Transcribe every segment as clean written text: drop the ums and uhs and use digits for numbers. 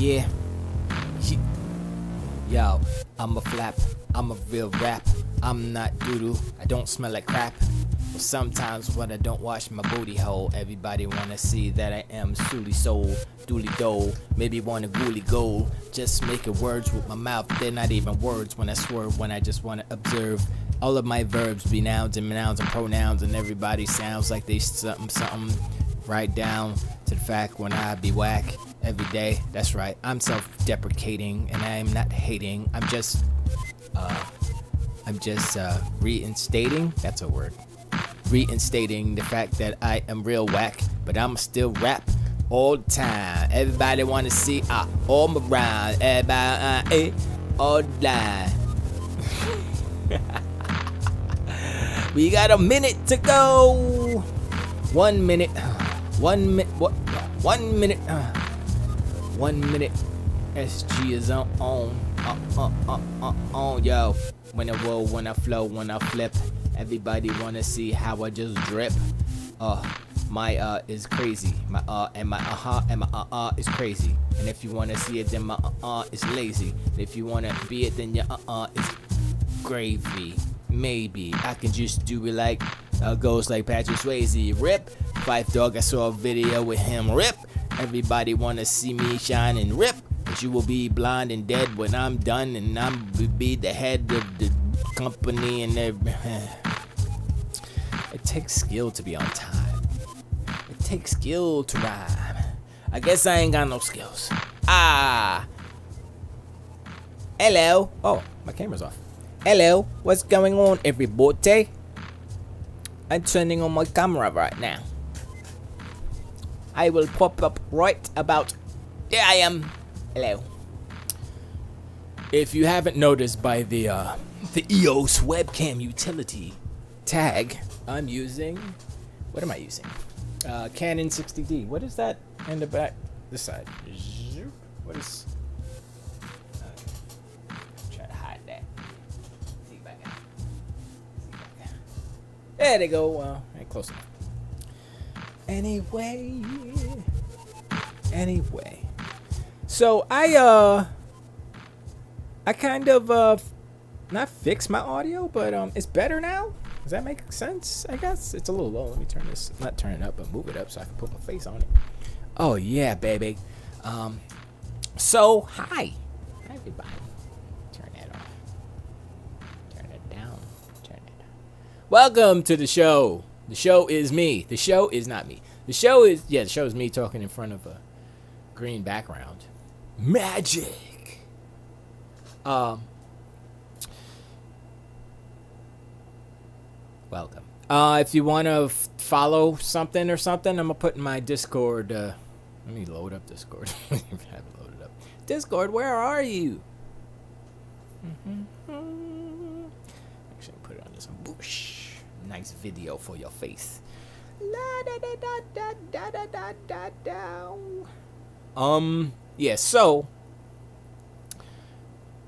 Yeah. Yo, I'm a flap, I'm a real rap. I'm not doodoo, I don't smell like crap. But sometimes when I don't wash my booty hole, everybody wanna see that I am Suli Soul, Dooley Dole, maybe wanna ghoulie gold. Just making words with my mouth, they're not even words when I swerve, when I just wanna observe. All of my verbs be nouns and pronouns, and everybody sounds like they something. Right down to the fact when I be whack every day. That's right, I'm self-deprecating and I'm not hating. I'm just reinstating. That's a word. Reinstating the fact that I am real whack, but I'm still rap all the time. Everybody wanna see all around. Everybody all the time. We got a minute to go. 1 minute. 1 minute. What? 1 minute. 1 minute. SG is on. Yo. When I roll, when I flow, when I flip. Everybody wanna see how I just drip. My is crazy. My and my and my is crazy. And if you wanna see it, then my is lazy. And if you wanna be it, then your is gravy. Maybe I can just do it like goes like Patrick Swayze. Rip. Fife Dog, I saw a video with him. Rip. Everybody wanna see me shine and rip. But you will be blind and dead when I'm done, and I'm be the head of the company. And it takes skill to be on time. It takes skill to rhyme. I guess I ain't got no skills. Hello. Oh, my camera's off. Hello, what's going on, everybody? I'm turning on my camera right now. I will pop up right about. There I am. Hello. If you haven't noticed by the EOS webcam utility tag, I'm using. What am I using? Canon 60D. What is that in the back? This side. What is? Try to hide that. See if I can. There they go. Ain't close enough. Anyway. So I kind of not fixed my audio, but it's better now. Does that make sense? I guess it's a little low. Let me turn this, not turn it up, but move it up so I can put my face on it. Oh yeah, baby. So hi everybody. Turn that off. Turn it down. Turn it down. Welcome to the show. The show is me. The show is not me. The show is me talking in front of a green background. Magic. Welcome. If you want to follow something or something, I'm gonna put in my Discord. Let me load up Discord. I haven't loaded up. Discord, where are you? Actually, put it on this one. Boosh. Nice video for your face. Yeah, so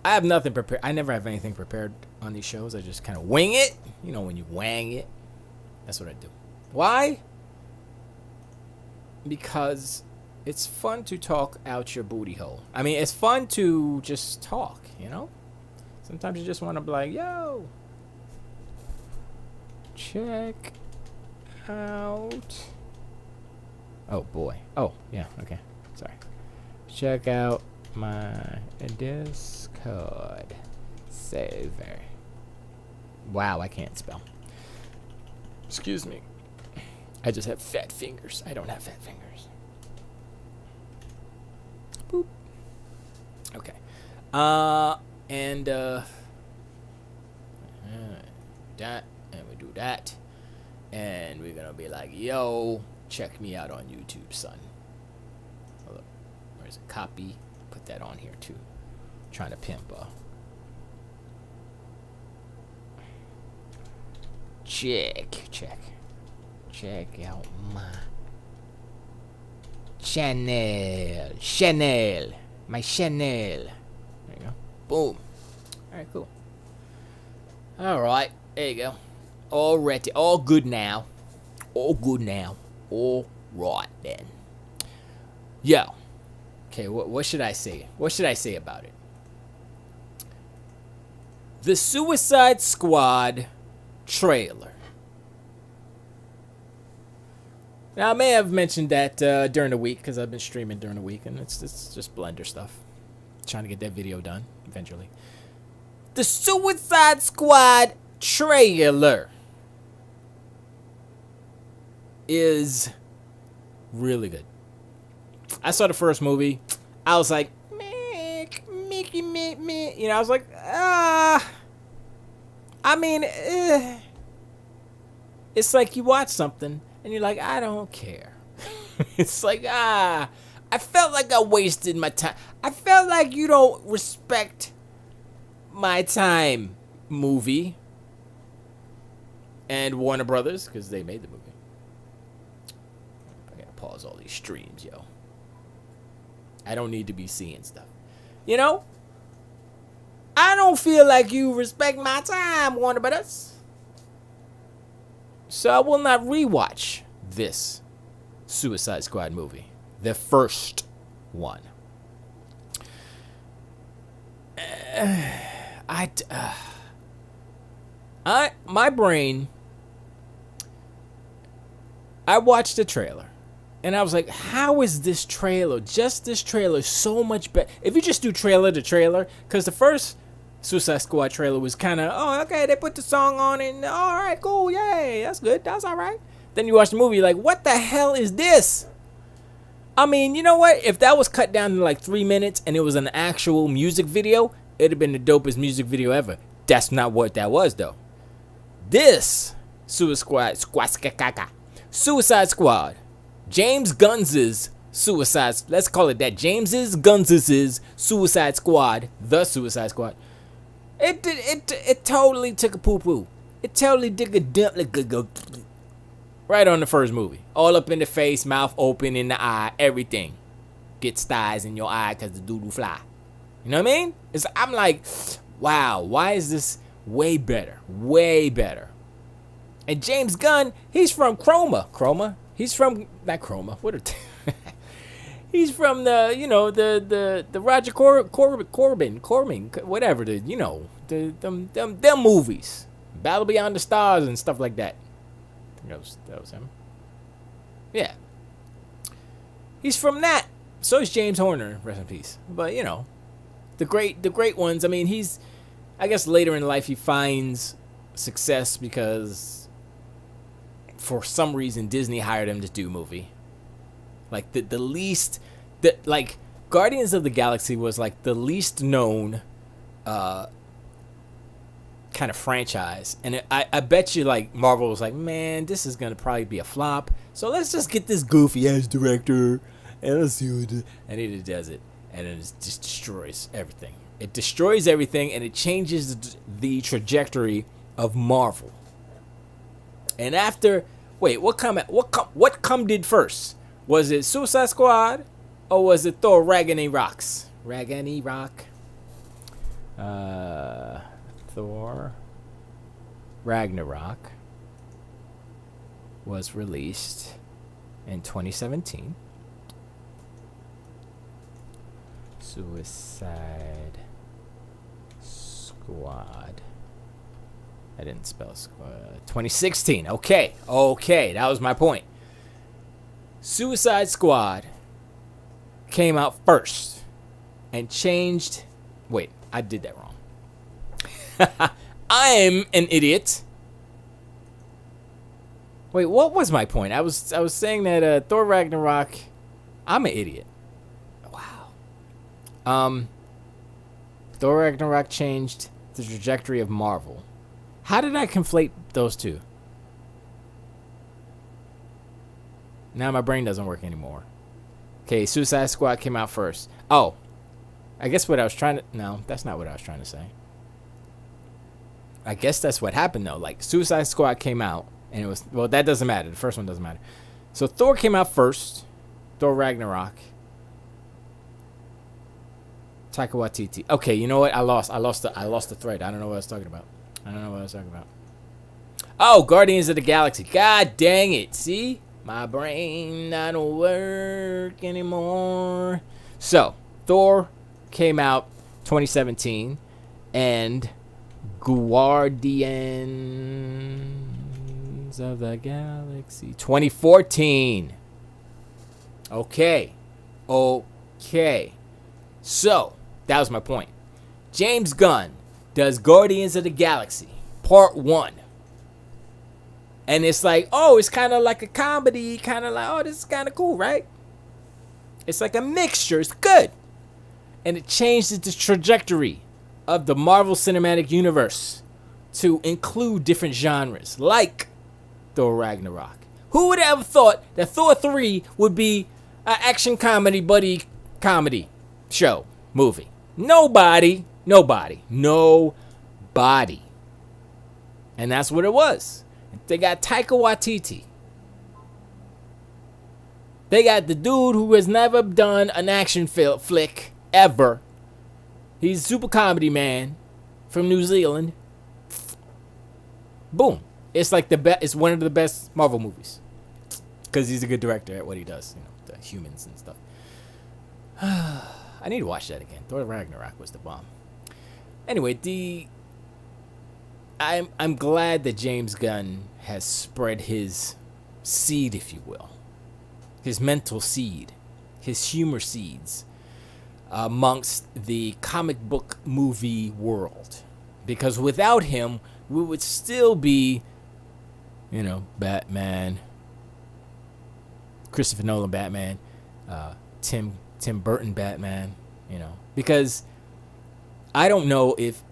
I have nothing prepared. I never have anything prepared on these shows. I just kind of wing it. You know, when you wang it. That's what I do. Why? Because it's fun to talk out your booty hole. I mean, it's fun to just talk, you know? Sometimes you just want to be like, yo, check out. Oh, boy. Oh, yeah, okay. Sorry. Check out my Discord server. Wow, I can't spell. Excuse me. I just have fat fingers. I don't have fat fingers. Boop. Okay. That, and we do that. And we're gonna be like, yo, check me out on YouTube, son. Hold up. Where's a copy? Put that on here too. Trying to pimp check out my channel, my channel. There you go. Boom. All right, cool. All right, there you go. All ready, all good now. All right then. Yo, Okay, what should I say? What should I say about it? The Suicide Squad trailer. Now, I may have mentioned that during the week because I've been streaming during the week, and it's just Blender stuff. Trying to get that video done eventually. The Suicide Squad trailer is really good. I saw the first movie. I was like, Mickey, you know, I was like, I mean, it's like you watch something and you're like, I don't care. It's like, I felt like I wasted my time. I felt like you don't respect my time, movie. And Warner Brothers, because they made the movie. I gotta pause all these streams, yo. I don't need to be seeing stuff. You know? I don't feel like you respect my time, Warner Brothers. So I will not rewatch this Suicide Squad movie. The first one. My brain, I watched the trailer. And I was like, how is this trailer, just this trailer, so much better? If you just do trailer to trailer, because the first Suicide Squad trailer was kind of, oh, okay, they put the song on it, and all right, cool, yay, that's good, that's all right. Then you watch the movie, you're like, what the hell is this? I mean, you know what? If that was cut down to like 3 minutes and it was an actual music video, it'd have been the dopest music video ever. That's not what that was, though. This Suicide Squad. James Gunn's Suicide, let's call it that. Gunn's Suicide Squad, the Suicide Squad. It totally took a poo-poo. It totally did a dump right on the first movie. All up in the face, mouth open, in the eye, everything. Get styes in your eye because the doo-doo fly. You know what I mean? I'm like, wow, why is this way better? Way better. And James Gunn, he's from Chroma. He's from, not Chroma, he's from the, you know, the Roger Corbin, whatever, you know, them movies. Battle Beyond the Stars and stuff like that. I think that was him. Yeah. He's from that. So is James Horner, rest in peace. But, you know, the great ones, I mean, I guess later in life he finds success because for some reason Disney hired him to do a movie. Like like Guardians of the Galaxy was like the least known kind of franchise, and I bet you like Marvel was like, man, this is gonna probably be a flop, so let's just get this goofy ass director and let's see what and he does it, and it just destroys everything. It destroys everything, and it changes the trajectory of Marvel. And after, wait, what come did first? Was it Suicide Squad or was it Thor Ragnarok? Thor Ragnarok was released in 2017. Suicide Squad. I didn't spell squad. 2016. Okay, that was my point. Suicide Squad came out first and changed. Wait, I did that wrong. I'm an idiot. Wait, what was my point? I was saying that Thor Ragnarok. I'm an idiot. Wow. Thor Ragnarok changed the trajectory of Marvel. How did I conflate those two? Now my brain doesn't work anymore. Okay, Suicide Squad came out first. Oh, I guess what I was trying to... No, that's not what I was trying to say. I guess that's what happened, though. Like, Suicide Squad came out, and it was... Well, that doesn't matter. The first one doesn't matter. So Thor came out first. Thor Ragnarok. Taika Waititi. Okay, you know what? I lost the thread. I don't know what I was talking about. Oh, Guardians of the Galaxy. God dang it. See? My brain not don't work anymore. So, Thor came out 2017, and Guardians of the Galaxy 2014. Okay. So, that was my point. James Gunn does Guardians of the Galaxy Part 1. And it's like, oh, it's kind of like a comedy, kind of like, oh, this is kind of cool, right? It's like a mixture. It's good. And it changes the trajectory of the Marvel Cinematic Universe to include different genres, like Thor Ragnarok. Who would have ever thought that Thor 3 would be an action comedy, buddy comedy show, movie? Nobody. And that's what it was. They got Taika Waititi. They got the dude who has never done an action flick ever. He's a super comedy man from New Zealand. Boom. It's like it's one of the best Marvel movies. Because he's a good director at what he does. You know, the humans and stuff. I need to watch that again. Thor Ragnarok was the bomb. Anyway, I'm glad that James Gunn has spread his seed, if you will. His mental seed. His humor seeds. Amongst the comic book movie world. Because without him, we would still be, Batman, Christopher Nolan Batman, Tim Burton Batman, because I don't know if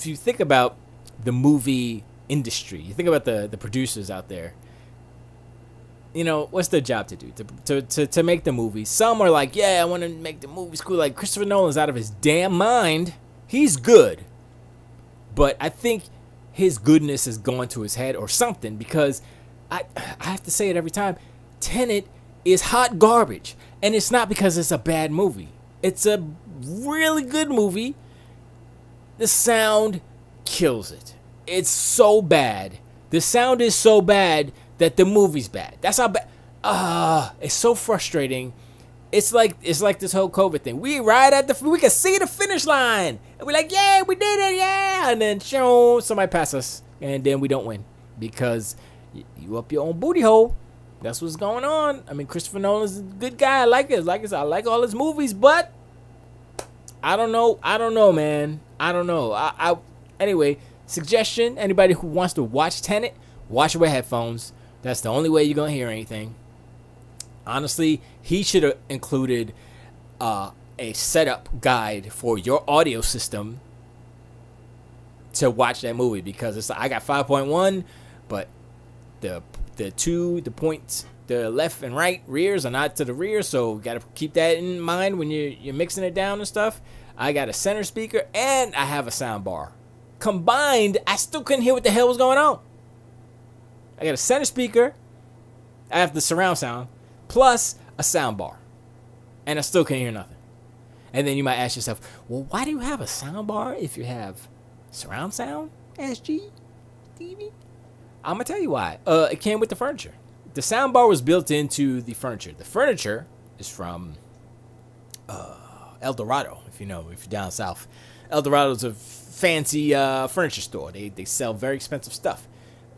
you think about the movie industry, you think about the producers out there, what's their job to do? To make the movie. Some are like, yeah, I want to make the movies cool. Like Christopher Nolan's out of his damn mind. He's good. But I think his goodness has gone to his head or something, because I have to say it every time. Tenet is hot garbage. And it's not because it's a bad movie. It's a really good movie. The sound kills it. It's so bad. The sound is so bad that the movie's bad. That's how bad. It's so frustrating. It's like this whole COVID thing. We can see the finish line. And we're like, yeah, we did it, yeah. And then somebody pass us. And then we don't win. Because you up your own booty hole. That's what's going on. I mean, Christopher Nolan's a good guy. I like it. I like all his movies, but I don't know, man. I don't know. Anyway, suggestion, anybody who wants to watch Tenet, watch it with headphones. That's the only way you're going to hear anything. Honestly, he should have included a setup guide for your audio system to watch that movie, because I got 5.1, but the points, the left and right rears are not to the rear, so got to keep that in mind when you're mixing it down and stuff. I got a center speaker and I have a sound bar. Combined, I still couldn't hear what the hell was going on. I got a center speaker, I have the surround sound, plus a sound bar, and I still can't hear nothing. And then you might ask yourself, well, why do you have a sound bar if you have surround sound? SG TV? I'm going to tell you why. It came with the furniture. The sound bar was built into the furniture. The furniture is from El Dorado, if you're down south. El Dorado's a fancy furniture store. They sell very expensive stuff.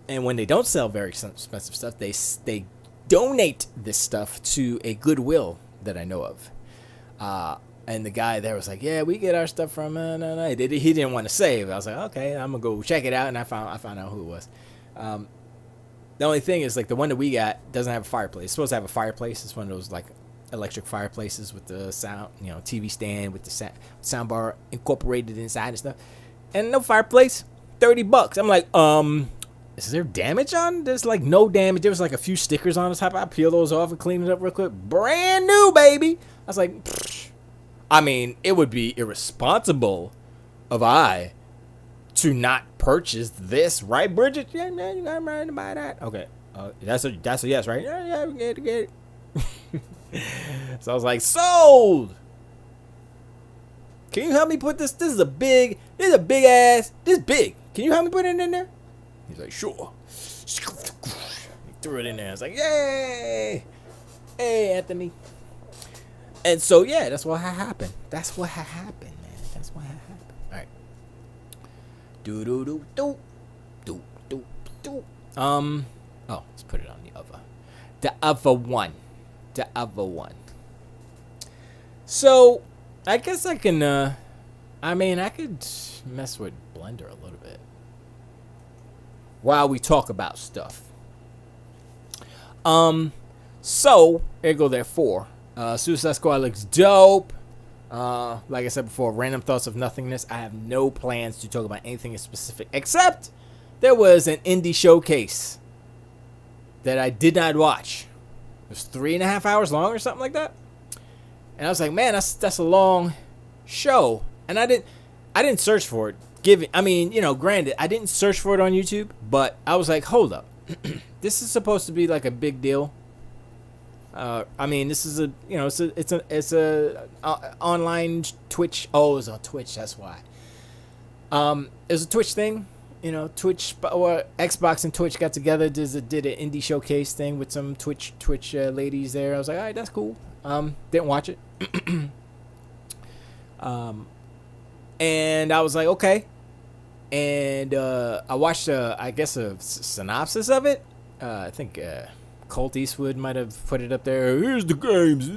And when they don't sell very expensive stuff, they donate this stuff to a Goodwill that I know of. And the guy there was like, yeah, we get our stuff from, no. He didn't want to say it. I was like, okay, I'm going to go check it out. And I found out who it was. The only thing is, like, the one that we got doesn't have a fireplace. It's supposed to have a fireplace. It's one of those, like, electric fireplaces with the sound, TV stand with the sound bar incorporated inside and stuff. And no fireplace, $30. I'm like, is there damage on? There's, like, no damage. There was, like, a few stickers on the top. I peel those off and clean it up real quick. Brand new, baby. I was like, pfft. I mean, it would be irresponsible of I to not purchase this, right, Bridget? Yeah, you got right to buy that. Okay, that's a yes, right? Yeah, we get it. So I was like, sold. Can you help me put this? This is a big ass. This big. Can you help me put it in there? He's like, sure. He threw it in there. I was like, yay! Hey, Anthony. And so yeah, that's what happened. That's what happened, man. That's what happened. All right. Do do do do do do do. Oh, let's put it on the other. The other one. The other one. So, I guess I can, I could mess with Blender a little bit while we talk about stuff. So, here go there 4. Suicide Squad looks dope. Like I said before, random thoughts of nothingness. I have no plans to talk about anything specific, except there was an indie showcase that I did not watch. It was 3.5 hours long or something like that. And I was like, man, that's a long show. And I didn't search for it. Granted, I didn't search for it on YouTube, but I was like, hold up. This is supposed to be like a big deal. This is it's a online Twitch. Oh, it was on Twitch. That's why. It was a Twitch thing. Twitch or Xbox and Twitch got together. Did an indie showcase thing with some Twitch ladies there. I was like, all right, that's cool. Didn't watch it. And I was like, okay. And I watched a synopsis of it. I think Colt Eastwood might have put it up there. Here's the games.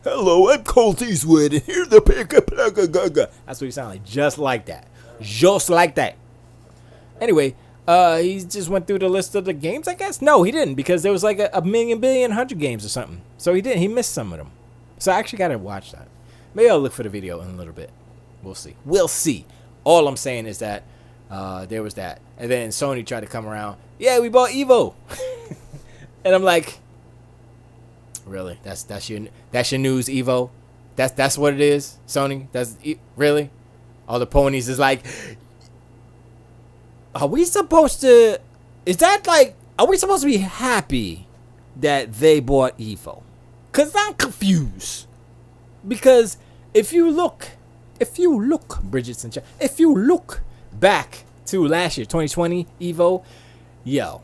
Hello, I'm Colt Eastwood, and here's the pick. That's what he sounded like. Just like that. Just like that. Anyway, he just went through the list of the games, I guess. No, he didn't, because there was like a million, billion, 100 games or something. So he didn't. He missed some of them. So I actually got to watch that. Maybe I'll look for the video in a little bit. We'll see. We'll see. All I'm saying is that there was that. And then Sony tried to come around. Yeah, we bought Evo. And I'm like, really? That's your news, Evo? That's what it is, Sony? Really? All the ponies is like, are we supposed to be happy that they bought Evo? Because I'm confused. Because if you look, Bridget's in chat, if you look back to last year, 2020, Evo, yo,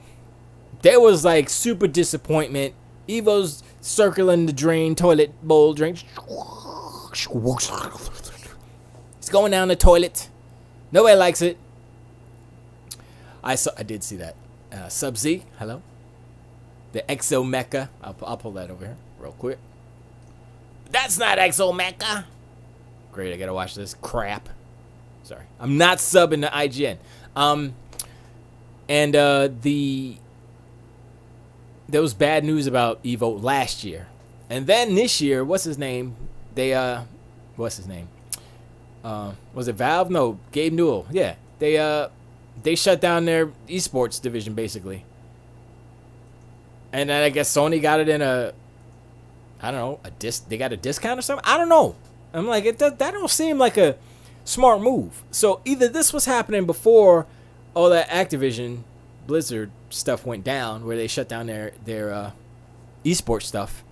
there was like super disappointment. Evo's circling the drain, toilet bowl drink. It's going down the toilet. Nobody likes it. I did see that. Sub-Z, hello. The Exo Mecha. I'll pull that over here real quick. That's not Exo Mecha. Great, I gotta watch this crap. Sorry, I'm not subbing to IGN. There was bad news about Evo last year, and then this year, what's his name? Was it Valve? No, Gabe Newell. Yeah, they shut down their esports division basically, and then I guess Sony got it in a they got a discount or something. I don't know. I'm like, that don't seem like a smart move. So either this was happening before all that Activision Blizzard stuff went down, where they shut down their esports stuff,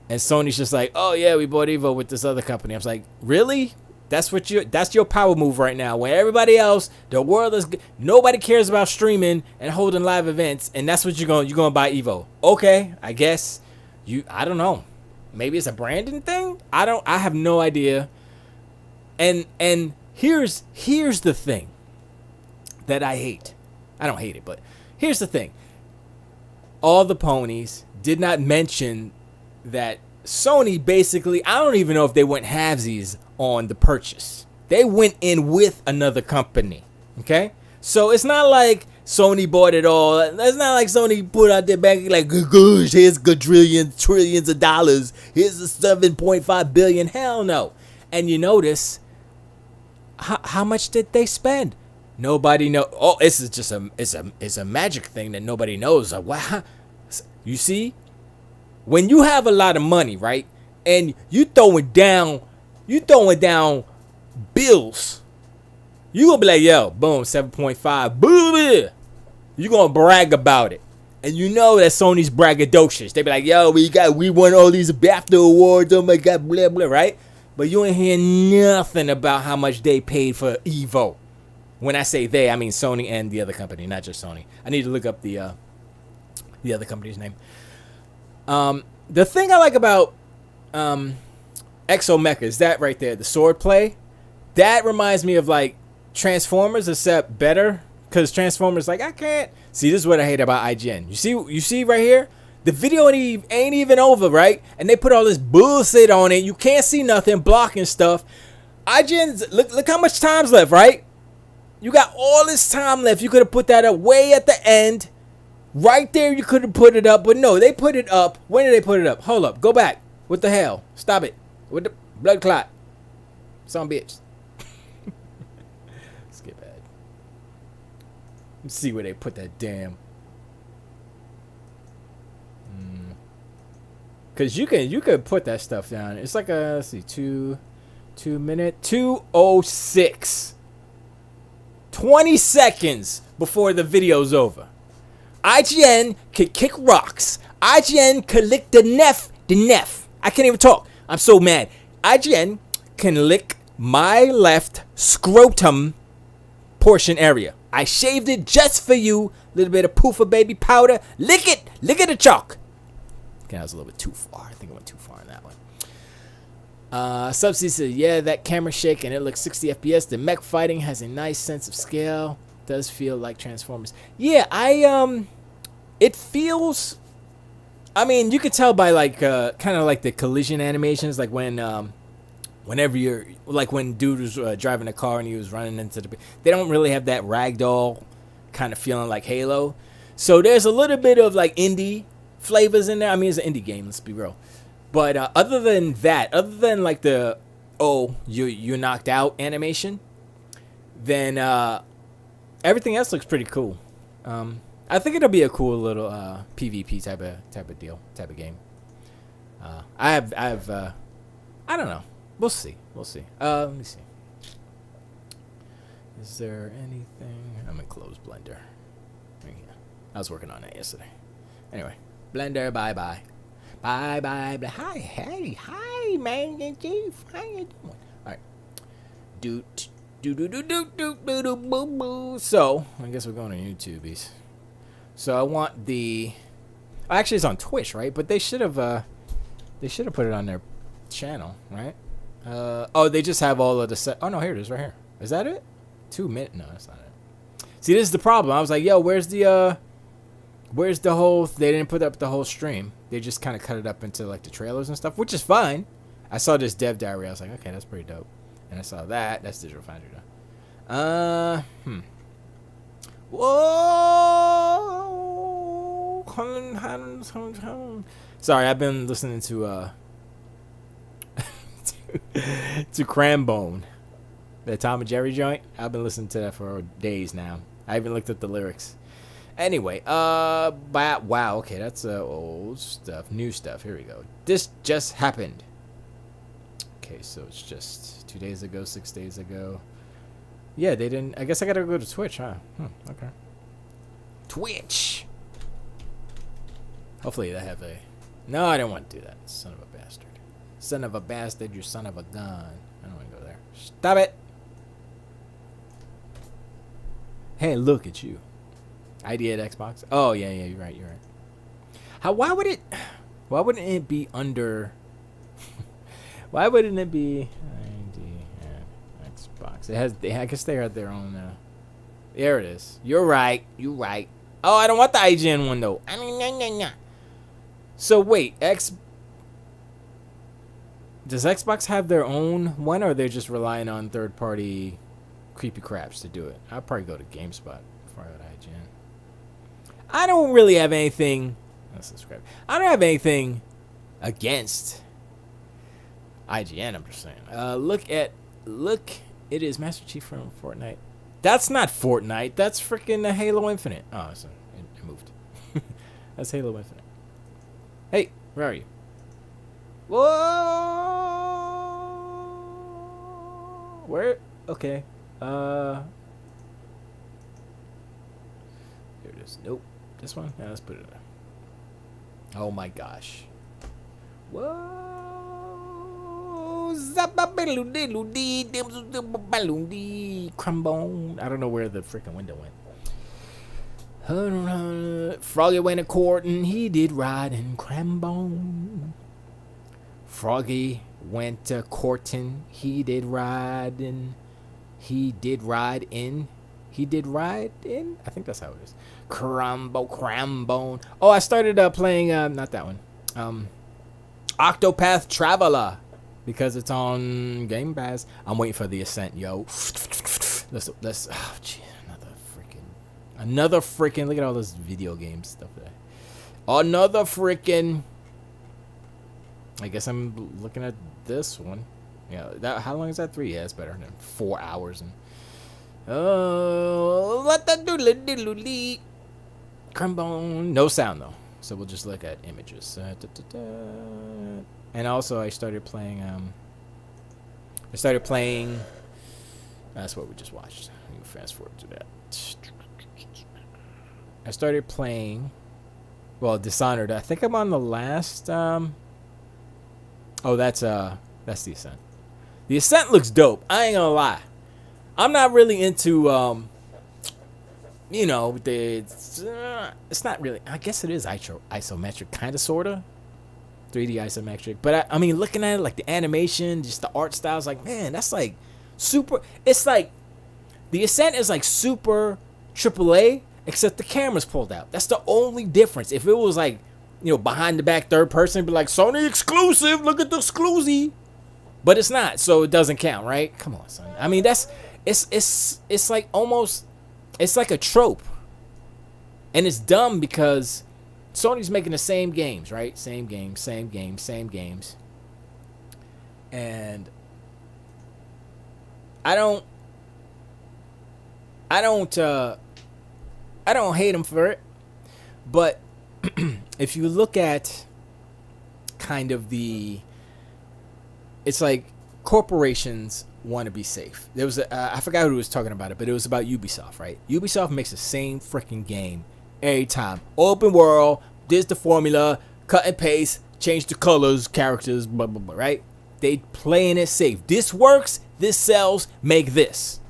and Sony's just like, oh yeah, we bought Evo with this other company. I was like, really? That's your power move right now, when everybody else, the world is, nobody cares about streaming and holding live events, and that's what you're gonna buy Evo. Okay, I guess I don't know. Maybe it's a branding thing. I have no idea. And here's the thing that I hate. I don't hate it, but here's the thing. All the ponies did not mention that Sony basically, I don't even know if they went halvesies on the purchase. They went in with another company. Okay? So it's not like Sony bought it all. It's not like Sony put out their bank like, gosh, here's trillions of dollars. Here's the 7.5 billion. Hell no. And you notice, how much did they spend? Nobody know. Oh, this is just it's a magic thing that nobody knows. Like, wow. You see, when you have a lot of money, right, and you throwing down bills, you gonna be like, yo, boom, 7.5, boom. You gonna brag about it, and you know that Sony's braggadocious. They be like, yo, we won all these BAFTA awards. Oh my god, blah blah, right? But you ain't hear nothing about how much they paid for Evo. When I say they, I mean Sony and the other company, not just Sony. I need to look up the other company's name. The thing I like about Exo Mecha is that right there, the sword play. That reminds me of like Transformers, except better. Because Transformers, like, I can't see. This is what I hate about IGN. You see right here, the video ain't even over, right? And they put all this bullshit on it. You can't see nothing, blocking stuff. IGN's look how much time's left, right? You got all this time left. You could have put that up way at the end. Right there, you could have put it up. But no, they put it up. When did they put it up? Hold up. Go back. What the hell? Stop it. With the blood clot. Son of a bitch. Skip ahead. Let's see where they put that damn. Because you could put that stuff down. It's like a, let's see, 2 minute 2:06. 20 seconds before the video's over. IGN could kick rocks. IGN could lick the neff. I can't even talk. I'm so mad. IGN can lick my left scrotum portion area. I shaved it just for you. A little bit of poofa baby powder. Lick it. Lick it a chalk. Okay, that was a little bit too far. I think I went too far on that one. Subsea says, yeah, that camera shake and it looks 60 FPS. The mech fighting has a nice sense of scale. Does feel like Transformers. Yeah, it feels, I mean, you could tell by like kind of like the collision animations, like when whenever you're like when dude was driving a car and he was running into the, they don't really have that ragdoll kind of feeling like Halo. So there's a little bit of like indie flavors in there. I mean, it's an indie game, let's be real. But other than that, other than like the you're knocked out animation, then everything else looks pretty cool. I think it'll be a cool little PvP type of deal, type of game. I don't know. We'll see. Let me see. Is there anything? I'm in close Blender. I was working on that yesterday. Anyway, Blender, bye. Hi, man. How you doing? All right. So, I guess we're going to YouTubies. So I want the. Actually, it's on Twitch, right? But they should have put it on their channel, right? They just have all of the set. Oh no, here it is, right here. Is that it? 2 minutes? No, that's not it. See, this is the problem. I was like, yo, where's the whole? They didn't put up the whole stream. They just kind of cut it up into like the trailers and stuff, which is fine. I saw this dev diary. I was like, okay, that's pretty dope. And I saw that. That's Digital Foundry though. Whoa. Sorry, I've been listening to to Crambone, the Tom and Jerry joint. I've been listening to that for days now. I even looked at the lyrics. Anyway, wow, okay, that's old stuff, new stuff. Here we go. This just happened. Okay, so it's just 2 days ago, 6 days ago. Yeah, they didn't. I guess I gotta go to Twitch, huh? Okay. Twitch. Hopefully they have a. No, I don't want to do that. Son of a bastard. Son of a bastard, you son of a gun. I don't want to go there. Stop it. Hey, look at you. ID at Xbox. Oh yeah, you're right. Why wouldn't it be under? Why wouldn't it be ID at Xbox? I guess they have their own. There it is. You're right. Oh, I don't want the IGN one though. So wait, does Xbox have their own one, or they're just relying on third-party creepy craps to do it? I'll probably go to GameSpot before I go to IGN. I don't really have anything. Subscribe. I don't have anything against IGN. I'm just saying. Look. It is Master Chief from Fortnite. That's not Fortnite. That's freaking Halo Infinite. Oh, it moved. That's Halo Infinite. Hey, where are you? Whoa. Where? Okay. There it is. Nope. This one? Yeah, let's put it there. Oh my gosh. Whoa. Crumbone. I don't know where the freaking window went. Froggy went a courting, he did ride in Crambone. Froggy went to courting, he did ride in. I think that's how it is. Crambone. Oh, I started playing, not that one. Octopath Traveler. Because it's on Game Pass. I'm waiting for the Ascent, yo. Let's oh, gee, another freaking, look at all this video game stuff there. Another freaking, I guess I'm looking at this one. Yeah, how long is that? 3? Yeah, it's better than 4 hours. And what the doodly Crambone. No sound though, so we'll just look at images. And also, I started playing. That's what we just watched. Let me fast forward to that. I started playing. Dishonored. I think I'm on the last. Oh, that's the Ascent. The Ascent looks dope. I ain't gonna lie. I'm not really into it's not really. I guess it is isometric, kind of, sorta. 3D isometric, but I mean, looking at it, like the animation, just the art styles, like, man, that's like super. It's like the Ascent is like super AAA, except the camera's pulled out. That's the only difference. If it was like, behind the back third person, it'd be like Sony exclusive. Look at the exclusive, but it's not, so it doesn't count, right? Come on, son. I mean, it's like almost, it's like a trope, and it's dumb because Sony's making the same games, right? Same games. And I don't hate them for it. But if you look at kind of it's like corporations want to be safe. There was I forgot who was talking about it, but it was about Ubisoft, right? Ubisoft makes the same freaking game every time. Open world, this the formula, cut and paste, change the colors, characters, blah, blah, blah, right? They playing it safe. This works, this sells, make this.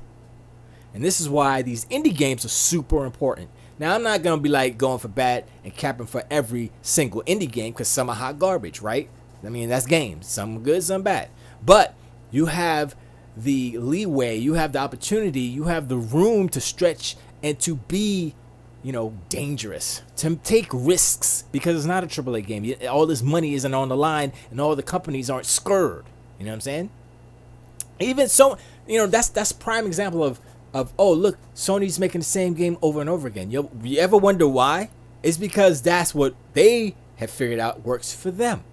And this is why these indie games are super important. Now, I'm not going to be like going for bad and capping for every single indie game, because some are hot garbage, right? I mean, that's games. Some good, some bad. But you have the leeway, you have the opportunity, you have the room to stretch and to be dangerous, to take risks, because it's not a AAA game. All this money isn't on the line, and all the companies aren't scared. You know what I'm saying? Even so, that's prime example of oh, look, Sony's making the same game over and over again. You ever wonder why? It's because that's what they have figured out works for them.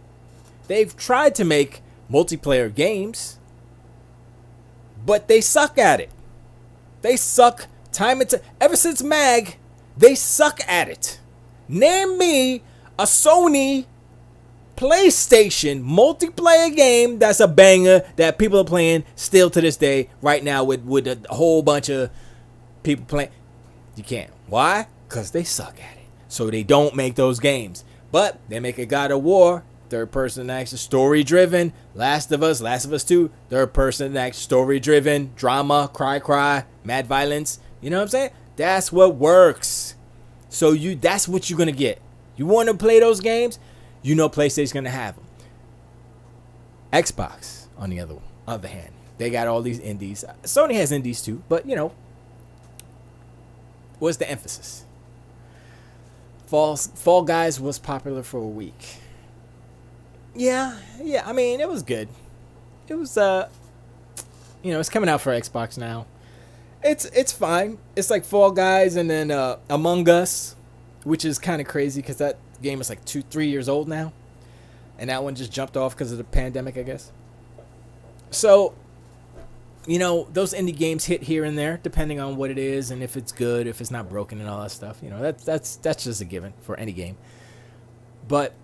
They've tried to make multiplayer games, but they suck at it. They suck time and time. Ever since MAG, they suck at it. Name me a Sony PlayStation multiplayer game that's a banger that people are playing still to this day right now with a whole bunch of people playing. You can't. Why? Because they suck at it. So they don't make those games. But they make a God of War, third person action, story driven. Last of Us 2, third person action, story driven, drama, cry, mad violence. You know what I'm saying? That's what works. So that's what you're gonna get. You want to play those games? PlayStation's gonna have them. Xbox, on the other hand, they got all these indies. Sony has indies too, but what's the emphasis? Fall Guys was popular for a week. Yeah. I mean, it was good. It was it's coming out for Xbox now. It's fine. It's like Fall Guys and then Among Us, which is kind of crazy because that game is like 2-3 years old now, and that one just jumped off because of the pandemic, I guess. So, those indie games hit here and there depending on what it is and if it's good, if it's not broken, and all that stuff. That's just a given for any game. But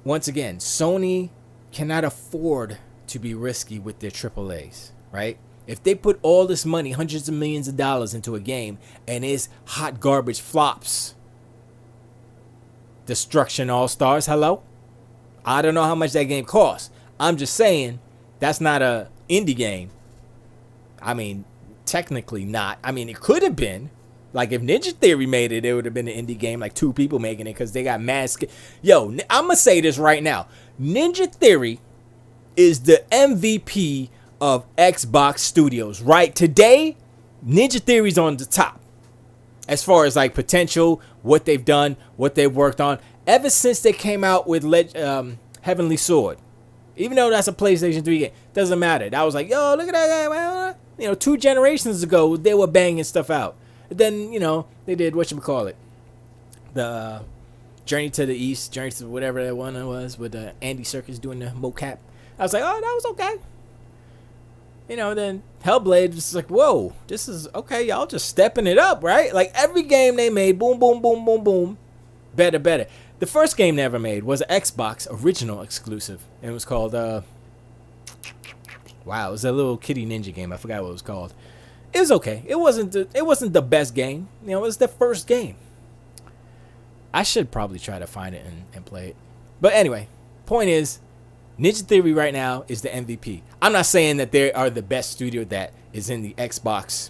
once again, Sony cannot afford to be risky with their AAAs, right? If they put all this money, hundreds of millions of dollars, into a game and it's hot garbage, flops, Destruction All Stars, hello? I don't know how much that game costs. I'm just saying that's not a indie game. I mean, technically not. I mean, it could have been, Like if Ninja Theory made it, it would have been an indie game, like 2 people making it because they got mask. Yo, I'm gonna say this right now: Ninja Theory is the MVP of Xbox Studios. Right today, Ninja Theory's on the top as far as like potential, what they've done, what they've worked on ever since they came out with Heavenly Sword. Even though that's a PlayStation 3 game, doesn't matter. That was like, yo, look at that guy. You know, 2 generations ago, they were banging stuff out. Then, you know, they did, whatchamacallit, the Journey to the East, Journey to whatever that one was, with Andy Serkis doing the mocap. I was like, oh, that was okay. You know, then Hellblade was like, whoa, this is okay, y'all just stepping it up, right? Like, every game they made, boom, boom, boom, boom, boom, better. The first game they ever made was an Xbox original exclusive. It was called, it was a little kitty ninja game. I forgot what it was called. It was okay. It wasn't the best game. You know, it was the first game. I should probably try to find it and play it. But anyway, point is, Ninja Theory right now is the MVP. I'm not saying that they are the best studio that is in the Xbox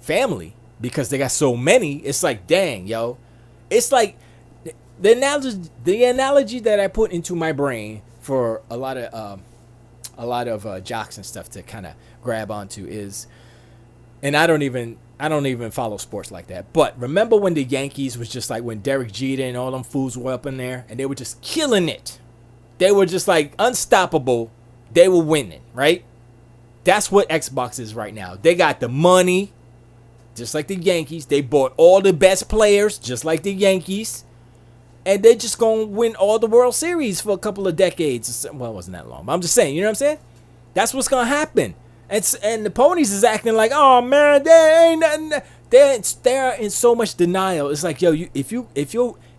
family because they got so many. It's like, dang, yo. It's like the analogy that I put into my brain for a lot of jocks and stuff to kind of grab onto is, and I don't even follow sports like that. But remember when the Yankees was just like when Derek Jeter and all them fools were up in there and they were just killing it. They were just like unstoppable. They were winning, right? That's what Xbox is right now. They got the money, just like the Yankees. They bought all the best players, just like the Yankees. And they're just going to win all the World Series for a couple of decades. Well, it wasn't that long, but I'm just saying, you know what I'm saying? That's what's going to happen. And the ponies is acting like, oh man, there ain't nothing. They're in so much denial. It's like, yo, if your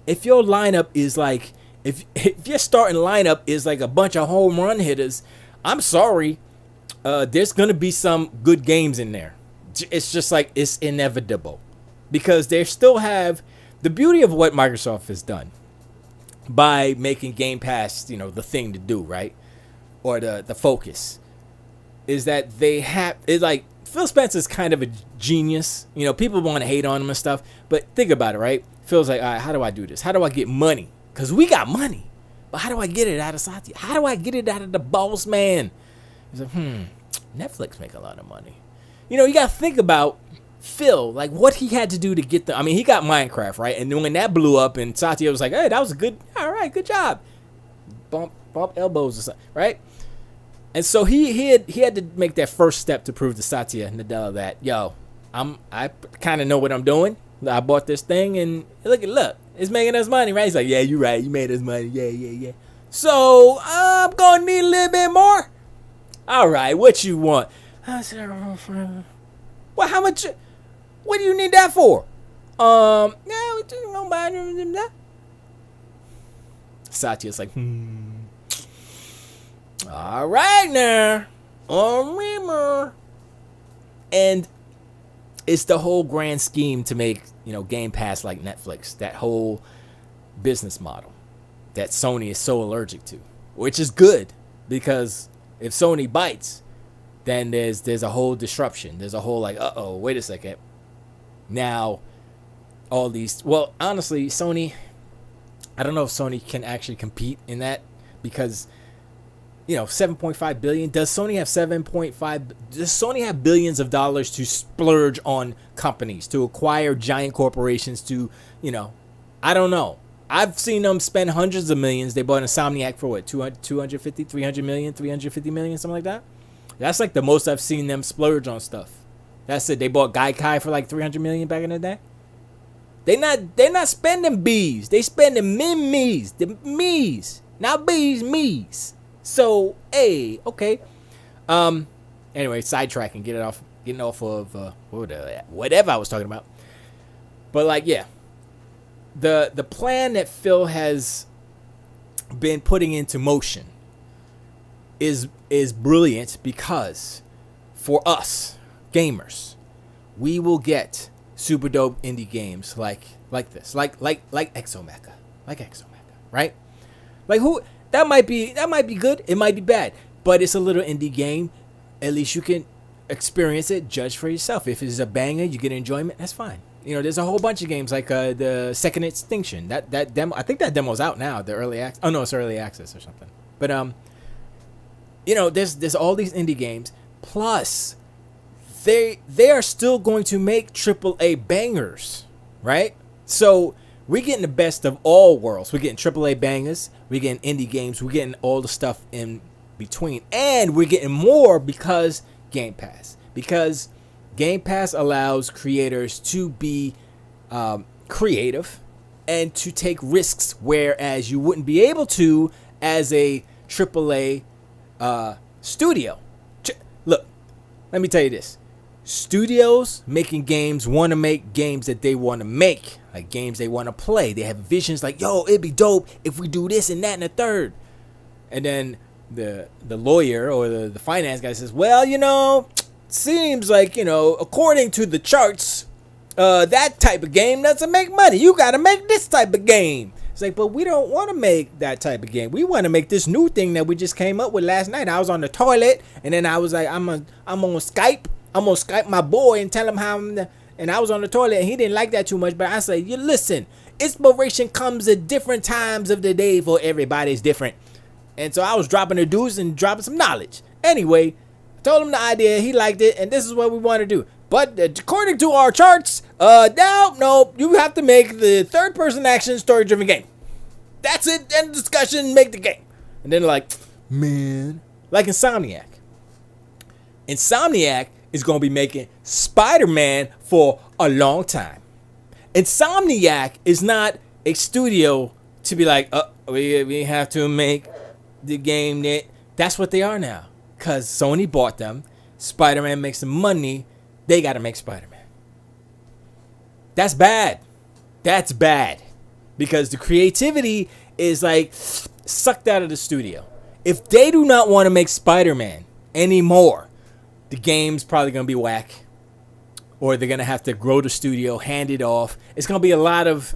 lineup is like, if your starting lineup is like a bunch of home run hitters, I'm sorry, there's gonna be some good games in there. It's just like it's inevitable because they still have the beauty of what Microsoft has done by making Game Pass, you know, the thing to do, right, or the focus. Is that they have it's like Phil Spencer's kind of a genius. You know, people want to hate on him and stuff, but think about it, right? Phil's like, all right, how do I do this? How do I get money? Because we got money, but how do I get it out of Satya? How do I get it out of the boss man? He's like, Netflix make a lot of money. You know, you got to think about Phil, like what he had to do to get the. I mean, he got Minecraft, right? And then when that blew up, and Satya was like, hey, that was a good. All right, good job. Bump elbows or something, right? And so he had to make that first step to prove to Satya Nadella that, yo, I kind of know what I'm doing. I bought this thing and look, it's making us money, right? He's like, yeah, you're right. You made us money. Yeah. So I'm going to need a little bit more. All right, what you want? I said, well, how much? What do you need that for? Nobody. Satya's like, all right now, and it's the whole grand scheme to make, you know, Game Pass like Netflix. That whole business model that Sony is so allergic to, which is good because if Sony bites, then there's a whole disruption. There's a whole like, wait a second. Now, all these. Well, honestly, Sony. I don't know if Sony can actually compete in that because. You know, 7.5 billion. Does Sony have 7.5? Does Sony have billions of dollars to splurge on companies, to acquire giant corporations, to, you know, I don't know. I've seen them spend hundreds of millions. They bought Insomniac for what, 250, 300 million, 350 million, something like that. That's like the most I've seen them splurge on stuff. That's it. They bought Gaikai for like 300 million back in the day. They're not spending B's. They spending me's. The me's. Not B's, me's. So, hey, okay. Anyway, sidetracking, getting off of whatever I was talking about. But like, yeah, the plan that Phil has been putting into motion is brilliant because for us gamers, we will get super dope indie games like this, like Exomecha, right? Like who. That might be good. It might be bad, but it's a little indie game. At least you can. experience it, judge for yourself. If it's a banger, you get enjoyment, that's fine. You know, there's a whole bunch of games like the Second Extinction. That demo, I think that demo's out now. The early access. Oh no, it's early access or something. But you know, there's all these indie games. Plus, they are still going to make AAA bangers, right? So we're getting the best of all worlds. We're getting AAA bangers. We're getting indie games. We're getting all the stuff in between, and we're getting more because Game Pass. Because Game Pass allows creators to be creative and to take risks, whereas you wouldn't be able to as a AAA studio. Look, let me tell you this. Studios making games want to make games that they want to make, like games they want to play. They have visions like, yo, it'd be dope if we do this and that and the third. And then the lawyer or the finance guy says, well, you know, seems like, you know, according to the charts, that type of game doesn't make money. You got to make this type of game. It's like, but we don't want to make that type of game. We want to make this new thing that we just came up with last night. I was on the toilet, and then I was like, I'm on Skype. I'm gonna Skype my boy and tell him how and I was on the toilet, and he didn't like that too much. But I say, you listen, inspiration comes at different times of the day for everybody's different. And so I was dropping the deuce and dropping some knowledge. Anyway, I told him the idea. He liked it, and this is what we want to do. But according to our charts, no, you have to make the third-person action story-driven game. That's it. End discussion. Make the game. And then like, man, like Insomniac. Insomniac is going to be making Spider-Man for a long time. Insomniac is not a studio to be like, we have to make the game that. That's what they are now. Because Sony bought them. Spider-Man makes some money. They got to make Spider-Man. That's bad. That's bad. Because the creativity is like sucked out of the studio. If they do not want to make Spider-Man anymore, the game's probably going to be whack. Or they're going to have to grow the studio, hand it off. It's going to be a lot of...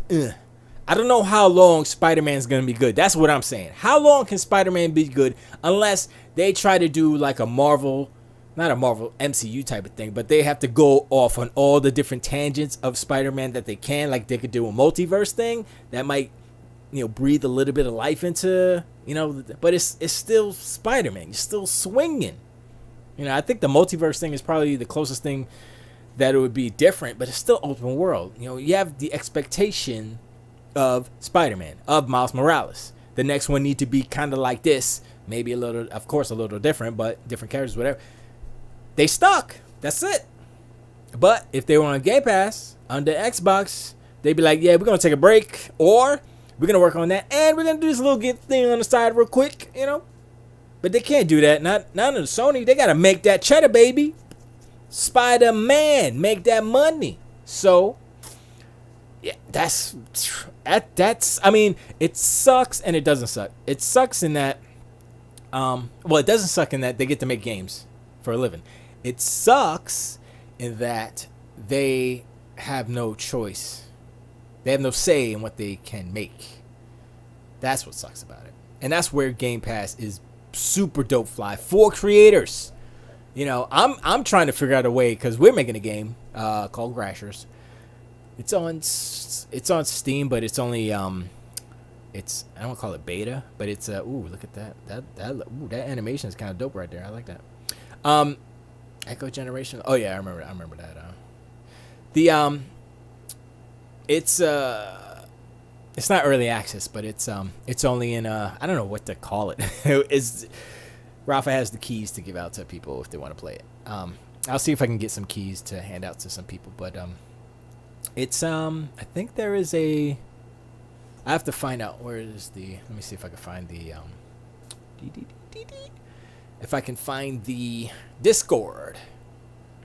I don't know how long Spider-Man's going to be good. That's what I'm saying. How long can Spider-Man be good unless they try to do like a Marvel... Not a Marvel MCU type of thing, but they have to go off on all the different tangents of Spider-Man that they can. Like they could do a multiverse thing that might, you know, breathe a little bit of life into, you know, but it's still Spider-Man. You're still swinging. You know, I think the multiverse thing is probably the closest thing that it would be different, but it's still open world. You know, you have the expectation of Spider-Man, of Miles Morales. The next one need to be kind of like this, maybe a little, of course, a little different, but different characters, whatever. They stuck. That's it. But if they were on Game Pass under Xbox, they'd be like, yeah, we're going to take a break, or we're going to work on that, and we're going to do this little thing on the side real quick, you know. But they can't do that. Not under Sony. They got to make that cheddar, baby. Spider-Man. Make that money. So, yeah, that's, I mean, it sucks and it doesn't suck. It sucks in that, well, it doesn't suck in that they get to make games for a living. It sucks in that they have no choice. They have no say in what they can make. That's what sucks about it. And that's where Game Pass is super dope fly for creators. You know, I'm trying to figure out a way, because we're making a game called Grashers. It's on Steam, but it's only it's, I don't want to call it beta, but it's ooh, look at that. That animation is kind of dope right there. I like that. Echo Generation. Oh yeah, I remember that. It's not early access, but it's only in I don't know what to call it. Rafa has the keys to give out to people if they want to play it. I'll see if I can get some keys to hand out to some people, but it's I think there is a. I have to find out where is the. Let me see if I can find the if I can find the Discord.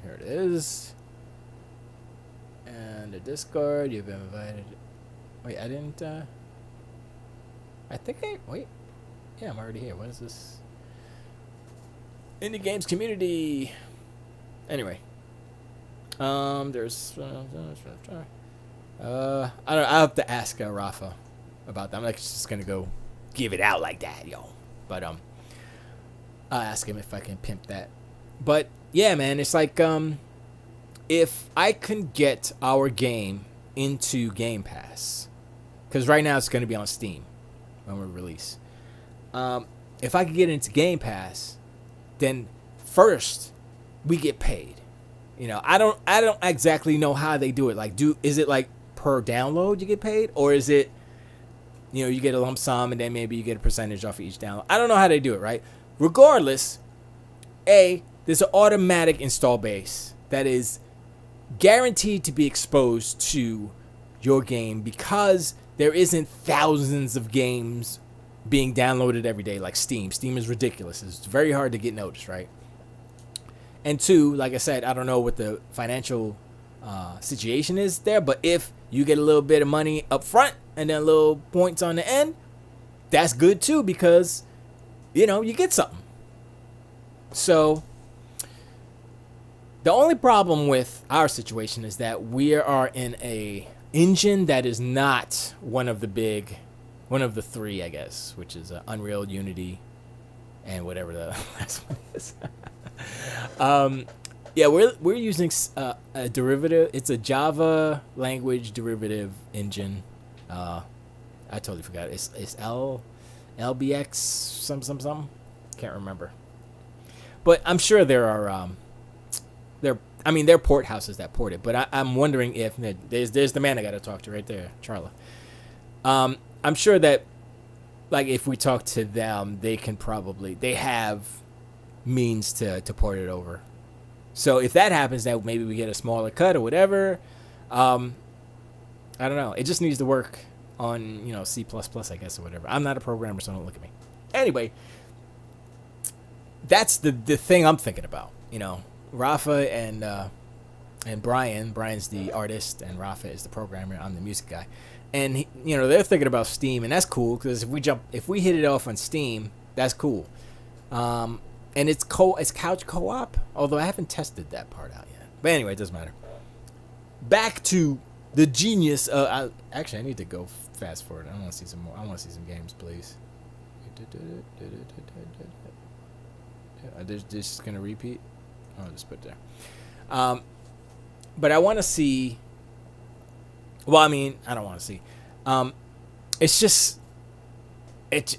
Here it is. And the Discord, you've been invited. Wait, I didn't, I think wait. Yeah, I'm already here. What is this? Indie Games Community. Anyway. There's, I don't know, I'll have to ask Rafa about that. I'm like just gonna go give it out like that, yo. But, I'll ask him if I can pimp that. But yeah, man, it's like if I can get our game into Game Pass, because right now it's going to be on Steam when we release. If I could get into Game Pass, then first we get paid. You know, I don't exactly know how they do it. Like, is it like per download you get paid, or is it, you know, you get a lump sum and then maybe you get a percentage off of each download? I don't know how they do it, right? Regardless, there's an automatic install base that is guaranteed to be exposed to your game because there isn't thousands of games being downloaded every day like Steam. Steam is ridiculous. It's very hard to get noticed, right? And two, like I said, I don't know what the financial situation is there, but if you get a little bit of money up front and then little points on the end, that's good too, because, you know, you get something. So the only problem with our situation is that we are in a engine that is not one of the three, I guess, which is Unreal, Unity, and whatever the last one is. Yeah, we're using a derivative. It's a Java language derivative engine. I totally forgot. It's LBX something. Can't remember. But I'm sure there are there are port houses that port it. But I'm wondering if there's the man I got to talk to right there, Charla. I'm sure that, like, if we talk to them, they have means to port it over. So if that happens, that maybe we get a smaller cut or whatever. I don't know. It just needs to work on, you know, C++, I guess, or whatever. I'm not a programmer, so don't look at me. Anyway, that's the thing I'm thinking about. You know, Rafa and Brian's the artist and Rafa is the programmer. I'm the music guy. And you know, they're thinking about Steam, and that's cool because if we hit it off on Steam, that's cool. And it's couch co-op, although I haven't tested that part out yet. But anyway, it doesn't matter. Back to the genius. I need to go fast forward. I want to see some more. I want to see some games, please. This is gonna repeat. I'll just put it there. But I want to see. Well, I mean, I don't want to see. It's just, it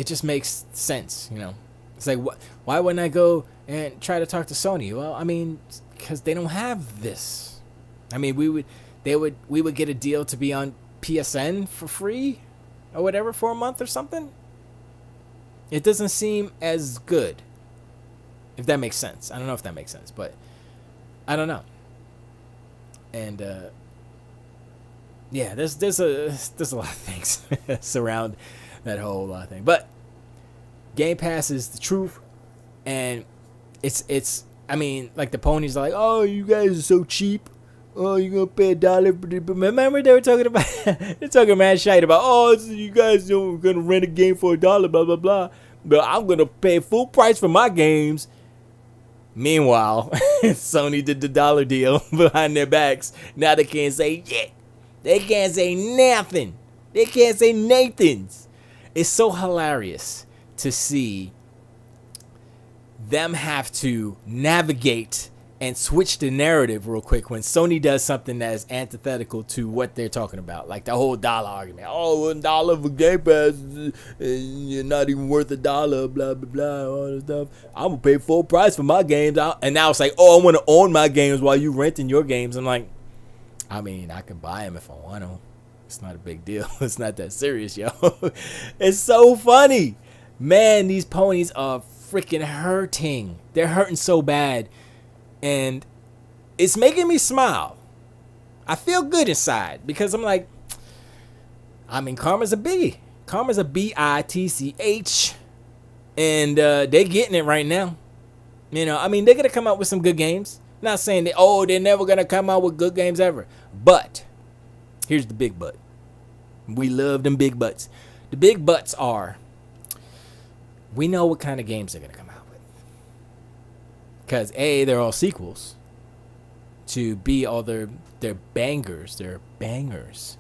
just makes sense, you know. It's like, why wouldn't I go and try to talk to Sony? Well, I mean, because they don't have this. I mean, we would get a deal to be on PSN for free or whatever for a month or something. It doesn't seem as good, if that makes sense. I don't know if that makes sense, but I don't know. And yeah, there's a lot of things surround that whole thing, but Game Pass is the truth, and it's. I mean, like the ponies are like, oh, you guys are so cheap. Oh, you gonna pay $1? Remember they were talking about they're talking mad shit about, oh, you guys gonna rent a game for $1, blah blah blah. But I'm gonna pay full price for my games. Meanwhile, Sony did the dollar deal behind their backs. Now they can't say shit. They can't say nothing. They can't say Nathan's. It's so hilarious to see them have to navigate and switch the narrative real quick when Sony does something that is antithetical to what they're talking about. Like the whole dollar argument. Oh, $1 for Game Pass, you're not even worth $1, blah, blah, blah, all this stuff. I'm going to pay full price for my games. And now it's like, oh, I want to own my games while you renting your games. I'm like, I mean, I can buy them if I want to. It's not a big deal. It's not that serious, yo. It's so funny. Man, these ponies are freaking hurting. They're hurting so bad. And it's making me smile. I feel good inside because I'm like, I mean, karma's a biggie. Karma's a BITCH. And they're getting it right now. You know, I mean, they're going to come out with some good games. Not saying that, oh, they're never going to come out with good games ever. But here's the big but. We love them big buts. The big buts are, we know what kind of games they're going to come out with. Because A, they're all sequels. To B, all they're bangers. They're bangers.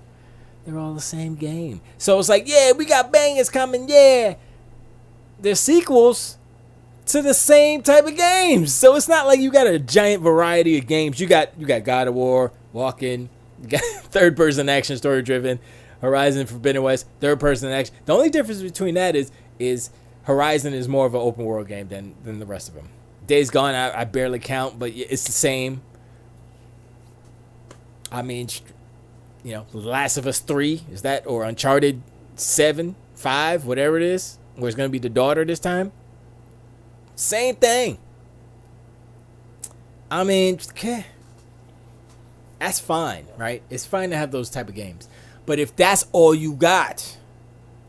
They're all the same game. So it's like, yeah, we got bangers coming, yeah. They're sequels. to the same type of games. So it's not like you got a giant variety of games. You got God of War, Walking, you got third person action story driven, Horizon Forbidden West, third person action. The only difference between that is Horizon is more of an open world game than the rest of them. Days Gone, I barely count, but it's the same. I mean, The Last of Us 3, is that, or Uncharted 7, 5, whatever it is, where it's going to be the daughter this time. Same thing. I mean, that's fine, right? It's fine to have those type of games. But if that's all you got,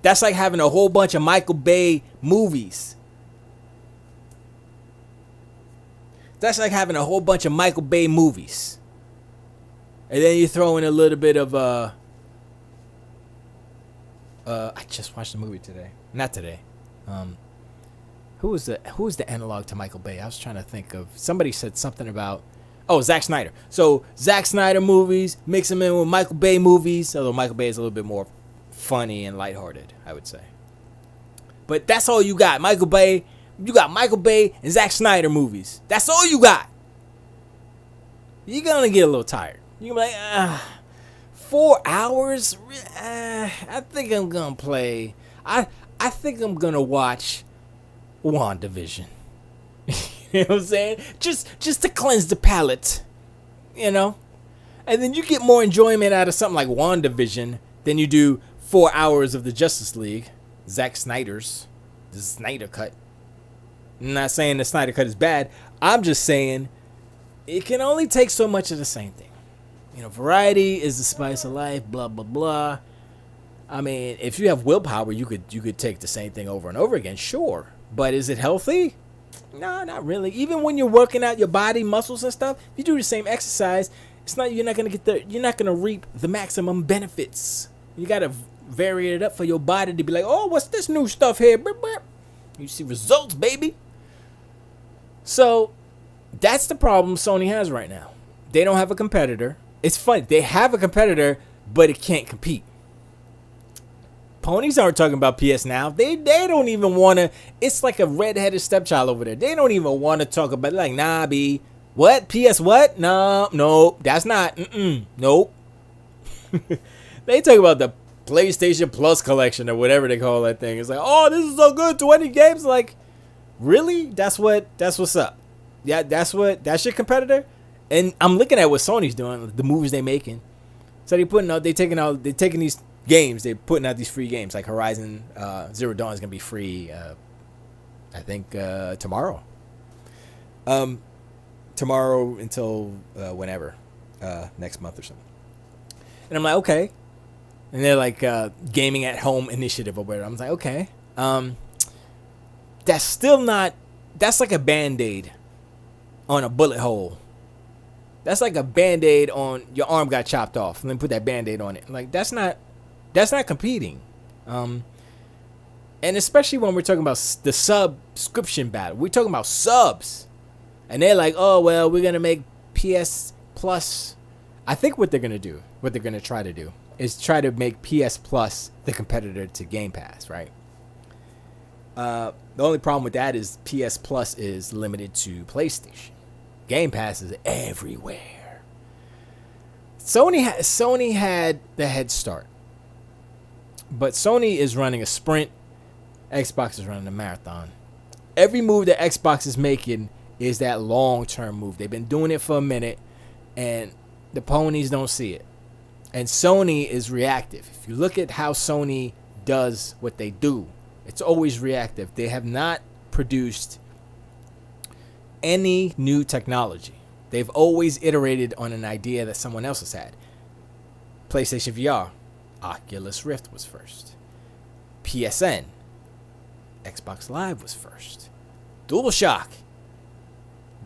that's like having a whole bunch of Michael Bay movies. That's like having a whole bunch of Michael Bay movies. And then you throw in a little bit of I just watched a movie today. Not today. Who was the analog to Michael Bay? I was trying to think of. Somebody said something about Zack Snyder. So Zack Snyder movies, mix them in with Michael Bay movies, although Michael Bay is a little bit more funny and lighthearted, I would say. But that's all you got. Michael Bay. You got Michael Bay and Zack Snyder movies. That's all you got. You're gonna get a little tired. You're gonna be like, 4 hours? I think I'm gonna play. I think I'm gonna watch WandaVision. You know what I'm saying? Just to cleanse the palate. And then you get more enjoyment out of something like WandaVision than you do 4 hours of the Justice League. Zack Snyder's. The Snyder Cut. I'm not saying the Snyder Cut is bad. I'm just saying it can only take so much of the same thing. Variety is the spice of life, blah, blah, blah. I mean, if you have willpower, you could take the same thing over and over again, sure. But is it healthy? No, not really. Even when you're working out your body, muscles and stuff, if you do the same exercise, you're not gonna reap the maximum benefits. You gotta vary it up for your body to be like, oh, what's this new stuff here? You see results, baby. So that's the problem Sony has right now. They don't have a competitor. It's funny. They have a competitor, but it can't compete. Ponies aren't talking about PS Now. They don't even want to. It's like a redheaded stepchild over there. They don't even want to talk about it. Like, nah, B. What? PS what? No, nope. That's not. Nope. They talk about the PlayStation Plus collection or whatever they call that thing. It's like, oh, this is so good. 20 games. Like, really? That's what's up. Yeah, that's your competitor. And I'm looking at what Sony's doing, the movies they're making. So they're taking these games, they're putting out these free games like Horizon Zero Dawn is gonna be free. I think tomorrow. Tomorrow until whenever, next month or something. And I'm like, okay. And they're like gaming at home initiative or whatever. I'm like, okay. That's still not. That's like a Band-Aid on a bullet hole. That's like a Band-Aid on your arm got chopped off and then put that Band-Aid on it. Like that's not competing. And especially when we're talking about the subscription battle. We're talking about subs. And they're like, oh, well, we're going to make PS Plus. I think what they're going to try to do is try to make PS Plus the competitor to Game Pass, right? The only problem with that is PS Plus is limited to PlayStation. Game Pass is everywhere. Sony had the head start. But Sony is running a sprint. Xbox is running a marathon. Every move that Xbox is making is that long-term move. They've been doing it for a minute, and the ponies don't see it. And Sony is reactive. If you look at how Sony does what they do, it's always reactive. They have not produced any new technology. They've always iterated on an idea that someone else has had. PlayStation VR, Oculus Rift was first. PSN, Xbox Live was first. DualShock,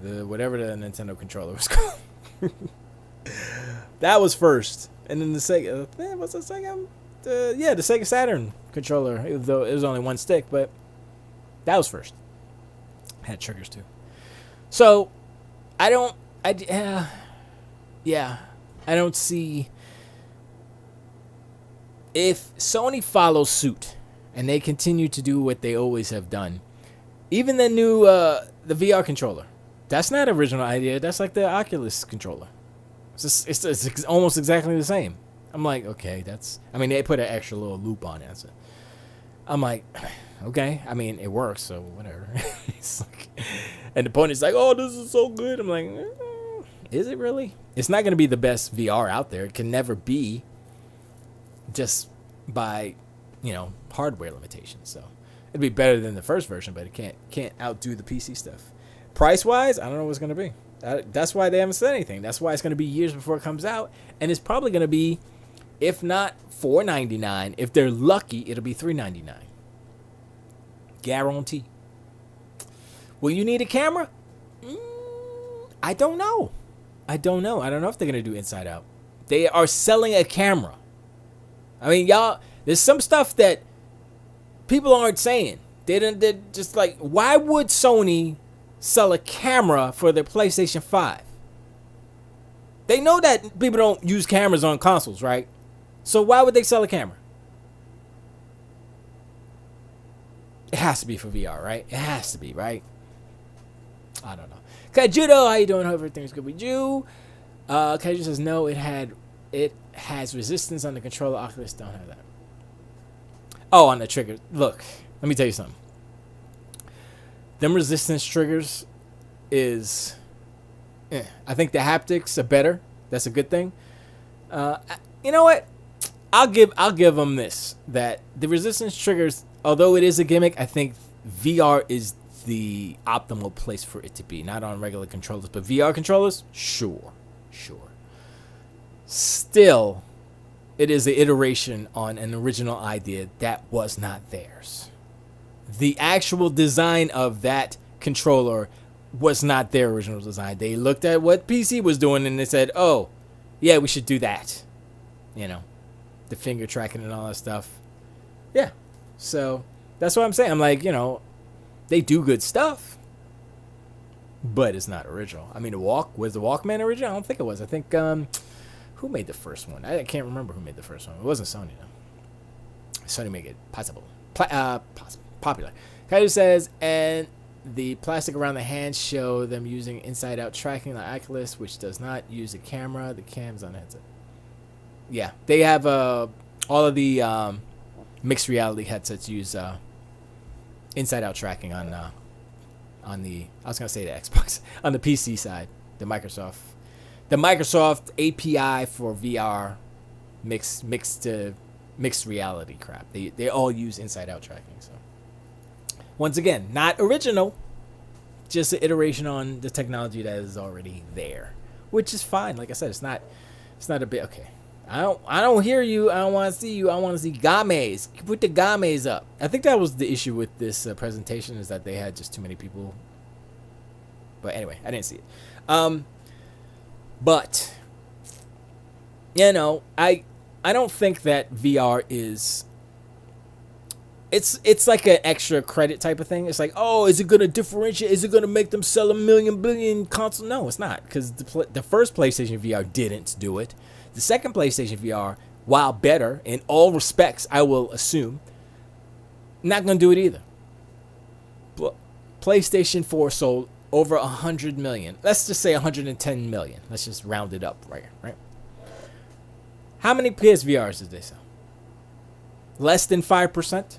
whatever the Nintendo controller was called, that was first. And then the Sega, what's the second? The Sega Saturn controller, though it was only one stick, but that was first. Had triggers too. So, I don't see if Sony follows suit and they continue to do what they always have done. Even the new the VR controller, that's not an original idea. That's like the Oculus controller. It's almost exactly the same. I'm like, okay, I mean, they put an extra little loop on it. So I'm like, okay. I mean, it works, so whatever. It's like, and the point is like, oh, this is so good. I'm like, is it really? It's not going to be the best VR out there. It can never be, just by, hardware limitations. So it'd be better than the first version, but it can't outdo the PC stuff. Price wise, I don't know what it's going to be. That's why they haven't said anything. That's why it's going to be years before it comes out, and it's probably going to be, if not $4.99, if they're lucky, it'll be $3.99. Guarantee. Will you need a camera? I don't know. I don't know if they're going to do inside out. They are selling a camera. I mean, y'all, there's some stuff that people aren't saying. They're just like, why would Sony sell a camera for their PlayStation 5? They know that people don't use cameras on consoles, right? So why would they sell a camera? It has to be for VR, right? It has to be, right? I don't know. Kajudo, how you doing? Hope everything's good with you. Kaiju says no. It has resistance on the controller. Oculus don't have that. Oh, on the trigger. Look, let me tell you something. Them resistance triggers is, I think the haptics are better. That's a good thing. You know what? I'll give them this, that the resistance triggers, although it is a gimmick, I think VR is the optimal place for it to be. Not on regular controllers, but VR controllers, sure. Still, it is an iteration on an original idea that was not theirs. The actual design of that controller was not their original design. They looked at what PC was doing and they said, oh, yeah, we should do that. The finger tracking and all that stuff. Yeah. So that's what I'm saying. I'm like, they do good stuff, but it's not original. I mean, was the Walkman original? I don't think it was. I think, who made the first one? I can't remember who made the first one. It wasn't Sony, though. Sony made it popular. Kaiju says, and the plastic around the hands show them using inside-out tracking like Oculus, which does not use a camera. The cam's on the headset. Yeah, they have all of the mixed reality headsets use inside-out tracking on the, I was gonna say the Xbox, on the PC side, the Microsoft API for VR mixed reality crap. They all use inside-out tracking. So once again, not original, just an iteration on the technology that is already there, which is fine. Like I said, it's not a bit okay. I don't hear you. I don't want to see you. I want to see games. Put the games up. I think that was the issue with this presentation, is that they had just too many people. But anyway, I didn't see it. But I don't think that VR is. It's like an extra credit type of thing. It's like, oh, is it gonna differentiate? Is it gonna make them sell 1 million billion console? No, it's not, because the first PlayStation VR didn't do it. The second PlayStation VR, while better in all respects, I will assume, not going to do it either. PlayStation 4 sold over 100 million. Let's just say 110 million. Let's just round it up right? How many PSVRs did they sell? Less than 5%?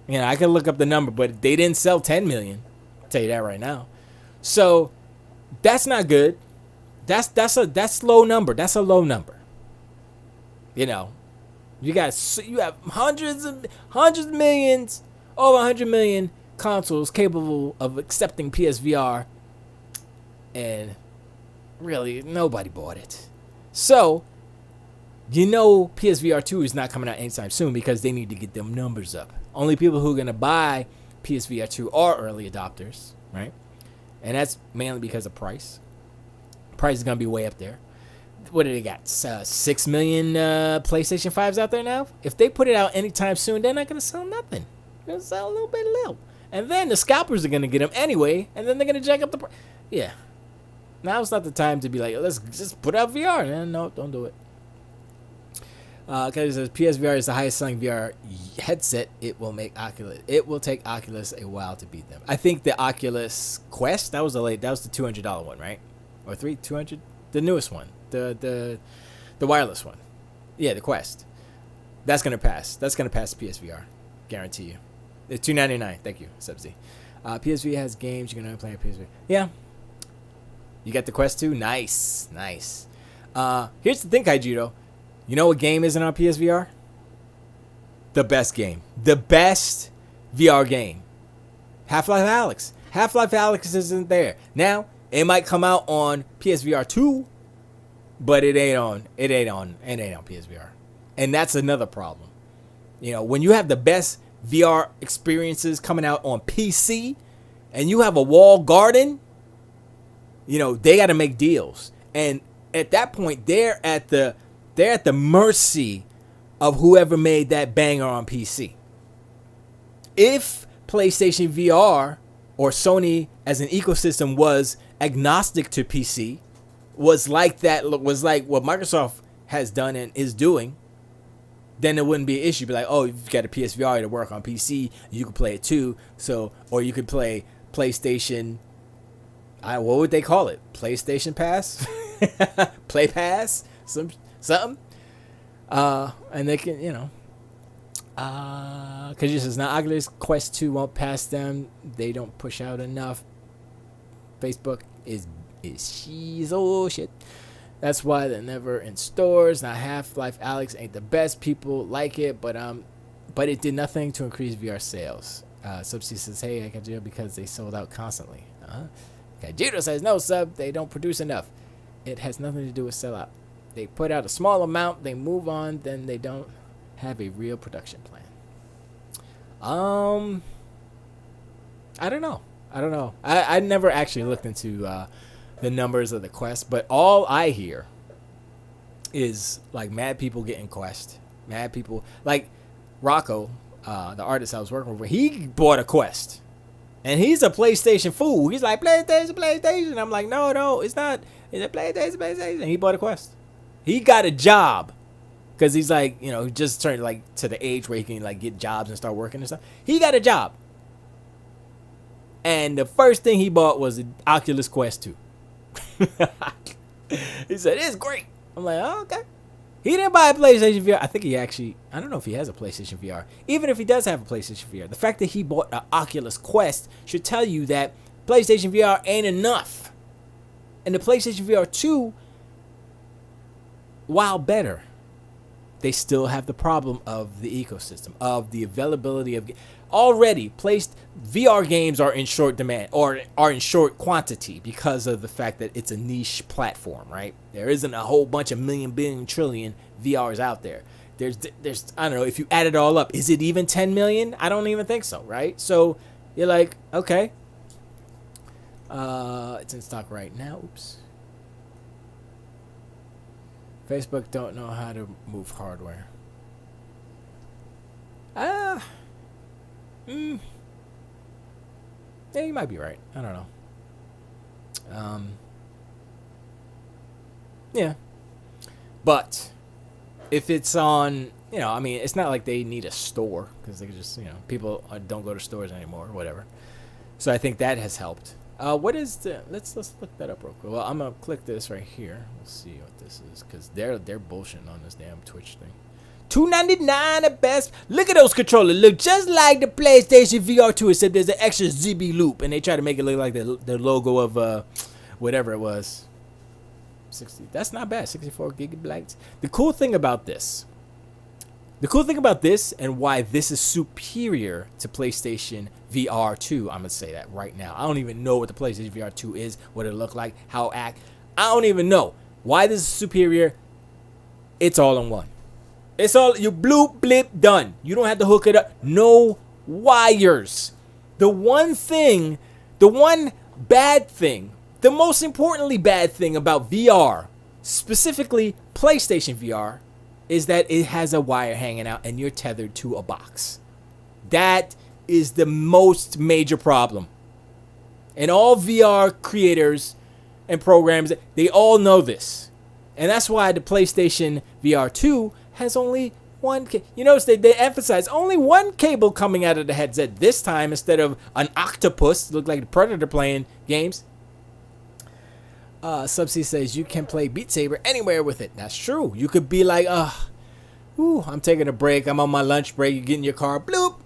I can look up the number, but they didn't sell 10 million. I'll tell you that right now. So that's not good. That's low number. That's a low number. You have hundreds of millions, over 100 million consoles capable of accepting PSVR, and really nobody bought it. So PSVR 2 is not coming out anytime soon, because they need to get them numbers up. Only people who are going to buy PSVR 2 are early adopters, right? And that's mainly because of price. Price is going to be way up there. What do they got? 6 million PlayStation 5s out there now? If they put it out anytime soon, they're not going to sell nothing. They're going to sell a little. And then the scalpers are going to get them anyway, and then they're going to jack up the price. Yeah. Now's not the time to be like, let's just put out VR. No, don't do it. Because it says PSVR is the highest selling VR headset. It will take Oculus a while to beat them. I think the Oculus Quest, that was the $200 one, right? Or 200, the newest one, the wireless one. Yeah, the Quest. That's gonna pass. That's gonna pass PSVR, guarantee you. It's $299. Thank you, Subsy. PSV has games you can only play on PSV. Yeah. You got the Quest 2? Nice. Here's the thing, Kaijiro. You know what game isn't on PSVR? The best game. The best VR game. Half-Life Alyx. Half-Life Alyx isn't there. Now, it might come out on PSVR 2, but it ain't on PSVR. And that's another problem. You know, when you have the best VR experiences coming out on PC and you have a walled garden, you know, they got to make deals. And at that point, they're at the mercy of whoever made that banger on PC. If PlayStation VR or Sony as an ecosystem was agnostic to PC, was like what Microsoft has done and is doing, then it wouldn't be an issue. Be like, oh, you've got a PSVR to work on PC, you could play it too. So, or you could play PlayStation. What would they call it? PlayStation Pass, Play Pass, something. And they can, you know, because this is not Oculus Quest 2 won't pass them. They don't push out enough. Facebook is she's shit. That's why they're never in stores. Now Half-Life Alyx ain't the best. People like it, but it did nothing to increase VR sales. Subsea says, hey, I got you because they sold out constantly. Kajiro says, no, Sub, they don't produce enough. It has nothing to do with sellout. They put out a small amount, they move on, then they don't have a real production plan. I don't know. I never actually looked into the numbers of the Quest, but all I hear is like mad people getting Quest. Mad people like Rocco, the artist I was working with. He bought a Quest, and he's a PlayStation fool. He's like PlayStation. I'm like, no, it's not. It's a PlayStation. And he bought a Quest. He got a job because he's like, you know, just turned like to the age where he can like get jobs and start working and stuff. He got a job, and the first thing he bought was the Oculus Quest 2. He said, it's great. I'm like, oh, okay. He didn't buy a PlayStation VR. I think I don't know if he has a PlayStation VR. Even if he does have a PlayStation VR, the fact that he bought an Oculus Quest should tell you that PlayStation VR ain't enough. And the PlayStation VR 2, while better, they still have the problem of the ecosystem, of the availability of already placed VR games are in short demand or are in short quantity because of the fact that it's a niche platform, right? There isn't a whole bunch of million, billion, trillion VRs out there. There's I don't know, if you add it all up, is it even 10 million? I don't even think so, right? So you're like, okay. It's in stock right now. Oops. Facebook don't know how to move hardware. Yeah, you might be right. I don't know. Yeah. But if it's on, you know, I mean, it's not like they need a store because they can just, you know, people don't go to stores anymore or whatever. So I think that has helped. What is the? Let's look that up real quick. Well, I'm gonna click this right here. We'll see what this is because they're bullshitting on this damn Twitch thing. $299 at best. Look at those controllers. Look just like the PlayStation VR 2, except there's an extra ZB loop, and they try to make it look like the logo of whatever it was. 60. That's not bad. 64 gigabytes. The cool thing about this, and why this is superior to PlayStation VR 2, I'm gonna say that right now. I don't even know what the PlayStation VR 2 is, what it look like, how it act. I don't even know why this is superior. It's all in one. It's all, you bloop, blip, done. You don't have to hook it up. No wires. The one bad thing, the most importantly bad thing about VR, specifically PlayStation VR, is that it has a wire hanging out and you're tethered to a box. That is the most major problem. And all VR creators and programs, they all know this. And that's why the PlayStation VR 2 has only one. You notice they emphasize only one cable coming out of the headset this time instead of an octopus. Look like the Predator playing games. Subsea says you can play Beat Saber anywhere with it. That's true. You could be like, I'm taking a break. I'm on my lunch break. You get in your car, bloop.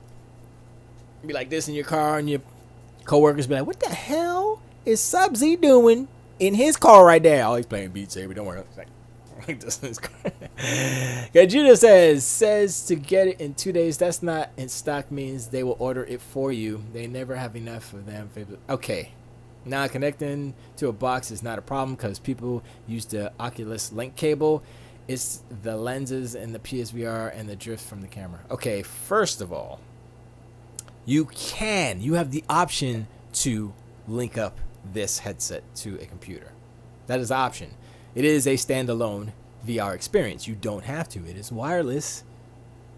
Be like this in your car, and your coworkers be like, "What the hell is Subsea doing in his car right there?" Oh, he's playing Beat Saber. Don't worry. Like this in his car. Judah says to get it in 2 days. That's not in stock. Means they will order it for you. They never have enough of them. Okay. Now connecting to a box is not a problem because people use the Oculus Link cable. It's the lenses and the PSVR and the drift from the camera. Okay, first of all, you have the option to link up this headset to a computer. That is an option. It is a standalone VR experience. You don't have to. It is wireless.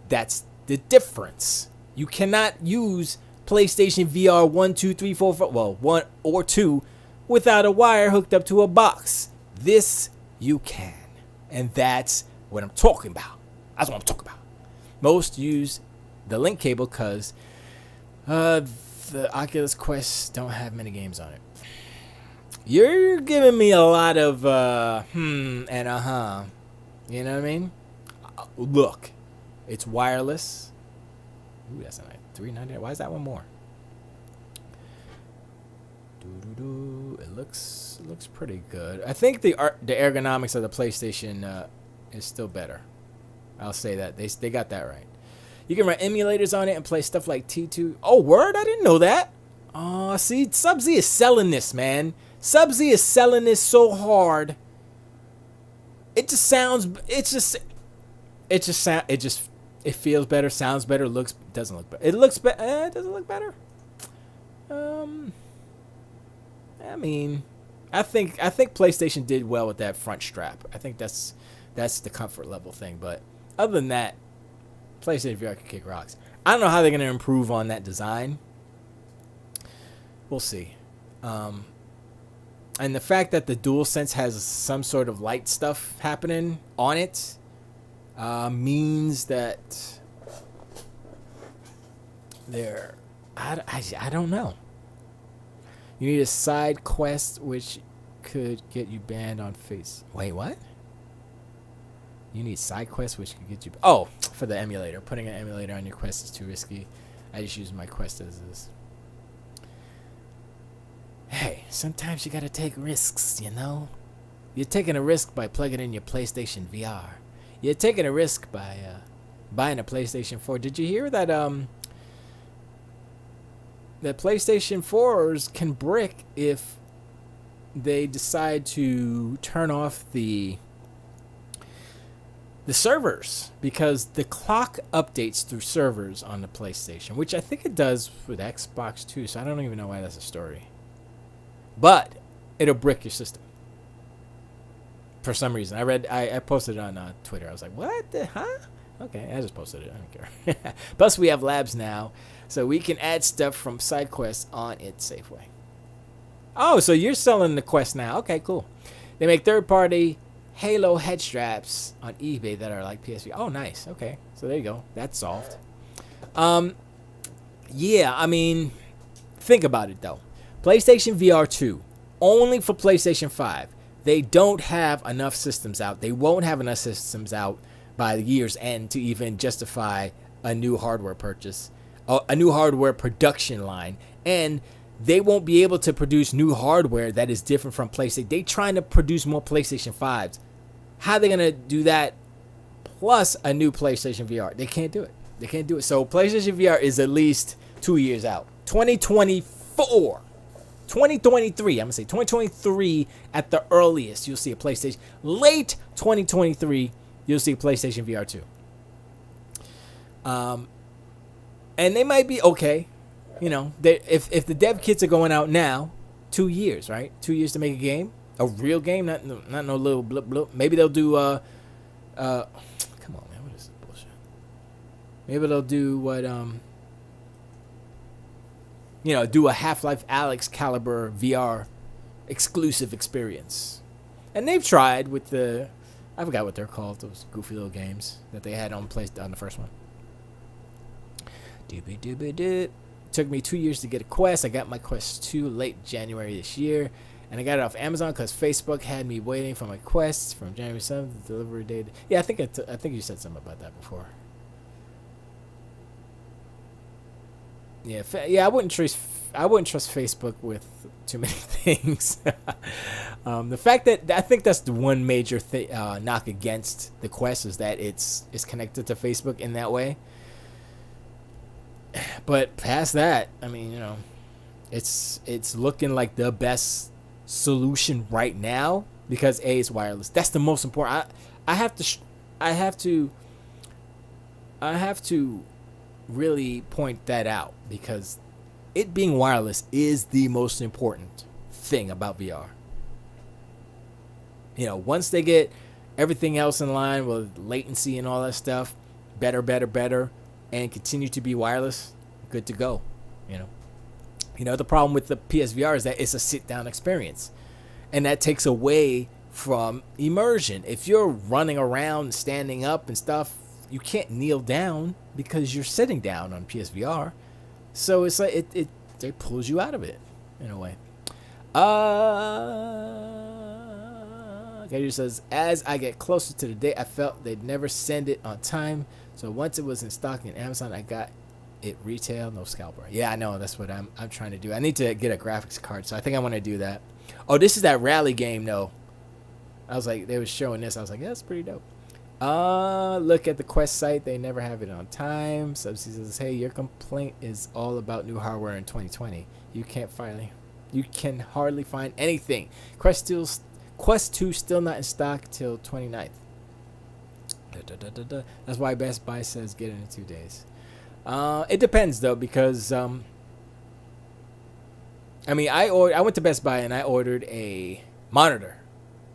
That's the difference. You cannot use PlayStation VR 1, 2, 3, 4, 5, well, 1 or 2 without a wire hooked up to a box. This you can. And that's what I'm talking about. That's what I'm talking about. Most use the link cable because the Oculus Quest don't have many games on it. You're giving me a lot of and You know what I mean? Look, it's wireless. Ooh, that's a nice $3.99. Why is that one more? It looks pretty good. I think the ergonomics of the PlayStation is still better. I'll say that they got that right. You can run emulators on it and play stuff like T2. Oh, word! I didn't know that. Oh, see, Subsea is selling this, man. Subsea is selling this so hard. It feels better, sounds better, doesn't look better. It looks better. Does it look better? I mean, I think PlayStation did well with that front strap. I think that's the comfort level thing. But other than that, PlayStation VR can kick rocks. I don't know how they're gonna improve on that design. We'll see. And the fact that the DualSense has some sort of light stuff happening on it means that I don't know. You need a side quest which could get you banned on Face. Wait, what? You need side quests which could get you... Oh, for the emulator. Putting an emulator on your Quest is too risky. I just use my Quest as is. Hey, sometimes you gotta take risks, you know? You're taking a risk by plugging in your PlayStation VR. You're taking a risk by buying a PlayStation 4. Did you hear that that PlayStation 4s can brick if they decide to turn off the servers, because the clock updates through servers on the PlayStation, which I think it does with Xbox too, so I don't even know why that's a story. But it'll brick your system for some reason. I posted it on Twitter. I was like, what the, huh? Okay, I just posted it. I don't care. Plus, we have labs now, so we can add stuff from side quests on it Safeway. Oh, so you're selling the Quest now. Okay, cool. They make third-party Halo head straps on eBay that are like PSV. Oh, nice. Okay, so there you go. That's solved. Yeah, I mean, think about it, though. PlayStation VR 2, only for PlayStation 5. They don't have enough systems out. They won't have enough systems out by the year's end to even justify a new hardware purchase, a new hardware production line, and they won't be able to produce new hardware that is different from PlayStation. They're trying to produce more PlayStation 5s. How are they going to do that plus a new PlayStation VR? They can't do it. They can't do it. So PlayStation VR is at least 2 years out. 2024. 2023, I'm going to say 2023 at the earliest, you'll see a PlayStation. Late 2023, you'll see a PlayStation VR 2. And they might be okay. You know, if the dev kits are going out now, 2 years, right? 2 years to make a game. A real game, not no little blip blip. Maybe they'll do, come on, man, what is this bullshit? Maybe they'll do what, you know, do a Half-Life Alyx caliber VR exclusive experience. And they've tried with the I forgot what they're called. Those goofy little games that they had on the first one. Doobie doobie doo. Took me 2 years to get a Quest. I got my Quest 2 late January this year, and I got it off Amazon because Facebook had me waiting for my Quest from January 7th. The delivery date. Yeah, I think you said something about that before. Yeah, I wouldn't trust Facebook with too many things. The fact that I think that's the one major knock against the Quest is that it's connected to Facebook in that way. But past that, I mean, it's looking like the best solution right now because A, it's wireless. That's the most important. I have to really point that out because it being wireless is the most important thing about VR. Once they get everything else in line with latency and all that stuff, better, and continue to be wireless, good to go. The problem with the PSVR is that it's a sit-down experience, and that takes away from immersion. If you're running around, standing up and stuff, you can't kneel down because you're sitting down on PSVR. So it's like it pulls you out of it in a way. Gator says, as I get closer to the date, I felt they'd never send it on time. So once it was in stock in Amazon, I got it retail, no scalper. Yeah, I know. That's what I'm trying to do. I need to get a graphics card, so I think I want to do that. Oh, this is that rally game, though. I was like, they were showing this. I was like, yeah, that's pretty dope. Look at the Quest site. They never have it on time. Subsea says, hey, your complaint is all about new hardware in 2020. You can hardly find anything. Quest 2 still not in stock till 29th. That's why Best Buy says get it in 2 days. It depends though, because I went to Best Buy and I ordered a monitor.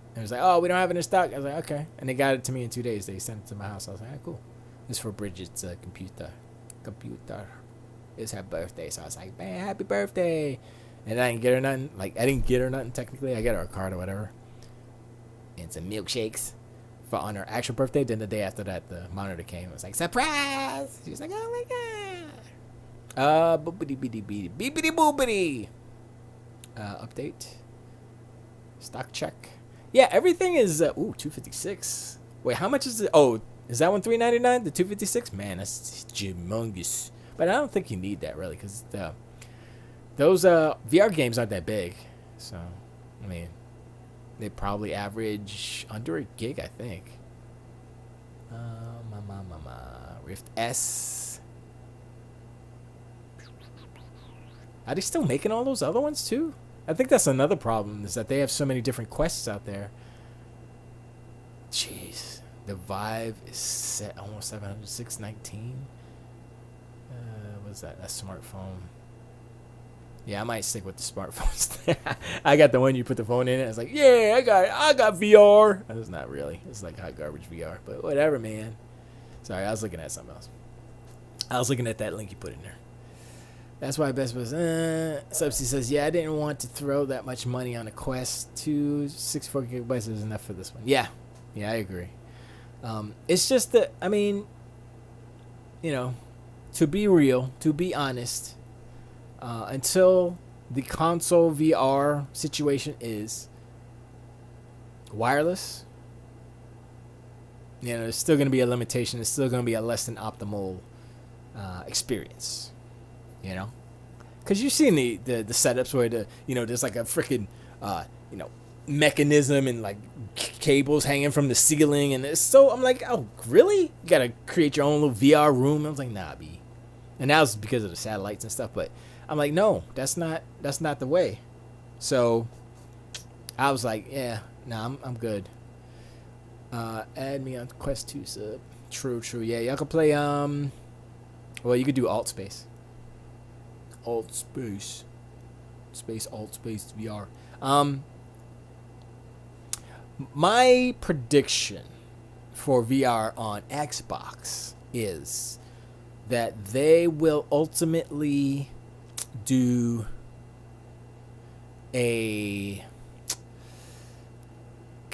And it was like, oh, we don't have it in stock. I was like, okay. And they got it to me in 2 days. They sent it to my house. I was like, ah, cool. It's for Bridget's computer. It's her birthday. So I was like, man, happy birthday. And I didn't get her nothing. I didn't get her nothing technically. I got her a card or whatever. And some milkshakes on her actual birthday. Then the day after that, the monitor came. I was like, surprise! She was like, oh my god. Boopity. Update. Stock check. Yeah, everything is $256. Wait, how much is it? Oh, is that one $399? The $256? Man, that's humongous. But I don't think you need that really, because those VR games aren't that big. So, I mean, they probably average under a gig, I think. Rift S. Are they still making all those other ones too? I think that's another problem, is that they have so many different quests out there. Jeez. The Vive is set almost 700, 619. What's that? A smartphone. Yeah, I might stick with the smartphones. I got the one you put the phone in it. It's like, yeah, I got VR. It's not really. It's like hot garbage VR, but whatever, man. Sorry, I was looking at something else. I was looking at that link you put in there. That's why Best was. Subsea says, yeah, I didn't want to throw that much money on a Quest 2. 64 gigabytes is enough for this one. Yeah, I agree. It's just that, I mean, to be real, to be honest, until the console VR situation is wireless, there's still going to be a limitation. It's still going to be a less than optimal experience, because you've seen the setups where there's like a freaking mechanism and like cables hanging from the ceiling, and I'm like, oh really? You gotta create your own little VR room. I was like, nah, B. And that was because of the satellites and stuff, but I'm like, no, that's not the way. So I was like, yeah, nah, I'm good. Add me on Quest 2 sub. True. Yeah, y'all can play well, you could do Alt Space VR. My prediction for VR on Xbox is that they will ultimately do a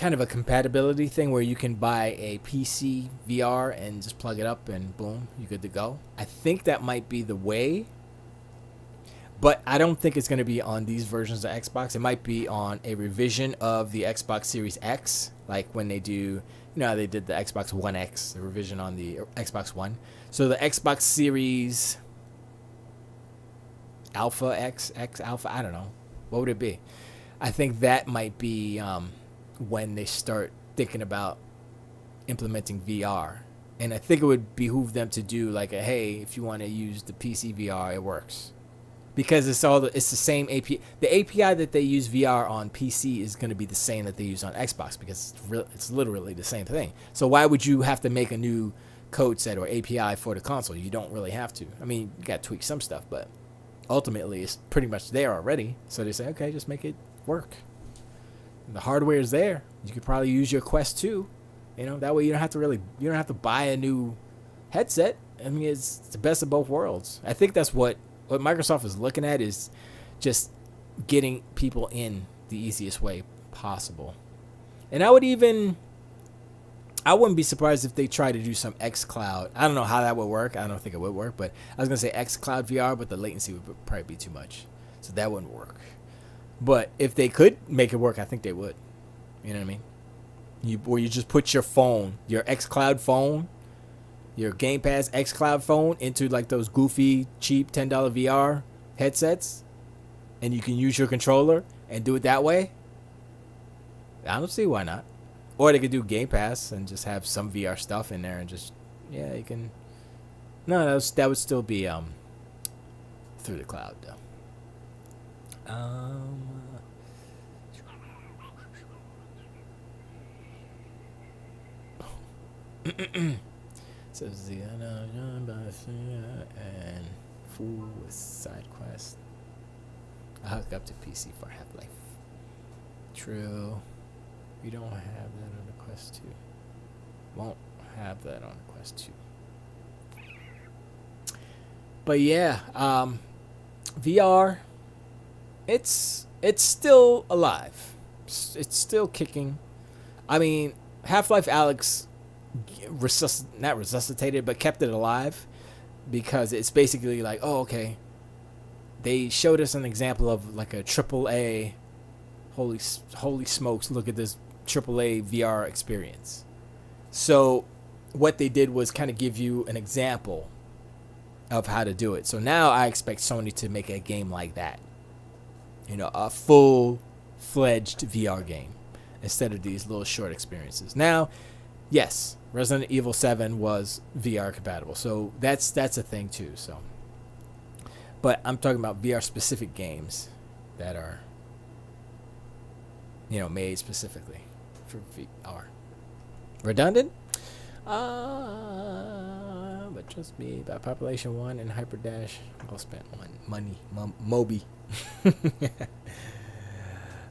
kind of a compatibility thing where you can buy a PC VR and just plug it up and boom, you're good to go. I think that might be the way, but I don't think it's going to be on these versions of Xbox. It might be on a revision of the Xbox Series X, like when they do, you know, how they did the Xbox One X, the revision on the Xbox One. So the Xbox Series Alpha X Alpha, I don't know. What would it be? I think that might be when they start thinking about implementing VR. And I think it would behoove them to do like a, hey, if you want to use the PC VR, it works. Because it's the same API. The API that they use VR on PC is going to be the same that they use on Xbox, because it's literally the same thing. So why would you have to make a new code set or API for the console? You don't really have to. I mean, you got to tweak some stuff, but ultimately it's pretty much there already. So they say, okay, just make it work. And the hardware is there. You could probably use your Quest 2. You know, that way you don't have to buy a new headset. I mean, it's the best of both worlds. I think that's what Microsoft is looking at, is just getting people in the easiest way possible. And I wouldn't be surprised if they try to do some xCloud. I don't know how that would work. I don't think it would work, but I was going to say xCloud VR, but the latency would probably be too much. So that wouldn't work. But if they could make it work, I think they would. You know what I mean? Where you just put your phone, your xCloud phone, your Game Pass xCloud phone into like those goofy, cheap $10 VR headsets, and you can use your controller and do it that way. I don't see why not. Or they could do Game Pass and just have some VR stuff in there and just, yeah, you can. No, that would still be through the cloud though. Says the and full with side quest. I hooked up to PC for Half-Life. True. We don't have that on the Quest 2. Won't have that on the Quest 2. But yeah, VR, it's still alive. It's still kicking. I mean, Half-Life Alyx not resuscitated, but kept it alive, because it's basically like, oh, okay, they showed us an example of like a AAA, holy smokes, look at this AAA VR experience. So what they did was kind of give you an example of how to do it. So now I expect Sony to make a game like that, you know, a full-fledged VR game instead of these little short experiences. Now, yes, Resident Evil 7 was VR compatible, so that's a thing too. So, but I'm talking about VR specific games that are, you know, made specifically for VR. Redundant? But trust me, by population 1 and Hyperdash, I'll spend money, Moby.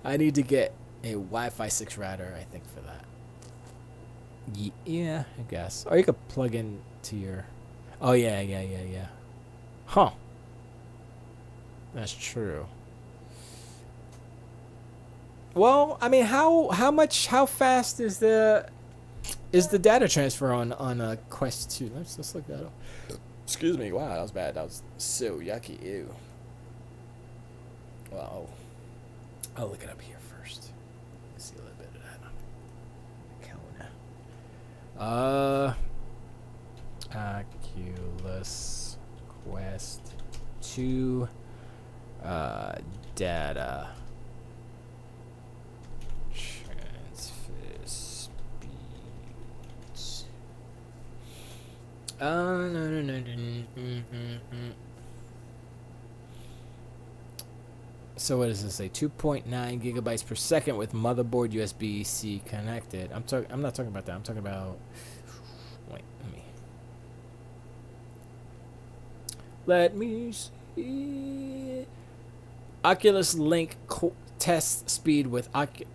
I need to get a Wi-Fi 6 router, I think, for that. Yeah, I guess. Or you could plug in to your... Oh, yeah. Huh. That's true. Well, I mean, how fast is the data transfer on Quest 2? Let's look that up. Excuse me. Wow, that was bad. That was so yucky. Ew. Well, I'll look it up here first. Let's see a little bit of that on the calendar. Oculus Quest 2 data transfer speeds. No. So what does this say? 2.9 gigabytes per second with motherboard USB-C connected. I'm not talking about that. I'm talking about. Wait, let me see. Oculus Link test speed with Put it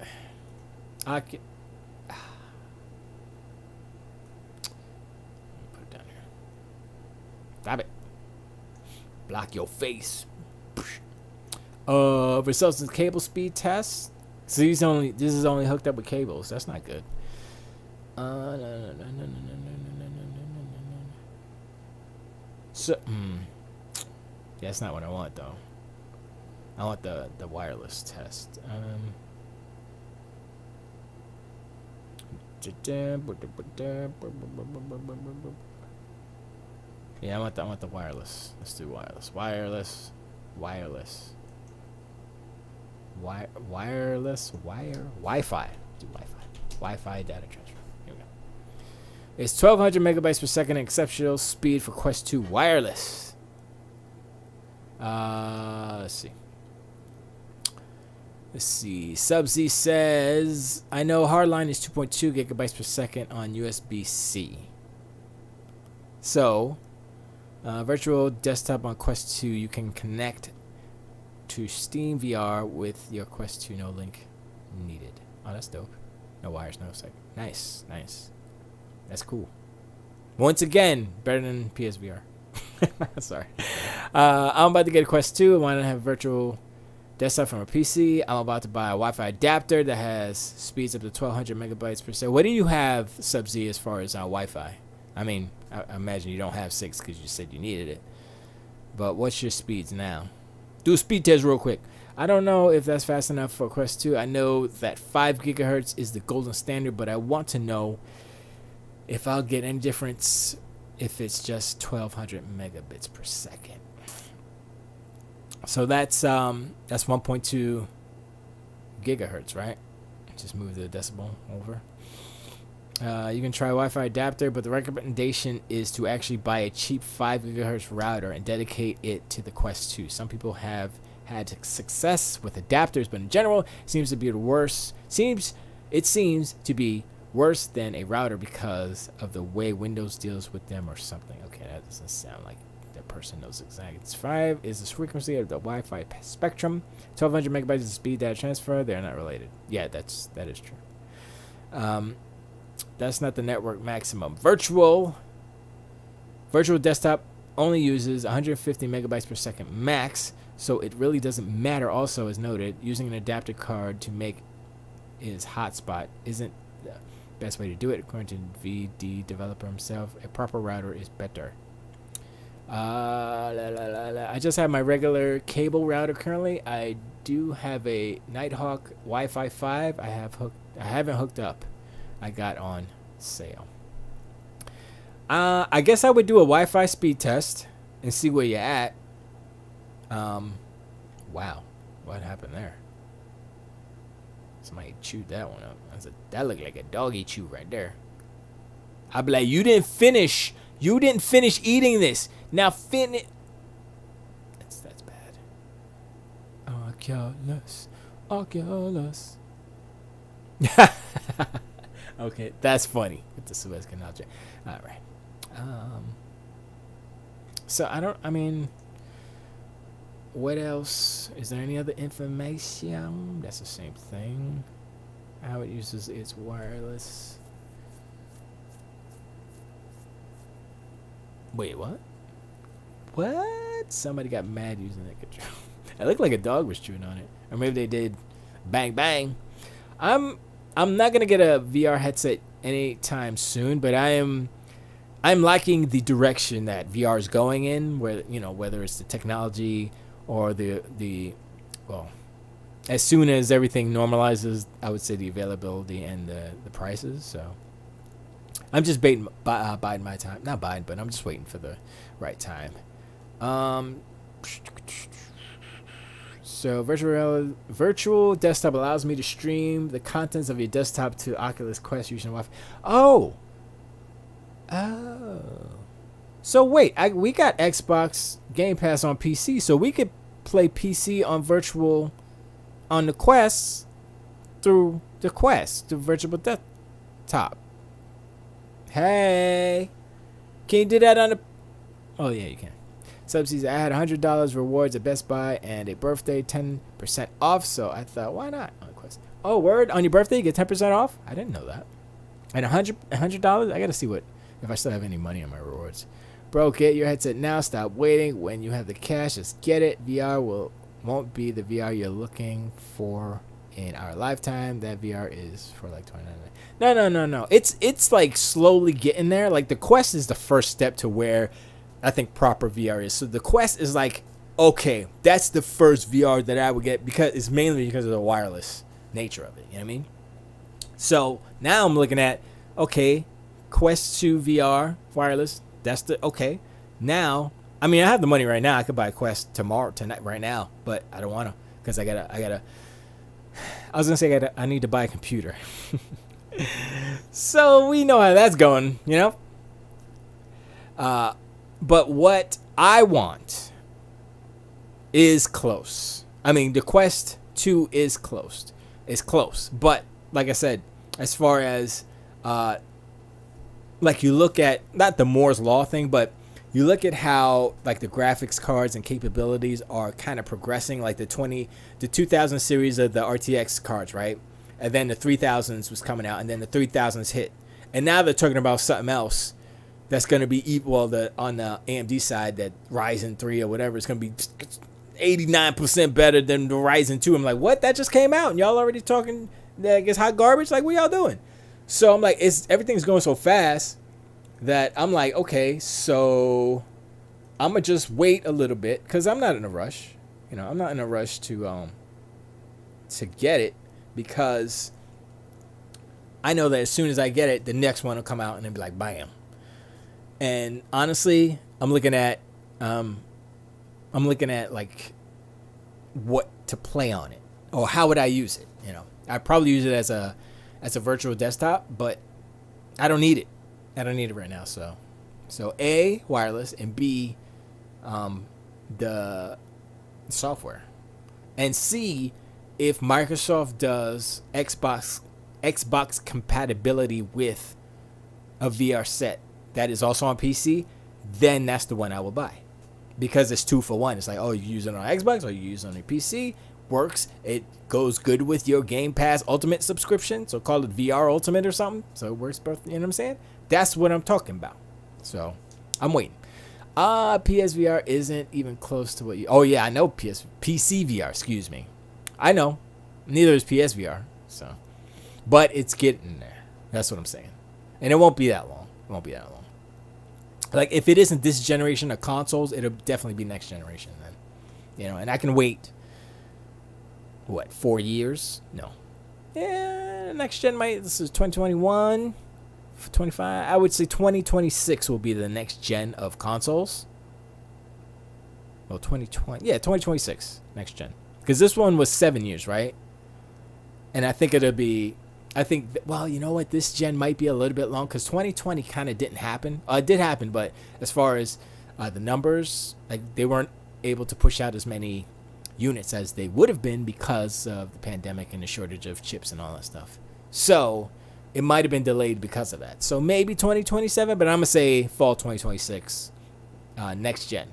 down here. Stop it. Block your face. Results in cable speed test. So this is only hooked up with cables. That's not good. No. So, yeah, that's not what I want though. I want the wireless test. Yeah, I want the wireless. Let's do wireless. Wireless. Wi-Fi. Do Wi-Fi. Wi-Fi data transfer. Here we go. It's 1200 megabytes per second, exceptional speed for Quest 2 wireless. Let's see. Subsea says, I know hardline is 2.2 gigabytes per second on USB-C. So, virtual desktop on Quest 2, you can connect to Steam VR with your Quest 2, no link needed. Oh, that's dope. No wires, no second. Nice. That's cool. Once again, better than PSVR. Sorry. I'm about to get a Quest 2. I want to have virtual desktop from a PC. I'm about to buy a Wi-Fi adapter that has speeds up to 1200 megabytes per second. What do you have, Sub-Z, as far as Wi-Fi? I mean, I imagine you don't have 6 because you said you needed it. But what's your speeds now? Do a speed test real quick. I don't know if that's fast enough for Quest 2. I know that 5 gigahertz is the golden standard, but I want to know if I'll get any difference if it's just 1200 megabits per second. So that's 1.2 gigahertz, right? Just move the decimal over. You can try Wi-Fi adapter, but the recommendation is to actually buy a cheap 5 gigahertz router and dedicate it to the Quest 2. Some people have had success with adapters, but in general, it seems to be worse than a router because of the way Windows deals with them or something. Okay, that doesn't sound like that person knows exactly. It's 5 is the frequency of the Wi-Fi spectrum. 1200 megabytes is the speed data transfer. They're not related. Yeah, that is true. That's not the network maximum. Virtual desktop only uses 150 megabytes per second max, so it really doesn't matter. Also, as noted, using an adapter card to make his hotspot isn't the best way to do it. According to VD developer himself, a proper router is better. I just have my regular cable router currently. I do have a Nighthawk Wi-Fi 5. I haven't hooked up. I got on sale. I guess I would do a Wi-Fi speed test and see where you're at. Wow, what happened there? Somebody chewed that one up. That looked like a doggy chew right there. I'd be like, you didn't finish eating this. Now finish. That's bad. Oculus. Okay, that's funny with the Suez Canal. All right. So what else? Is there any other information? That's the same thing. How it uses its wireless. Wait, what? What? Somebody got mad using that control. It looked like a dog was chewing on it. Or maybe they did bang bang. I'm not gonna get a VR headset anytime soon, but I'm liking the direction that VR is going in, where whether it's the technology or well, as soon as everything normalizes, I would say the availability and the prices. So I'm just biding my time. Not biding, but I'm just waiting for the right time. So virtual desktop allows me to stream the contents of your desktop to Oculus Quest using Wi-Fi. Oh. So wait, we got Xbox Game Pass on PC, so we could play PC on the Quest through the virtual desktop. Hey, can you do that on the? Oh yeah, you can. Subsidies. I had $100 rewards at Best Buy and a birthday 10% off. So I thought, why not on Quest? Oh, word! On your birthday, you get 10% off. I didn't know that. And $100. I gotta see if I still have any money on my rewards. Bro, get your headset now. Stop waiting. When you have the cash, just get it. VR won't be the VR you're looking for in our lifetime. That VR is for like $29. No. It's like slowly getting there. Like the Quest is the first step to where I think proper VR is. So the Quest is like, okay, that's the first VR that I would get, because it's mainly because of the wireless nature of it. You know what I mean? So now I'm looking at, okay, Quest 2 VR wireless. That's the okay. Now, I mean, I have the money right now. I could buy a Quest tonight, right now, but I don't want to, because I gotta. I was gonna say I need to buy a computer. So we know how that's going, you know. But what I want is close. I mean, the Quest 2 is close. It's close, but like I said, as far as like you look at not the Moore's law thing, but you look at how like the graphics cards and capabilities are kind of progressing, like the 2000 series of the RTX cards, right? And then the 3000s was coming out, and then the 3000s hit, and now they're talking about something else that's going to be on the AMD side, that Ryzen 3 or whatever is going to be 89% better than the Ryzen 2. I'm like, what? That just came out and y'all already talking that it's hot garbage? Like, what y'all doing? So I'm like, everything's going so fast that I'm like, okay, so I'm gonna just wait a little bit, because I'm not in a rush. You know, I'm not in a rush to get it, because I know that as soon as I get it, the next one will come out and it'll be like, bam. And honestly, I'm looking at like what to play on it, or how would I use it. You know, I'd probably use it as a virtual desktop, but I don't need it. I don't need it right now. So A, wireless, and B, the software, and C, if Microsoft does Xbox compatibility with a VR set that is also on PC, then that's the one I will buy, because it's 2 for 1. It's like, oh, you use it on Xbox or you use it on your PC. Works. It goes good with your Game Pass Ultimate subscription, so call it VR Ultimate or something. So it works both. You know what I'm saying? That's what I'm talking about. So I'm waiting. PSVR isn't even close to what you. Oh yeah, I know PC VR. Excuse me. I know. Neither is PSVR. So, but it's getting there. That's what I'm saying. And it won't be that long. It won't be that long. Like, if it isn't this generation of consoles, it'll definitely be next generation then. You know, and I can wait. What, 4 years? No. Yeah, next gen this is 2021, 25. I would say 2026 will be the next gen of consoles. Well, 2026 next gen. Because this one was 7 years, right? And I think well, you know what? This gen might be a little bit long, because 2020 kind of didn't happen. It did happen, but as far as the numbers, like, they weren't able to push out as many units as they would have been because of the pandemic and the shortage of chips and all that stuff. So it might have been delayed because of that. So maybe 2027, but I'm gonna say fall 2026, next gen.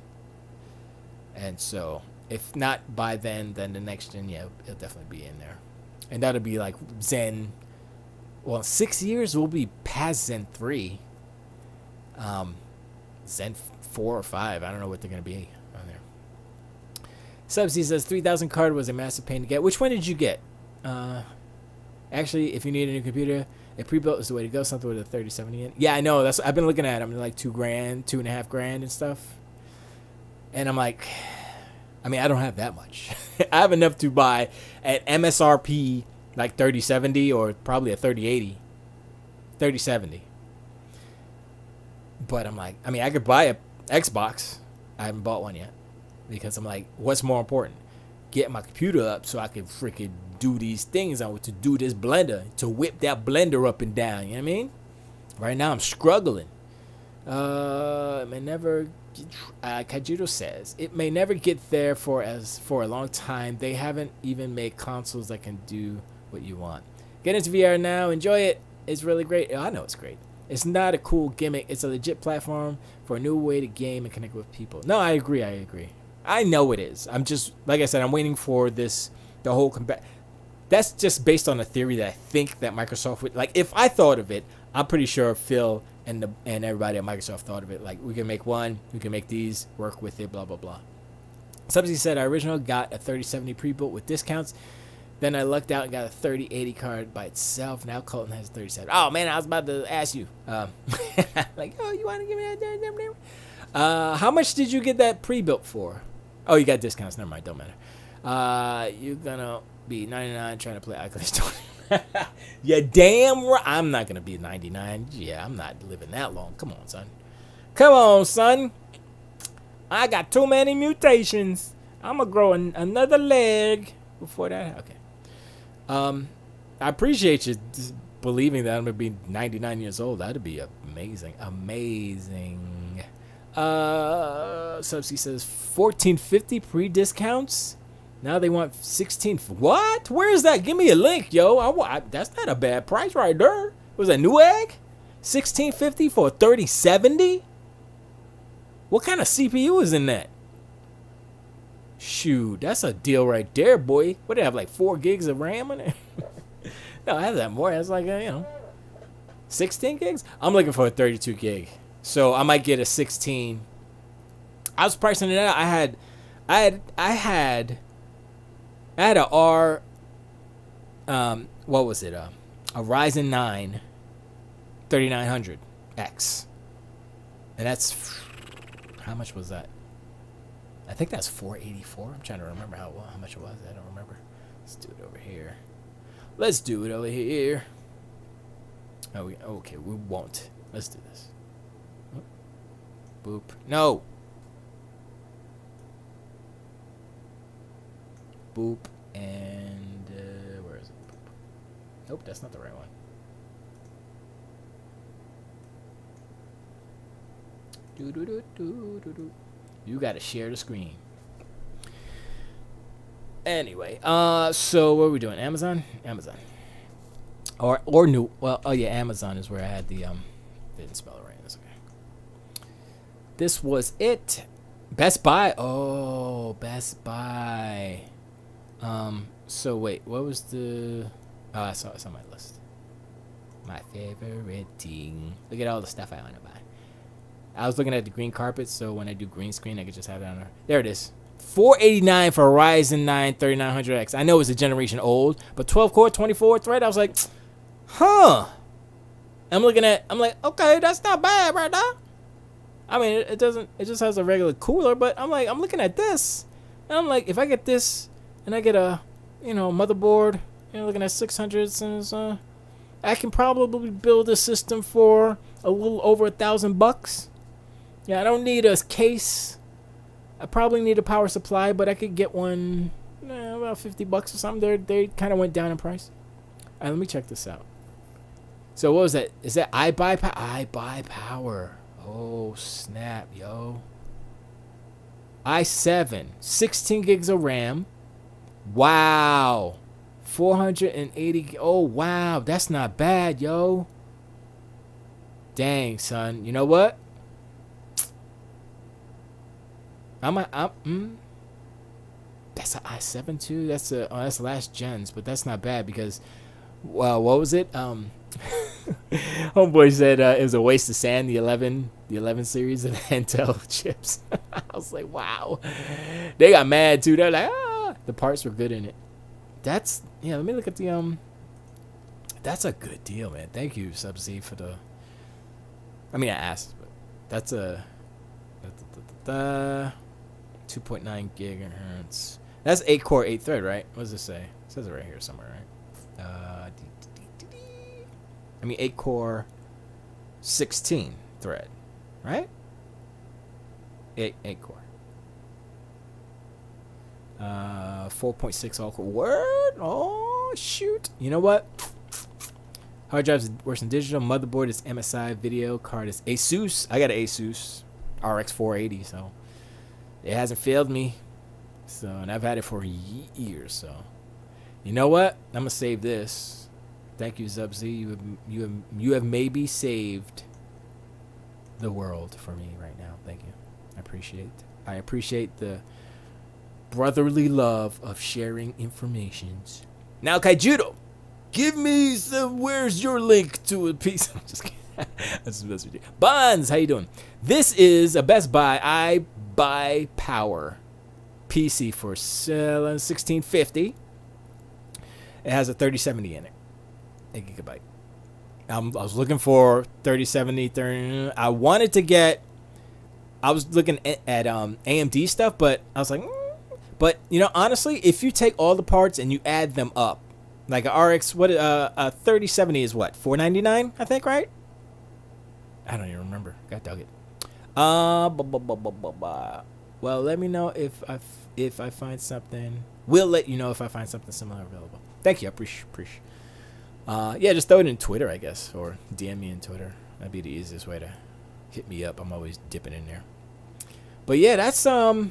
And so if not by then the next gen, yeah, it'll definitely be in there. And that'll be like Zen. Well, 6 years we'll be past Zen 3. Zen 4 or 5. I don't know what they're gonna be on there. Subsea says 3000 card was a massive pain to get. Which one did you get? Actually, if you need a new computer, a pre-built is the way to go. Something with a 3070 in. Yeah, I know. That's I've been looking at them, like $2,000, $2,500 and stuff. And I'm like, I mean, I don't have that much. I have enough to buy at MSRP like 3070 or probably a 3070. But I'm like, I mean, I could buy a Xbox. I haven't bought one yet. Because I'm like, what's more important? Get my computer up so I can freaking do these things. I want to do this blender, to whip that blender up and down. You know what I mean? Right now I'm struggling. It may never. Kajiro says it may never get there for a long time. They haven't even made consoles that can do what you want. Get into VR now. Enjoy it. It's really great. I know it's great. It's not a cool gimmick. It's a legit platform for a new way to game and connect with people. No, I agree. I know it is. I'm just, like I said, I'm waiting for the whole that's just based on a theory that I think that Microsoft would, like, if I thought of it, I'm pretty sure Phil and everybody at Microsoft thought of it. Like, we can make one, we can make these, work with it, blah, blah, blah. Subsea said, I originally got a 3070 pre-built with discounts. Then I lucked out and got a 3080 card by itself. Now Colton has 37. Oh man, I was about to ask you. Like, oh, you want to give me that? How much did you get that pre-built for? Oh, you got discounts. Never mind. Don't matter. You're gonna be 99 trying to play iClash. Yeah, damn right. I'm not gonna be 99. Yeah, I'm not living that long. Come on, son. Come on, son. I got too many mutations. I'm gonna grow another leg before that. Okay. I appreciate you believing that I'm gonna be 99 years old. That'd be amazing. Amazing. Subsea says 1450 pre-discounts. Now they want 16. What? Where is that? Give me a link, yo. That's not a bad price right there. Was that Newegg? 1650 for a 3070? What kind of CPU is in that? Shoot, that's a deal right there, boy. What do they have, like 4 gigs of RAM in it? No, I have that more. That's like, 16 gigs? I'm looking for a 32 gig. So I might get a 16. I was pricing it out. I had a what was it? A Ryzen 9 3900X. And that's, how much was that? I think that's 484. I'm trying to remember how much it was. I don't remember. Let's do it over here. Oh, okay, we won't. Let's do this. Boop. No. Boop. And where is it? Boop. Nope, that's not the right one. You gotta share the screen. Anyway, so what are we doing? Amazon? Or new. Well, oh yeah, Amazon is where I had the didn't spell it right. That's okay. This was it. Best Buy. Oh, Best Buy. So wait, what was the? Oh, I saw it's on my list. My favorite thing. Look at all the stuff I want to buy. I was looking at the green carpet, so when I do green screen, I could just have it on there. There it is. $489 for Ryzen 9 3900X. I know it's a generation old, but 12 core, 24 thread. I was like, huh. I'm like, okay, that's not bad right now. I mean, it just has a regular cooler, but I'm looking at this, and I'm like, if I get this, and I get a, motherboard, looking at 600s, I can probably build a system for a little over $1,000. Yeah, I don't need a case. I probably need a power supply, but I could get one about $50 or something. They kind of went down in price. All right, let me check this out. So what was that? Is that iBuyPower? Oh, snap, yo. i7, 16 gigs of RAM. Wow. 480. Oh, wow. That's not bad, yo. Dang, son. You know what? That's an i7 too. That's last gens, but that's not bad because, well, what was it? Homeboy said it was a waste of sand. The 11 series of Intel chips. I was like, wow. They got mad too. They're like, the parts were good in it. Let me look at the That's a good deal, man. Thank you, Subsea, for the. I mean, I asked, but that's a 2.9 gigahertz. That's 8 core, 8 thread, right? What does this say? It says it right here somewhere, right? 8 core, 16 thread, right? 8 core. 4.6 all core. Word? Oh, shoot. You know what? Hard drive is worse than digital. Motherboard is MSI. Video card is Asus. I got an Asus RX 480, so it hasn't failed me. So, and I've had it for years. So, you know what? I'm gonna save this. Thank you, Zubzy. You have maybe saved the world for me right now. Thank you. I appreciate the brotherly love of sharing informations. Now, Kaijudo, give me some. Where's your link to a piece? I'm just kidding. That's ridiculous. Bonds, how you doing? This is a Best Buy iBuyPower PC for $1,650. It has a 3070 in it, 8 GB. I was looking for 3070. I wanted to get. I was looking at AMD stuff, but I was like, but honestly, if you take all the parts and you add them up, like a RX, what a 3070 is what, $499, I think, right? I don't even remember. God dog it. Well, let me know if I find something. We'll let you know if I find something similar available. Thank you. I appreciate. Yeah, just throw it in Twitter, I guess, or DM me in Twitter. That'd be the easiest way to hit me up. I'm always dipping in there. But yeah, that's I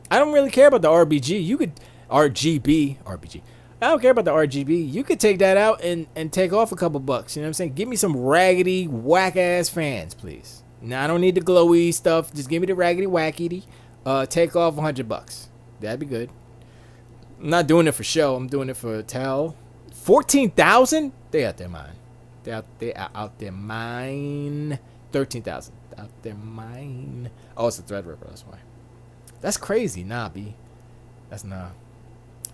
don't really care about the RBG. You could RGB. I don't care about the RGB. You could take that out and take off a couple bucks. You know what I'm saying? Give me some raggedy, whack ass fans, please. Now I don't need the glowy stuff. Just give me the raggedy, wackety. Take off $100. That'd be good. I'm not doing it for show. I'm doing it for tell. 14,000? They out their mind. They out their mind. 13,000. Out their mind. Oh, it's a Threadripper. That's why. That's crazy. Nah, B. That's nah.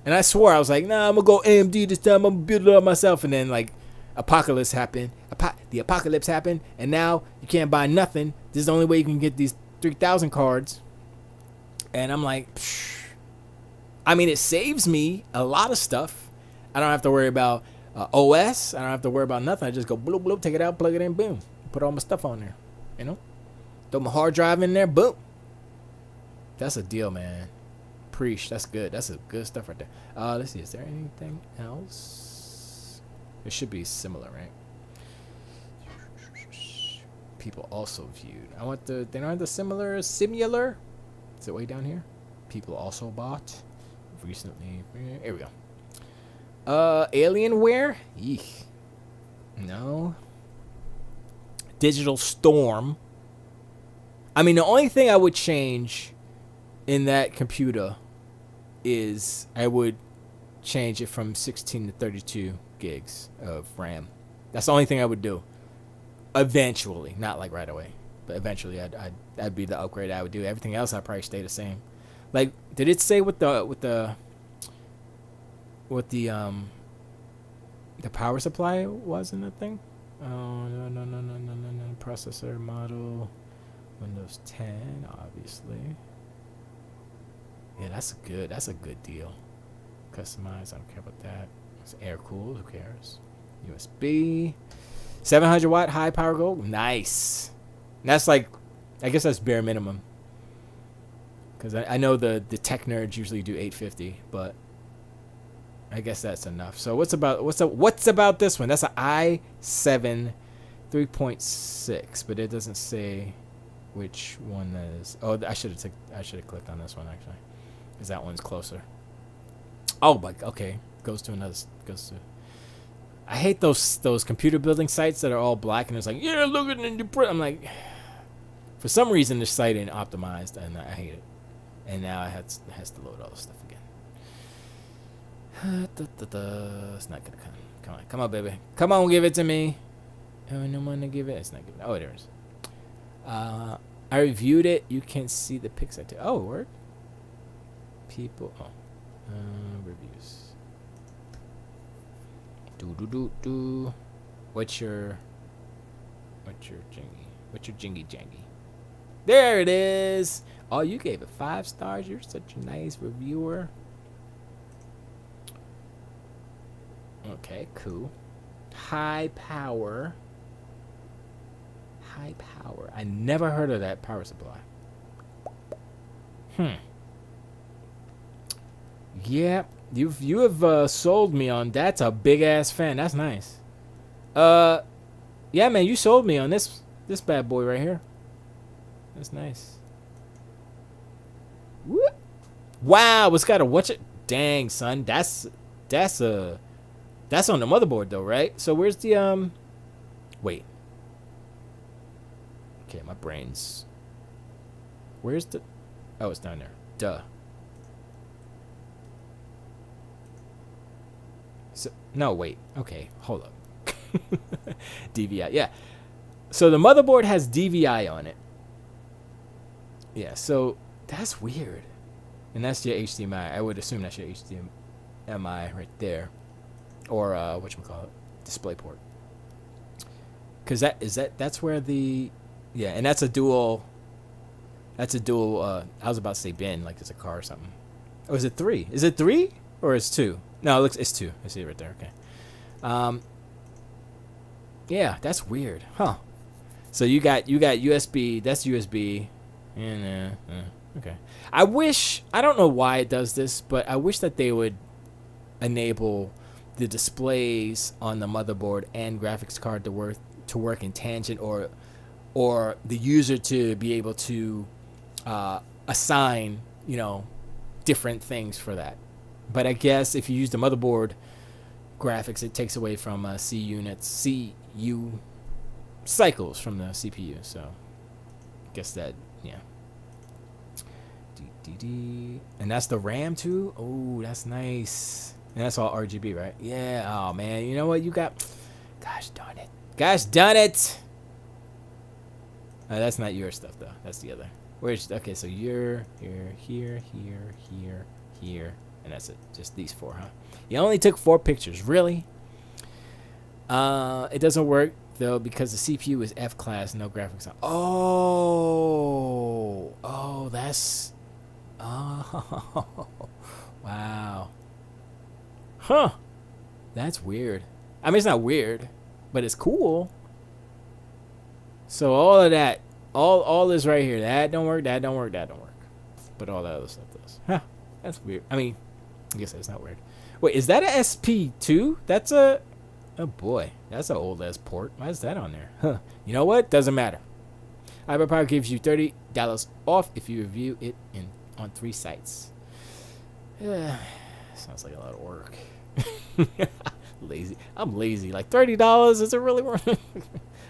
And I swore, I was like, nah, I'm gonna go AMD this time. I'm gonna build it up myself. And then, like, apocalypse happened. The apocalypse happened. And now you can't buy nothing. This is the only way you can get these 3,000 cards. And I'm like, psh. I mean, it saves me a lot of stuff. I don't have to worry about OS. I don't have to worry about nothing. I just go bloop, bloop, take it out, plug it in, boom. Put all my stuff on there. You know? Throw my hard drive in there, boom. That's a deal, man. Preach. That's good. That's a good stuff right there. Let's see. Is there anything else? It should be similar, right? People also viewed. I want the. They don't have the similar. Is it way down here? People also bought. Recently. Here we go. Alienware? Eek. No. Digital Storm. I mean, the only thing I would change in that computer is I would change it from 16 to 32 gigs of RAM. That's the only thing I would do. Eventually, not like right away, but eventually that'd be the upgrade I would do. Everything else I'd probably stay the same. Like, did it say what the power supply was in the thing? Oh, no. Processor model, Windows 10, obviously. Yeah, that's a good deal. Customize, I don't care about that. It's air cooled, who cares? USB, 700 watt high power gold, nice. And that's like, I guess that's bare minimum. Because I know the tech nerds usually do 850, but I guess that's enough. So what's about this one? That's an i7 3.6, but it doesn't say which one that is. Oh, I should have clicked on this one actually, because that one's closer. Oh, but okay, goes to. I hate those computer building sites that are all black and it's like, yeah, look at it. I'm like, for some reason this site ain't optimized and I hate it. And now it has to load all the stuff again. It's not gonna come on, baby, come on, give it to me. Oh, no one to give it. It's not giving. Oh, there it is. I reviewed it. You can see the pics I took. Oh, word. People. Oh, reviews. Do. What's your jingy? What's your jingy jangy? There it is. Oh, you gave it 5 stars. You're such a nice reviewer. Okay, cool. High power. I never heard of that power supply. Yeah, you have sold me on. That's a big ass fan. That's nice. Yeah, man, you sold me on this bad boy right here. That's nice. Whoop. Wow, it's got a watch it. Dang, son, that's on the motherboard though, right? So where's the wait. Okay, my brain's. Where's the? Oh, it's down there. Duh. So no, wait. Okay, hold up. DVI, yeah. So the motherboard has DVI on it. Yeah, so that's weird. And that's your HDMI. I would assume that's your HDMI right there. or whatchamacallit, DisplayPort. Because that's where the, yeah, and that's a dual. That's a dual. I was about to say bin, like it's a car or something. Oh, is it 3? Is it 3 or is 2? No, it looks, it's 2. I see it right there. Okay. Yeah, that's weird, huh? So you got USB. That's USB. And okay. I don't know why it does this, but I wish that they would enable the displays on the motherboard and graphics card to work in tangent, or the user to be able to assign, different things for that. But I guess if you use the motherboard graphics, it takes away from CU cycles from the CPU. So I guess that, yeah. And that's the RAM too. Oh, that's nice. And that's all RGB, right? Yeah. Oh man, you know what you got? Gosh darn it. Gosh darn it. That's not your stuff though. That's the other. Okay, so you're here, and that's it. Just these 4, huh? You only took 4 pictures, really? It doesn't work though because the CPU is F class, no graphics on. Oh, that's. Oh, wow. Huh. That's weird. I mean, it's not weird, but it's cool. So all of that, all this right here, that don't work, that don't work, that don't work. But all that other stuff does. Huh. That's weird. I mean, I guess that's not weird. Wait, is that a SP2? That's a... Oh boy, that's an old ass port. Why is that on there? Huh. You know what? Doesn't matter. iPower gives you $30 off if you review it on 3 sites. Sounds like a lot of work. Lazy. I'm lazy. Like $30, is it really worth it?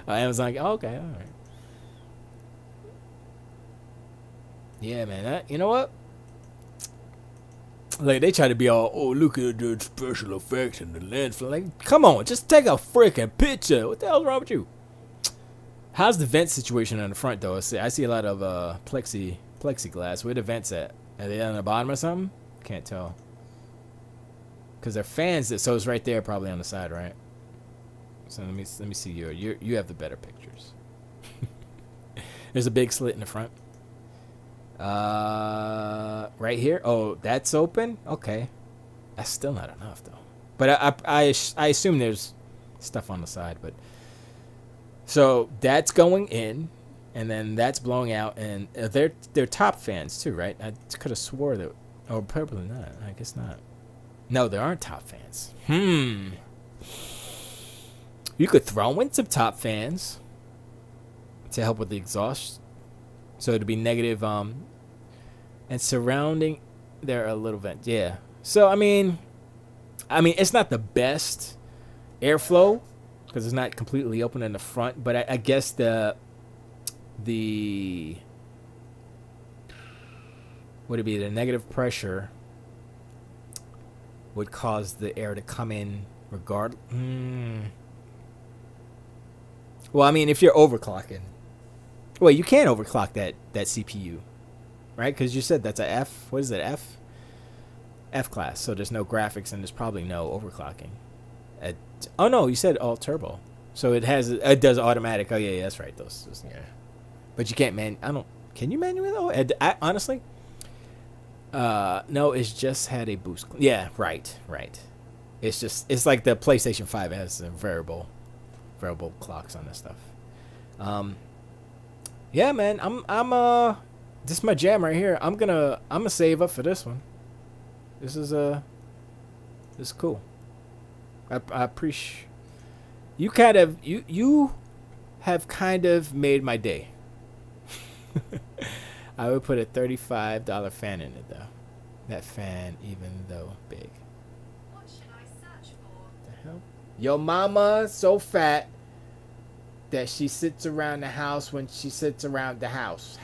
Amazon. Oh, okay, all right. Yeah, man. You know what? Like they try to be all, oh, look at the special effects and the lens. Like, come on, just take a freaking picture. What the hell's wrong with you? How's the vent situation on the front though? I see a lot of plexiglass. Where the vents at? Are they on the bottom or something? Can't tell. Cause they're fans. So it's right there, probably on the side, right? So let me see you have the better pictures. There's a big slit in the front. Right here. Oh, that's open. Okay, that's still not enough though. But I assume there's stuff on the side. But so that's going in, and then that's blowing out, and they're top fans too, right? I could have swore that. Oh, probably not. I guess not. No, there aren't top fans. You could throw in some top fans to help with the exhaust. So it'd be negative, and surrounding there are a little vent. Yeah. So I mean, it's not the best airflow because it's not completely open in the front. But I guess the would it be the negative pressure would cause the air to come in regard. Well, I mean, if you're overclocking. Well, you can't overclock that CPU, right? Because you said that's a F. What is it? F class. So there's no graphics and there's probably no overclocking. Oh no, you said all turbo. So it does automatic. Oh yeah, that's right. Those yeah. But you can't Can you manually though? Honestly, no. It's just had a boost. Yeah, right. It's like the PlayStation 5 has variable clocks on this stuff. Yeah, man, I'm this is my jam right here. I'm gonna save up for this one. This is cool. I appreciate you. You have kind of made my day. I would put a $35 fan in it though. That fan, even though big. What should I search for? The hell? Your mama so fat that she sits around the house when she sits around the house.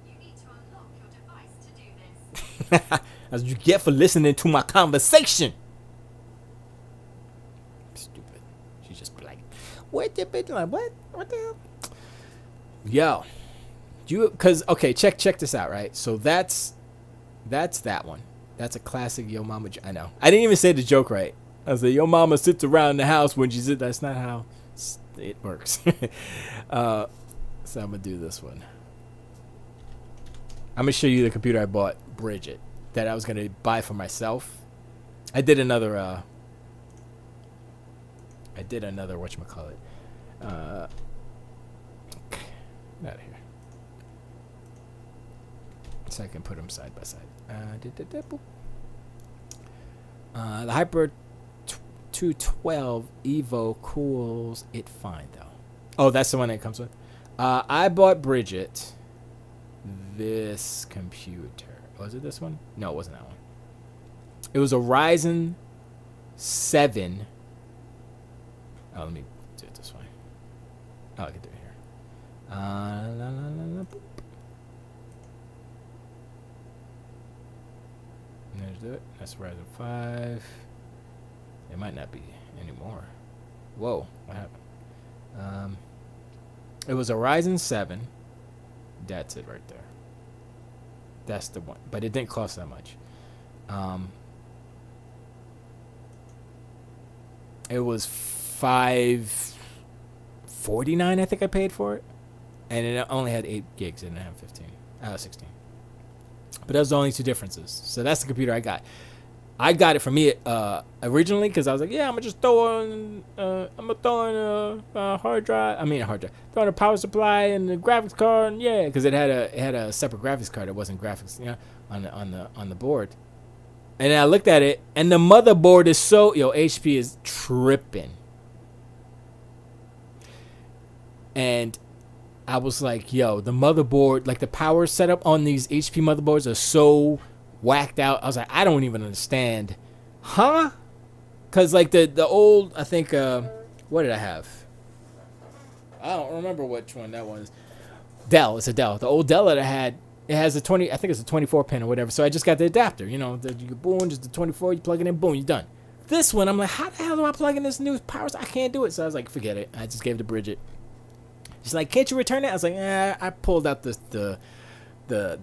You need to unlock your device to do this. That's what you get for listening to my conversation. Stupid. She's just like, what the bitch? Like, what? What the hell? Yo, okay, check this out, right? So that's that one. That's a classic Yo Mama. I know. I didn't even say the joke right. I was like, Yo Mama sits around the house when she's. That's not how it works. So I'm gonna do this one. I'm gonna show you the computer I bought, Bridget, that I was gonna buy for myself. I did another whatchamacallit. Out of here. So I can put them side by side. The Hyper 212 Evo cools it fine though. Oh, that's the one that comes with. I bought Bridget this computer. Was it this one? No, it wasn't that one. It was a Ryzen 7. Oh, let me do it this way. Oh, I can do it here. Boop. There's it. That's Ryzen 5. It might not be anymore. Whoa, what happened? It was a Ryzen 7. That's it right there. That's the one. But it didn't cost that much. It was $549, I think I paid for it. And it only had 8 gigs. It didn't have 16. But those are the only two differences. So that's the computer I got. I got it for me originally because I was like, yeah, I'm gonna just throw in a hard drive. Throw in a power supply and the graphics card, and yeah, because it had a separate graphics card. It wasn't graphics, on the board. And I looked at it, and the motherboard is HP is tripping. And I was like, yo, the motherboard, like the power setup on these HP motherboards are so whacked out. I was like, I don't even understand. Huh? Because like the old, I think, what did I have? I don't remember which one that was. Dell. It's a Dell. The old Dell that I had, it has a 20, I think it's a 24 pin or whatever. So I just got the adapter, you boom, just the 24, you plug it in, boom, you're done. This one, I'm like, how the hell do I plug in this new power? I can't do it. So I was like, forget it. I just gave it to Bridget. She's like, can't you return it? I was like, I pulled out the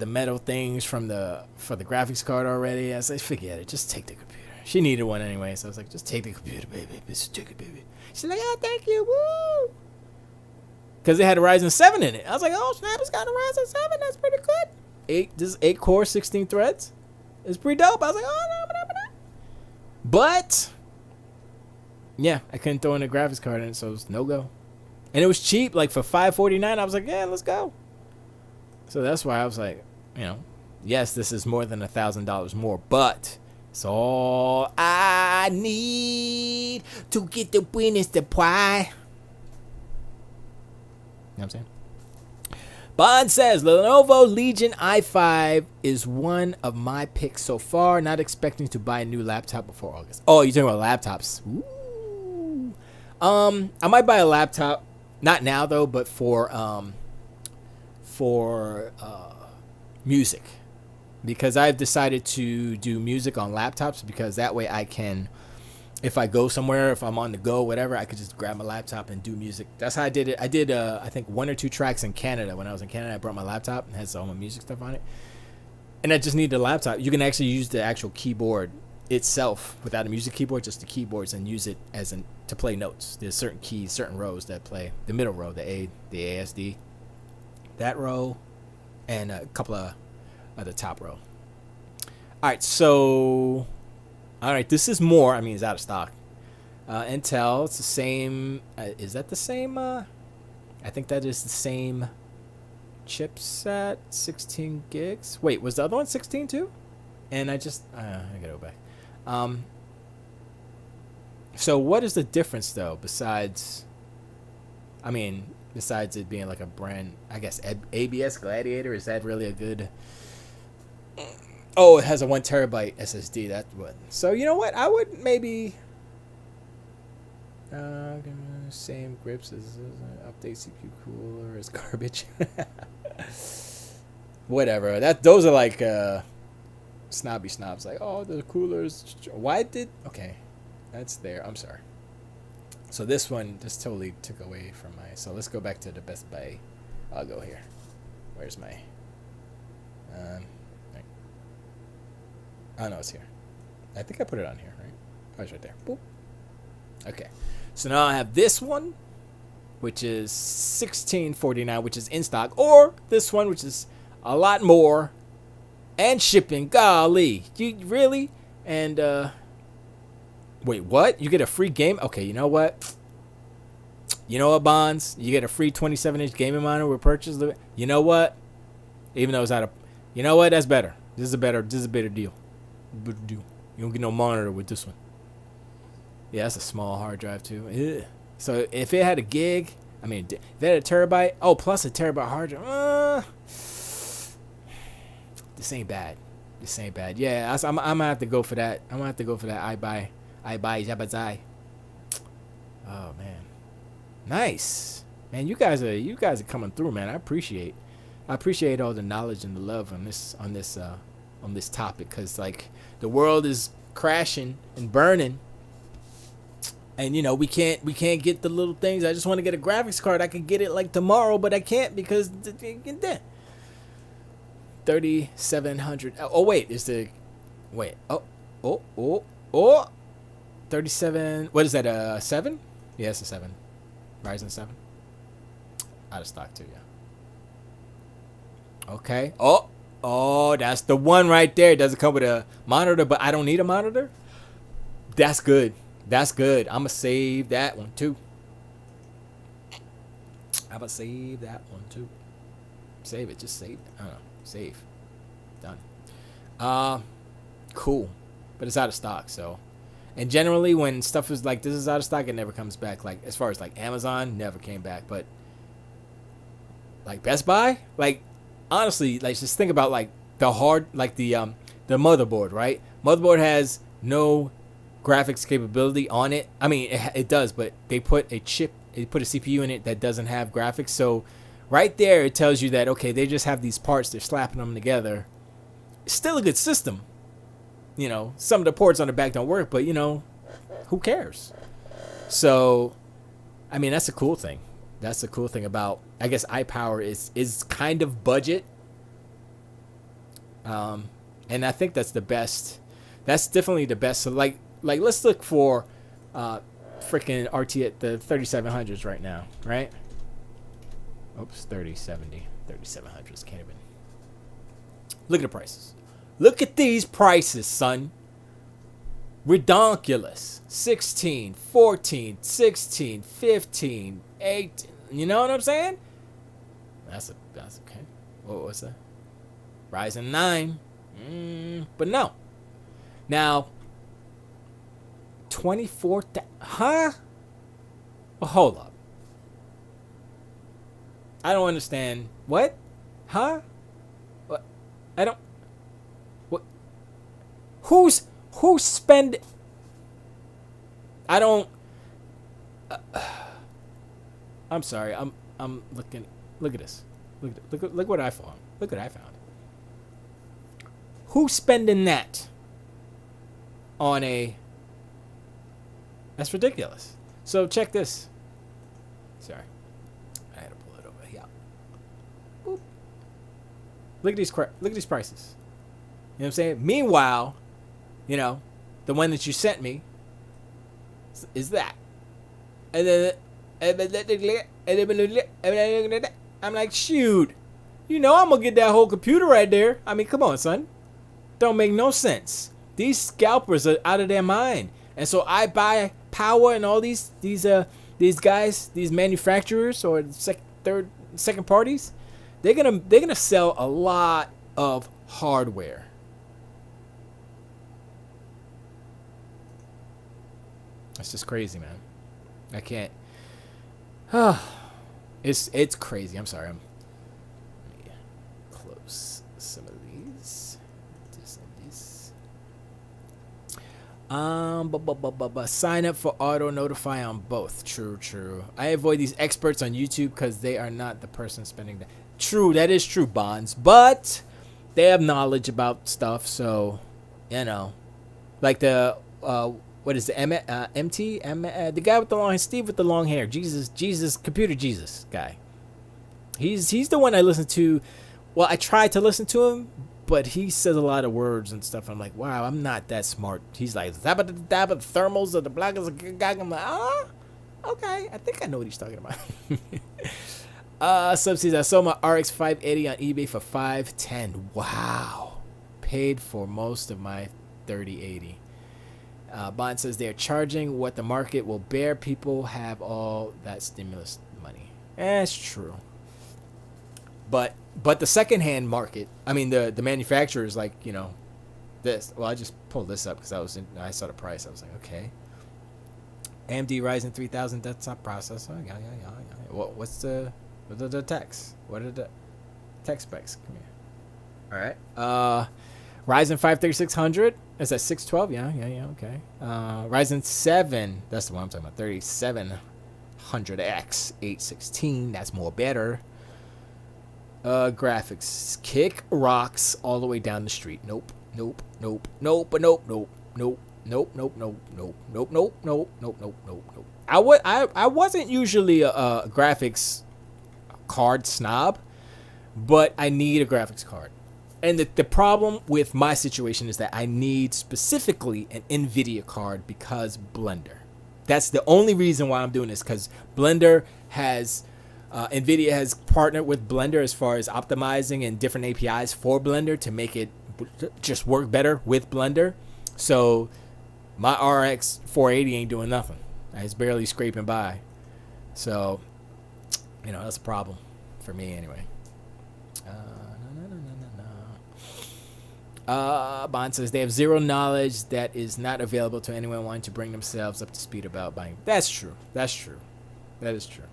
metal things for the graphics card already. I was like, forget it. Just take the computer. She needed one anyway, so I was like, just take the computer, baby. Just take it, baby. She's like, oh, thank you, woo. Because it had a Ryzen 7 in it. I was like, oh, snap, it's got a Ryzen 7. That's pretty good. This is 8 core, 16 threads. It's pretty dope. I was like, oh, no. But, yeah, I couldn't throw in a graphics card in it, so it was no go. And it was cheap, like for $549. I was like, yeah, let's go. So that's why I was like, yes, this is more than $1,000 more, but it's all I need to get the winners to pie. You know what I'm saying? Bond says, Lenovo Legion i5 is one of my picks so far. Not expecting to buy a new laptop before August. Oh, you're talking about laptops. Ooh. I might buy a laptop. Not now, though, but for music, because I've decided to do music on laptops, because that way I can, if I go somewhere, if I'm on the go, whatever, I could just grab my laptop and do music. That's how I did it. I did I think 1 or 2 tracks in Canada. When I was in Canada, I brought my laptop and had all my music stuff on it, and I just needed a laptop. You can actually use the actual keyboard itself without a music keyboard, just the keyboards, and use it to play notes. There's certain keys, certain rows that play the middle row, the ASD, that row, and a couple of the top row. All right, this is more. I mean, it's out of stock. Intel, it's the same. Is that the same? I think that is the same chipset, 16 gigs. Wait, was the other one 16 too? And I gotta go back. So what is the difference though, besides it being like a brand, I guess ABS Gladiator, is that really a good? Oh, it has a 1 terabyte SSD. That would. So you know what? I would maybe same grips as update CPU cooler is garbage. Whatever. Those are like snobby snobs. Like, oh, the coolers. Okay, that's there. I'm sorry. So this one just totally took away from my. So let's go back to the Best Buy. I'll go here. Where's my? Oh no, it's here. I think I put it on here, right? Oh, it's right there. Boop. Okay. So now I have this one, which is $16.49, which is in stock, or this one, which is a lot more, and shipping. Golly, you really? And wait, what? You get a free game? Okay, you know what? You know what, Bonds? You get a free 27-inch gaming monitor with purchase. You know what? Even though it's out of, you know what? That's better. This is a better deal. Better deal. You don't get no monitor with this one. Yeah, that's a small hard drive too. Ugh. So if it had a gig, I mean, if it had a terabyte, oh, plus a terabyte hard drive. This ain't bad. This ain't bad. Yeah, I'm gonna have to go for that. I'm gonna have to go for that. I buy, Jabazai. Oh man, nice, man. You guys are coming through, man. I appreciate all the knowledge and the love on this topic, because like the world is crashing and burning, and you know we can't get the little things. I just want to get a graphics card. I could get it like tomorrow, but I can't because 3,700. Oh wait, is the wait? Oh. 37. What is that? 7? Yeah, it's a 7. Ryzen 7. Out of stock too. Yeah. Okay. Oh, that's the one right there. It doesn't come with a monitor, but I don't need a monitor. That's good. That's good. I'm gonna save that one too. Save it. Just save it. I don't know. Save. Done. Cool. But it's out of stock, so. And generally when stuff is like this is out of stock, it never comes back. Like as far as like Amazon, never came back. But like Best Buy, like honestly, like just think about like the motherboard, right? Motherboard has no graphics capability on it. I mean, it does, but they put a CPU in it that doesn't have graphics. So right there, it tells you that, okay, they just have these parts, they're slapping them together. It's still a good system. You know, some of the ports on the back don't work, but, you know, who cares? So, I mean, that's the cool thing. That's the cool thing about, I guess, iPower is kind of budget. And I think that's the best. That's definitely the best. So, like let's look for freaking RT at the 3700s right now, right? Oops, 3070, 3700s can't even. Look at the prices. Look at these prices, son. Redonkulous. 16, 14, 16, 15, 18. You know what I'm saying? That's okay. What's that? Ryzen 9. But no. Now, 24. Huh? Well, hold up. I don't understand. What? Huh? What? I don't. What? Who's spend? I don't. I'm sorry. I'm looking. Look at this. Look what I found. Look what I found. Who's spending that on a? That's ridiculous. So check this. Sorry, I had to pull it over here. Boop. Look at these prices. You know what I'm saying? Meanwhile, you know, the one that you sent me is that. And then I'm like, shoot. You know I'm gonna get that whole computer right there. I mean, come on, son. Don't make no sense. These scalpers are out of their mind. And so I buy power and all these guys, these manufacturers or second parties, they're gonna sell a lot of hardware. That's just crazy, man. I can't. It's crazy. I'm sorry. Let me close some of these. Sign up for auto notify on both. True. I avoid these experts on YouTube because they are not the person spending that. True, that is true, Bonds. But they have knowledge about stuff, so you know, like the what is the MT the guy with the long Steve with the long hair, Jesus computer Jesus guy. He's the one I listen to. Well, I tried to listen to him but he says a lot of words and stuff. I'm like, wow, I'm not that smart. He's like, "Zabba da the thermals of the black is a gag." I'm like, okay, I think I know what he's talking about. Subsidies. I sold my RX 580 on eBay for $510. Wow, paid for most of my 3080. Bond says they're charging what the market will bear. People have all that stimulus money. It's true. But the secondhand market, I mean the manufacturers, like, you know, this. Well, I just pulled this up because I saw the price. I was like, okay. AMD Ryzen 3000 desktop processor. Yeah. What's the text? What are the tech specs? Come here. All right. Ryzen 5 3600. Is that 612? Yeah. Okay. Ryzen 7. That's the one I'm talking about. 3700X 816. That's more better. Graphics. Kick rocks all the way down the street. Nope. I wasn't usually a graphics card snob, but I need a graphics card. And the problem with my situation is that I need specifically an NVIDIA card because Blender. That's the only reason why I'm doing this, because Blender has... NVIDIA has partnered with Blender as far as optimizing and different APIs for Blender to make it just work better with Blender. So my RX 480 ain't doing nothing. It's barely scraping by. So, you know, that's a problem for me anyway. Bond says they have zero knowledge that is not available to anyone wanting to bring themselves up to speed about buying. That's true. That is true.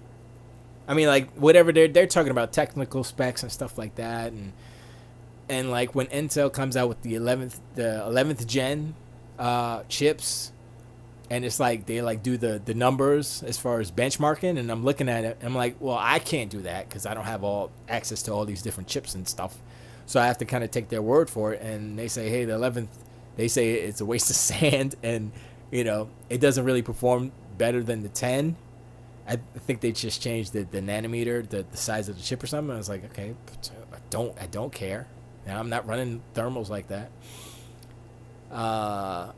I mean, like, whatever they're talking about technical specs and stuff like that, and like when Intel comes out with the 11th gen chips, and it's like they like do the numbers as far as benchmarking, and I'm looking at it and I'm like, well, I can't do that because I don't have all access to all these different chips and stuff, so I have to kind of take their word for it. And they say, hey, the 11th, they say it's a waste of sand, and you know, it doesn't really perform better than the 10. I think they just changed the nanometer, the size of the chip or something. I was like, okay, I don't care. Now I'm not running thermals like that. Bond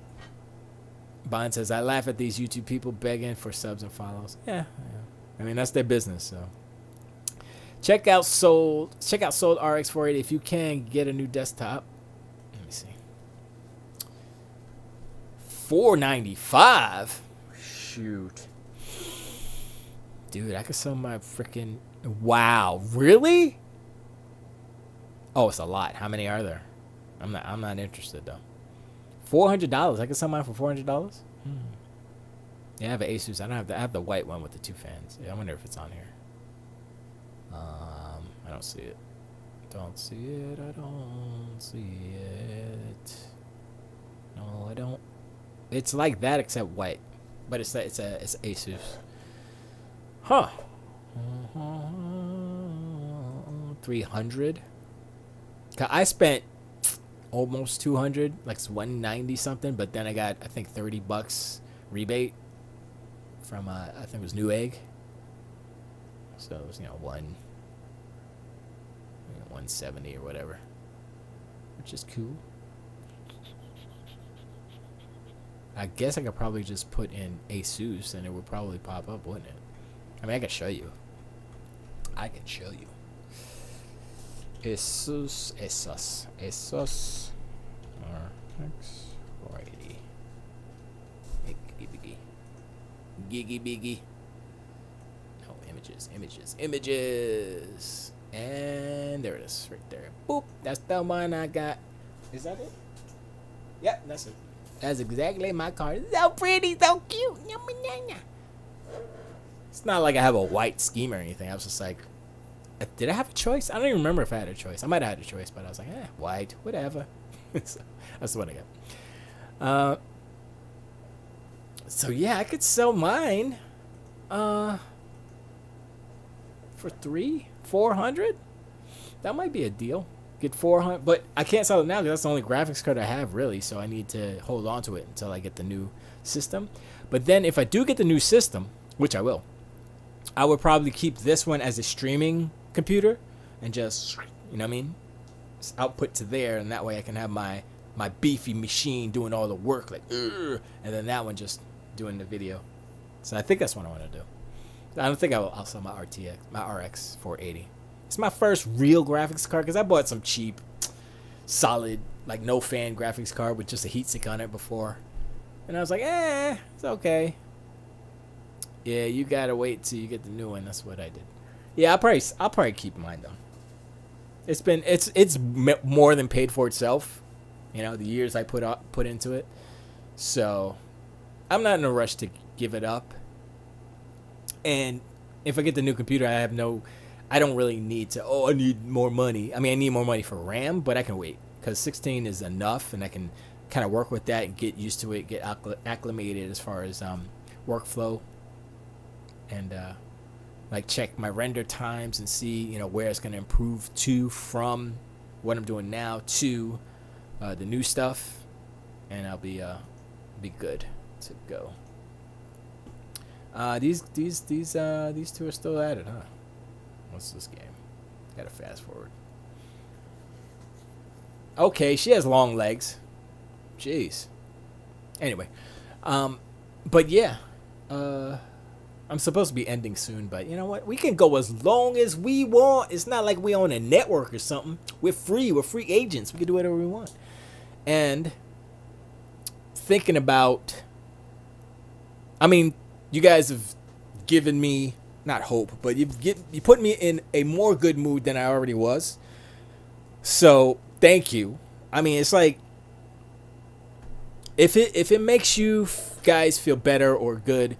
says, I laugh at these YouTube people begging for subs and follows. Yeah. I mean, that's their business. So check out Sold RX 480 if you can get a new desktop. Let me see. $495. Shoot. Dude, I could sell my freaking... Wow, really? Oh, it's a lot. How many are there? I'm not interested though. $400. I could sell mine for $400. Yeah, I have an Asus. I have the white one with the 2 fans. Yeah, I wonder if it's on here. I don't see it. I don't see it. No, I don't. It's like that except white, but it's Asus. Huh. 300. I spent almost 200, like 190 something, but then I got, I think, $30 rebate from I think it was Newegg. So it was, 170 or whatever, which is cool. I guess I could probably just put in Asus and it would probably pop up, wouldn't it? I mean, I can show you. Asus RX 480. Giggy biggy. No, images. And there it is, right there. Boop. That's the one I got. Is that it? Yep, that's it. That's exactly my card. So pretty, so cute. It's not like I have a white scheme or anything. I was just like, did I have a choice? I don't even remember if I had a choice. I might have had a choice, but I was like, white, whatever. So, that's the one I got. So yeah, I could sell mine for $400. That might be a deal. Get 400, but I can't sell it now because that's the only graphics card I have, really. So I need to hold on to it until I get the new system. But then if I do get the new system, which I will, I would probably keep this one as a streaming computer and just, you know what I mean, output to there, and that way I can have my beefy machine doing all the work, like, and then that one just doing the video. So I think that's what I want to do. I don't think I'll sell my RX 480. It's my first real graphics card because I bought some cheap, solid, like no fan graphics card with just a heatsink on it before, and I was like, it's okay. Yeah, you gotta wait till you get the new one. That's what I did. Yeah, I'll probably keep mine though. It's more than paid for itself. You know, the years I put into it. So I'm not in a rush to give it up. And if I get the new computer, I don't really need to, I need more money. I mean, I need more money for RAM, but I can wait because 16 is enough, and I can kind of work with that and get used to it, get acclimated as far as workflow, and like check my render times and see, you know, where it's going to improve to from what I'm doing now to the new stuff, and I'll be good to go. These two are still at it, huh? What's this game? Gotta fast forward. Okay, she has long legs. Jeez. Anyway, but yeah, I'm supposed to be ending soon, but you know what? We can go as long as we want. It's not like we own a network or something. We're free. We're free agents. We can do whatever we want. And thinking about, I mean, you guys have given me not hope, but you put me in a more good mood than I already was. So thank you. I mean, it's like if it makes you guys feel better or good,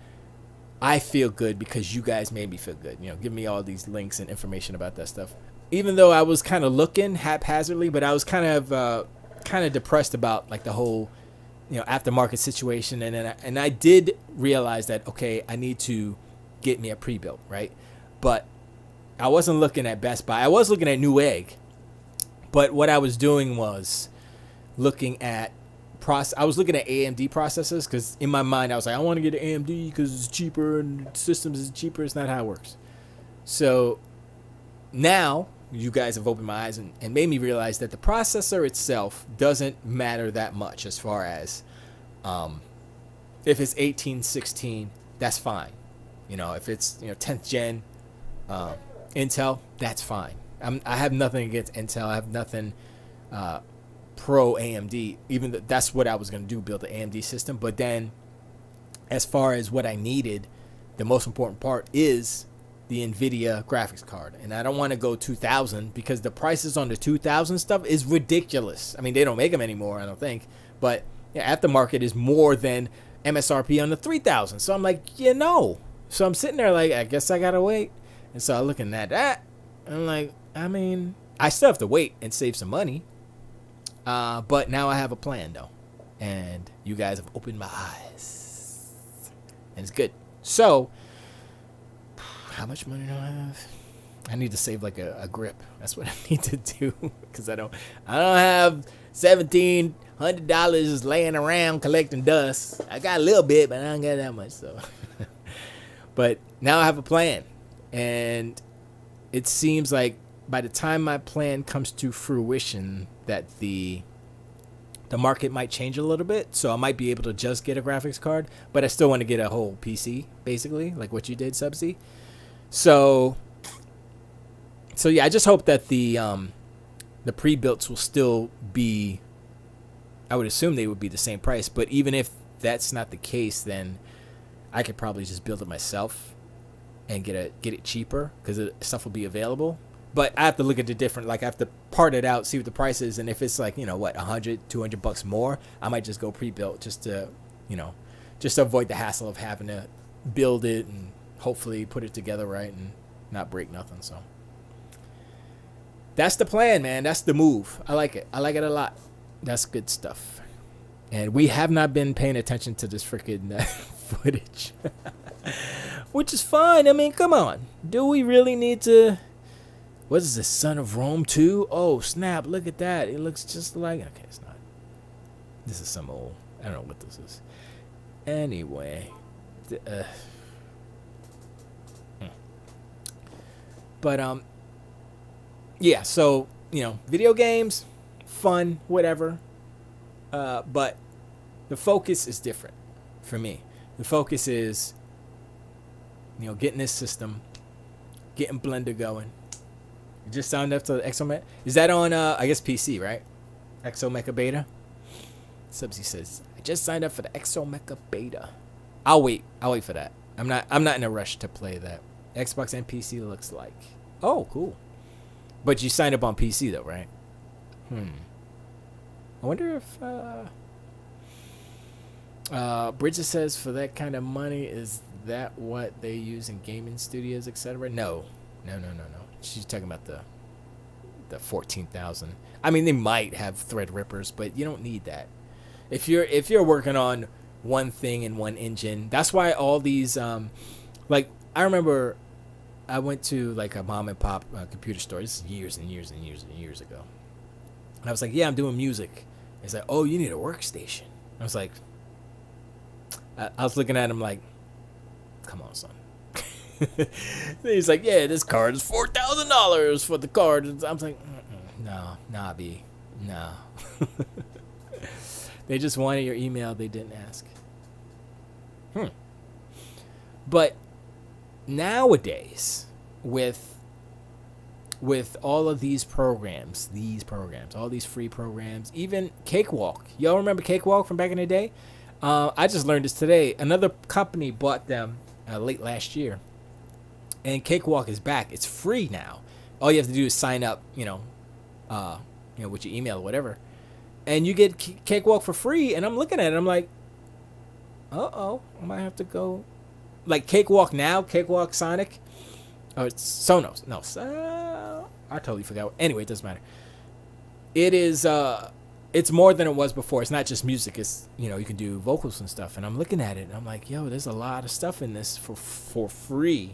I feel good because you guys made me feel good. You know, give me all these links and information about that stuff. Even though I was kind of looking haphazardly, but I was kind of depressed about like the whole, you know, aftermarket situation, and I did realize that, okay, I need to get me a pre-built, right? But I wasn't looking at Best Buy. I was looking at Newegg, but what I was doing was looking at I was looking at AMD processors because in my mind I was like, I want to get an AMD because it's cheaper and systems is cheaper. It's not how it works. So now you guys have opened my eyes and made me realize that the processor itself doesn't matter that much as far as if it's 1816, that's fine. You know, if it's 10th gen Intel, that's fine. I have nothing against Intel. I have nothing pro AMD. Even that's what I was going to do, build the AMD system. But then as far as what I needed, the most important part is the NVIDIA graphics card. And I don't want to go 2000 because the prices on the 2000 stuff is ridiculous. I mean, they don't make them anymore, I don't think. But aftermarket is more than MSRP on the 3000. So I'm like, So I'm sitting there like, I guess I got to wait. And so I'm looking at that. And I'm like, I mean, I still have to wait and save some money. But now I have a plan, though. And you guys have opened my eyes. And it's good. So, how much money do I have? I need to save like a grip. That's what I need to do. Because I don't have $1,700 laying around collecting dust. I got a little bit, but I don't got that much. So, but now I have a plan. And it seems like by the time my plan comes to fruition, that the market might change a little bit, so I might be able to just get a graphics card, but I still want to get a whole PC, basically, like what you did, Subsea. So yeah, I just hope that the pre-builts will still be, I would assume they would be the same price, but even if that's not the case, then I could probably just build it myself and get it cheaper because stuff will be available. But I have to look at the different, like I have to part it out, see what the price is, and if it's like, $100, $200 more, I might just go pre-built just to avoid the hassle of having to build it and hopefully put it together right and not break nothing. So that's the plan, man. That's the move. I like it. I like it a lot. That's good stuff. And we have not been paying attention to this freaking footage, which is fine. I mean, come on. Do we really need to? What is this, Son of Rome 2? Oh, snap. Look at that. It looks just like... Okay, it's not. This is some old... I don't know what this is. Anyway. But, yeah, so, video games, fun, whatever. But the focus is different for me. The focus is, getting this system, getting Blender going. You just signed up to the Exomecha. Is that on, I guess, PC, right? Exomecha Beta? Subsy says, I just signed up for the Exomecha Beta. I'll wait for that. I'm not in a rush to play that. Xbox and PC looks like. Oh, cool. But you signed up on PC, though, right? I wonder if... Bridget says, for that kind of money, is that what they use in gaming studios, etc.? No. She's talking about the 14,000. I mean, they might have Threadrippers, but you don't need that. If you're working on one thing in one engine, that's why all these like, I remember I went to like a mom and pop computer store. This is years and years and years and years ago. And I was like, yeah, I'm doing music. It's like, oh, you need a workstation. I was like, I was looking at him like, come on, son. He's like, yeah, this card is $4,000 for the card. I was like, nah, B, no. They just wanted your email. They didn't ask. But nowadays, with all of these programs, all these free programs, even Cakewalk. Y'all remember Cakewalk from back in the day? I just learned this today. Another company bought them late last year. And Cakewalk is back. It's free now. All you have to do is sign up, with your email or whatever. And you get Cakewalk for free. And I'm looking at it. I'm like, I might have to go. Like Cakewalk now, Cakewalk Sonic. Oh, it's Sonos. No, I totally forgot. Anyway, it doesn't matter. It is, it's more than it was before. It's not just music. It's, you can do vocals and stuff. And I'm looking at it. And I'm like, yo, there's a lot of stuff in this for free.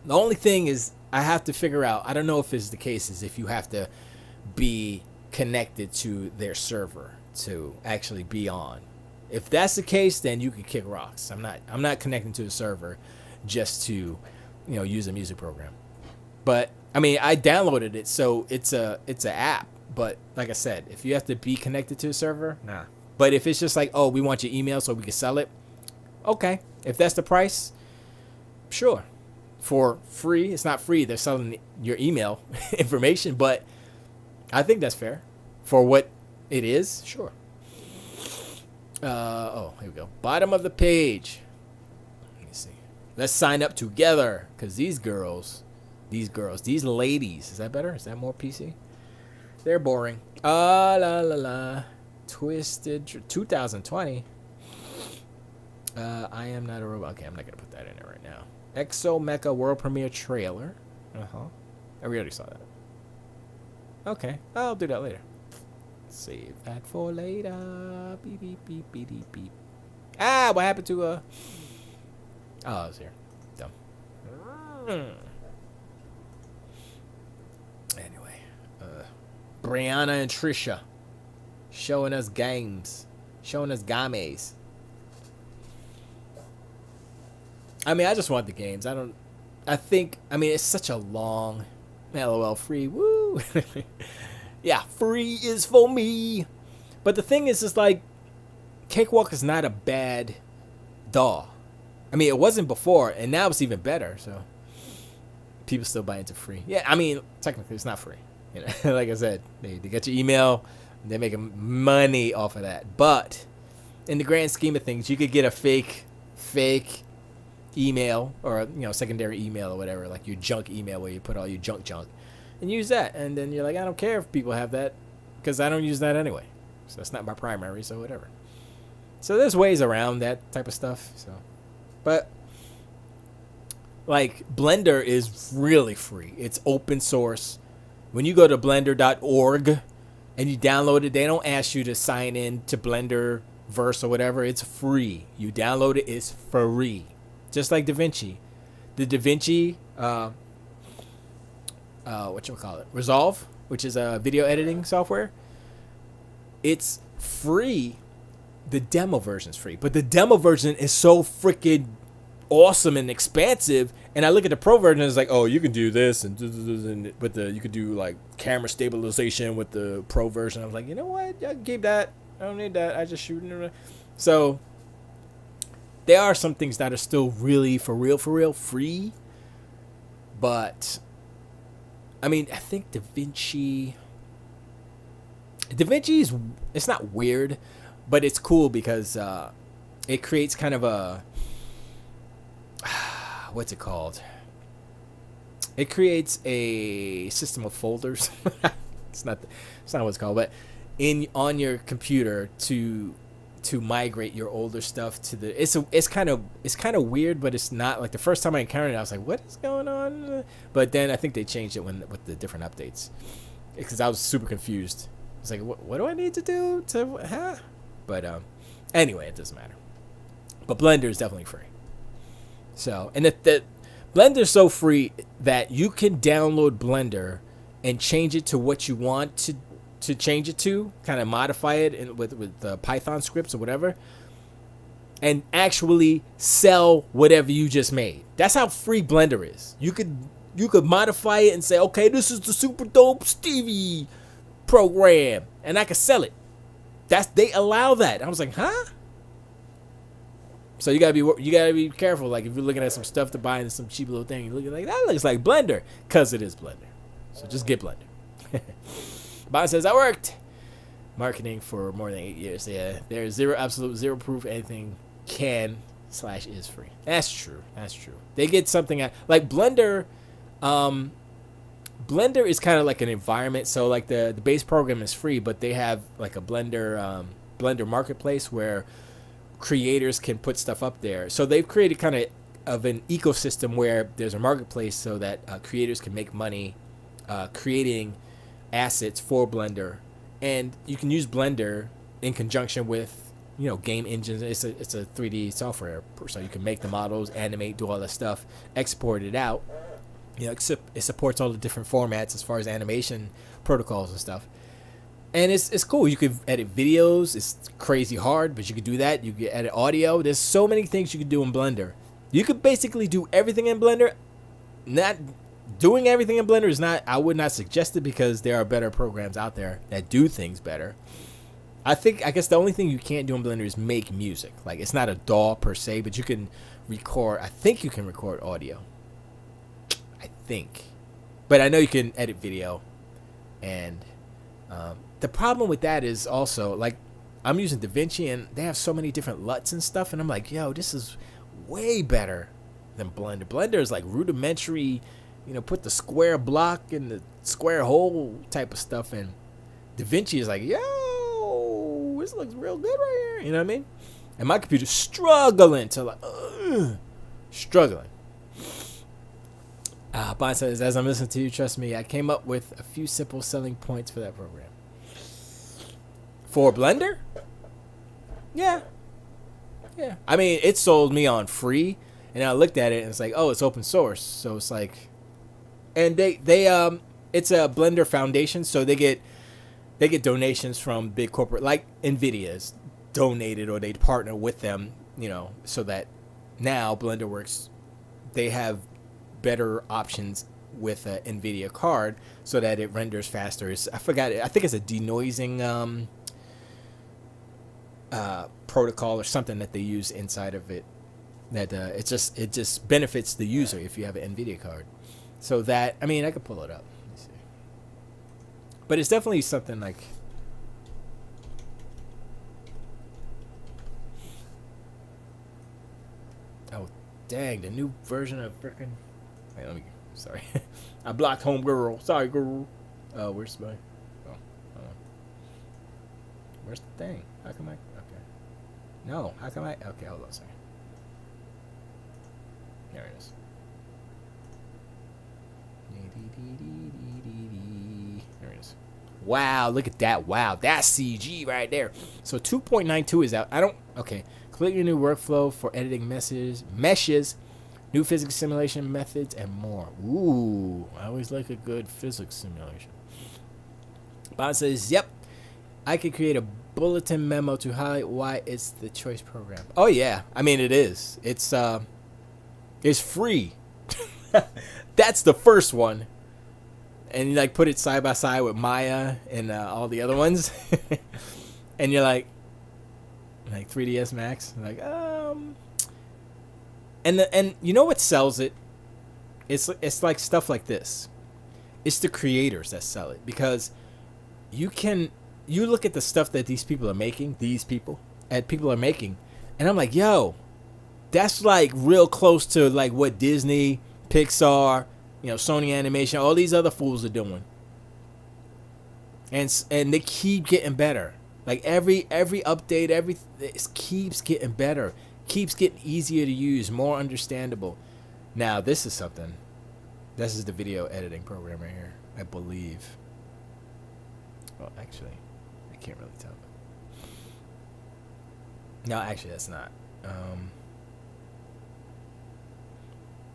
The only thing is I have to figure out, I don't know if it's the case, is if you have to be connected to their server to actually be on. If that's the case, then you can kick rocks. I'm not connecting to the server just to, use a music program. But I mean, I downloaded it, so it's an app. But like I said, if you have to be connected to a server, nah. But if it's just like, oh, we want your email so we can sell it, okay. If that's the price, sure. For free, it's not free. They're selling your email information, but I think that's fair for what it is. Sure. Here we go. Bottom of the page. Let me see. Let's sign up together, because these ladies. Is that better? Is that more PC? They're boring. La. Twisted 2020. I am not a robot. Okay, I'm not gonna put that in there right now. Exomecha world premiere trailer. I already saw that. Okay, I'll do that later. Save that for later. Beep beep beep beep beep beep. Ah, what happened to Oh, I was here. Dumb. Anyway, Brianna and Trisha showing us games, showing us games. I mean, I just want the games. It's such a long LOL free. Woo. Yeah, free is for me. But the thing is like, Cakewalk is not a bad DAW. I mean, it wasn't before, and now it's even better. So people still buy into free. Yeah, I mean, technically it's not free. Like I said, they get your email, they're making money off of that. But in the grand scheme of things, you could get a fake email, or secondary email or whatever, like your junk email where you put all your junk, and use that. And then you're like, I don't care if people have that, because I don't use that anyway. So it's not my primary, so whatever. So there's ways around that type of stuff. So, but like Blender is really free. It's open source. When you go to blender.org and you download it, they don't ask you to sign in to Blenderverse or whatever. It's free. You download it, it's free. Just like DaVinci. The DaVinci, Resolve, which is a video editing software. It's free. The demo version is free, but the demo version is so freaking awesome and expansive. And I look at the pro version, and it's like, oh, you can do this and with the you could do like camera stabilization with the pro version. I was like, you know what? I can keep that. I don't need that. I just shoot it. So there are some things that are still really for real free. But I mean, I think DaVinci is, it's not weird, but it's cool because it creates kind of a what's it called? It creates a system of folders. it's not what it's called, but on your computer to migrate your older stuff to the it's kind of weird, but it's not like the first time I encountered it I was like, what is going on? But then I think they changed it with the different updates, because I was super confused. It's like, what do I need to do to but anyway, it doesn't matter. But Blender is definitely free. So, and the Blender's so free that you can download Blender and change it to what you want to change it to, kind of modify it with the Python scripts or whatever, and actually sell whatever you just made. That's how free Blender is. You could modify it and say, okay, this is the super dope Stevie program, and I could sell it. They allow that. I was like, huh? So you gotta be careful. Like if you're looking at some stuff to buy and some cheap little thing, you're looking like that looks like Blender, cause it is Blender. So just get Blender. Bond says, I worked marketing for more than 8 years. Yeah, there's absolute zero proof anything can/is free. That's true. They get something like Blender. Blender is kind of like an environment. So like the base program is free, but they have like a Blender marketplace where creators can put stuff up there. So they've created kind of an ecosystem where there's a marketplace so that creators can make money creating assets for Blender, and you can use Blender in conjunction with game engines. It's a 3D software, so you can make the models, animate, do all that stuff, export it out. It supports all the different formats as far as animation protocols and stuff. And it's cool. You could edit videos. It's crazy hard, but you could do that. You could edit audio. There's so many things you could do in Blender. You could basically do everything in Blender. Not doing everything in Blender is not, I would not suggest it, because there are better programs out there that do things better. I guess the only thing you can't do in Blender is make music. Like, it's not a DAW per se, but you can record. I think you can record audio. I think. But I know you can edit video. And the problem with that is also, like, I'm using DaVinci, and they have so many different LUTs and stuff, and I'm like, yo, this is way better than Blender. Blender is like rudimentary, put the square block in the square hole type of stuff, and DaVinci is like, yo, this looks real good right here. You know what I mean? And my computer's struggling. Bond says, as I'm listening to you, trust me, I came up with a few simple selling points for that program. For Blender? Yeah. I mean, it sold me on free, and I looked at it, and it's like, oh, it's open source. So it's like, and they it's a Blender Foundation, so they get donations from big corporate, like NVIDIA's donated, or they partner with them, so that now Blender works. They have better options with an NVIDIA card so that it renders faster. I think it's a denoising protocol or something that they use inside of it, that it just benefits the user if you have an NVIDIA card. So that, I mean, I could pull it up. Let me see. But it's definitely something like, oh dang, the new version of frickin', wait, let me, sorry. I blocked home girl. Sorry, girl. Where's my, where's the thing? How come I, okay. No, how come okay, hold on a second. There it is. There it is. Wow, look at that. Wow, that's CG right there. So 2.92 is out. Okay. Click your new workflow for editing meshes, new physics simulation methods, and more. Ooh, I always like a good physics simulation. Bond says, yep, I could create a bulletin memo to highlight why it's the choice program. Oh, yeah. I mean, it is. It's, It's free. That's the first one. And you like put it side by side with Maya and all the other ones. And you're like 3ds Max. Like, and you know what sells it? It's like stuff like this. It's the creators that sell it, because you look at the stuff that people are making, and I'm like, yo, that's like real close to like what Disney, Pixar, Sony Animation, all these other fools are doing. And they keep getting better. Like every update, it keeps getting better, keeps getting easier to use, more understandable. Now this is something. This is the video editing program right here, I believe. Well, actually, I can't really tell. No, actually, that's not.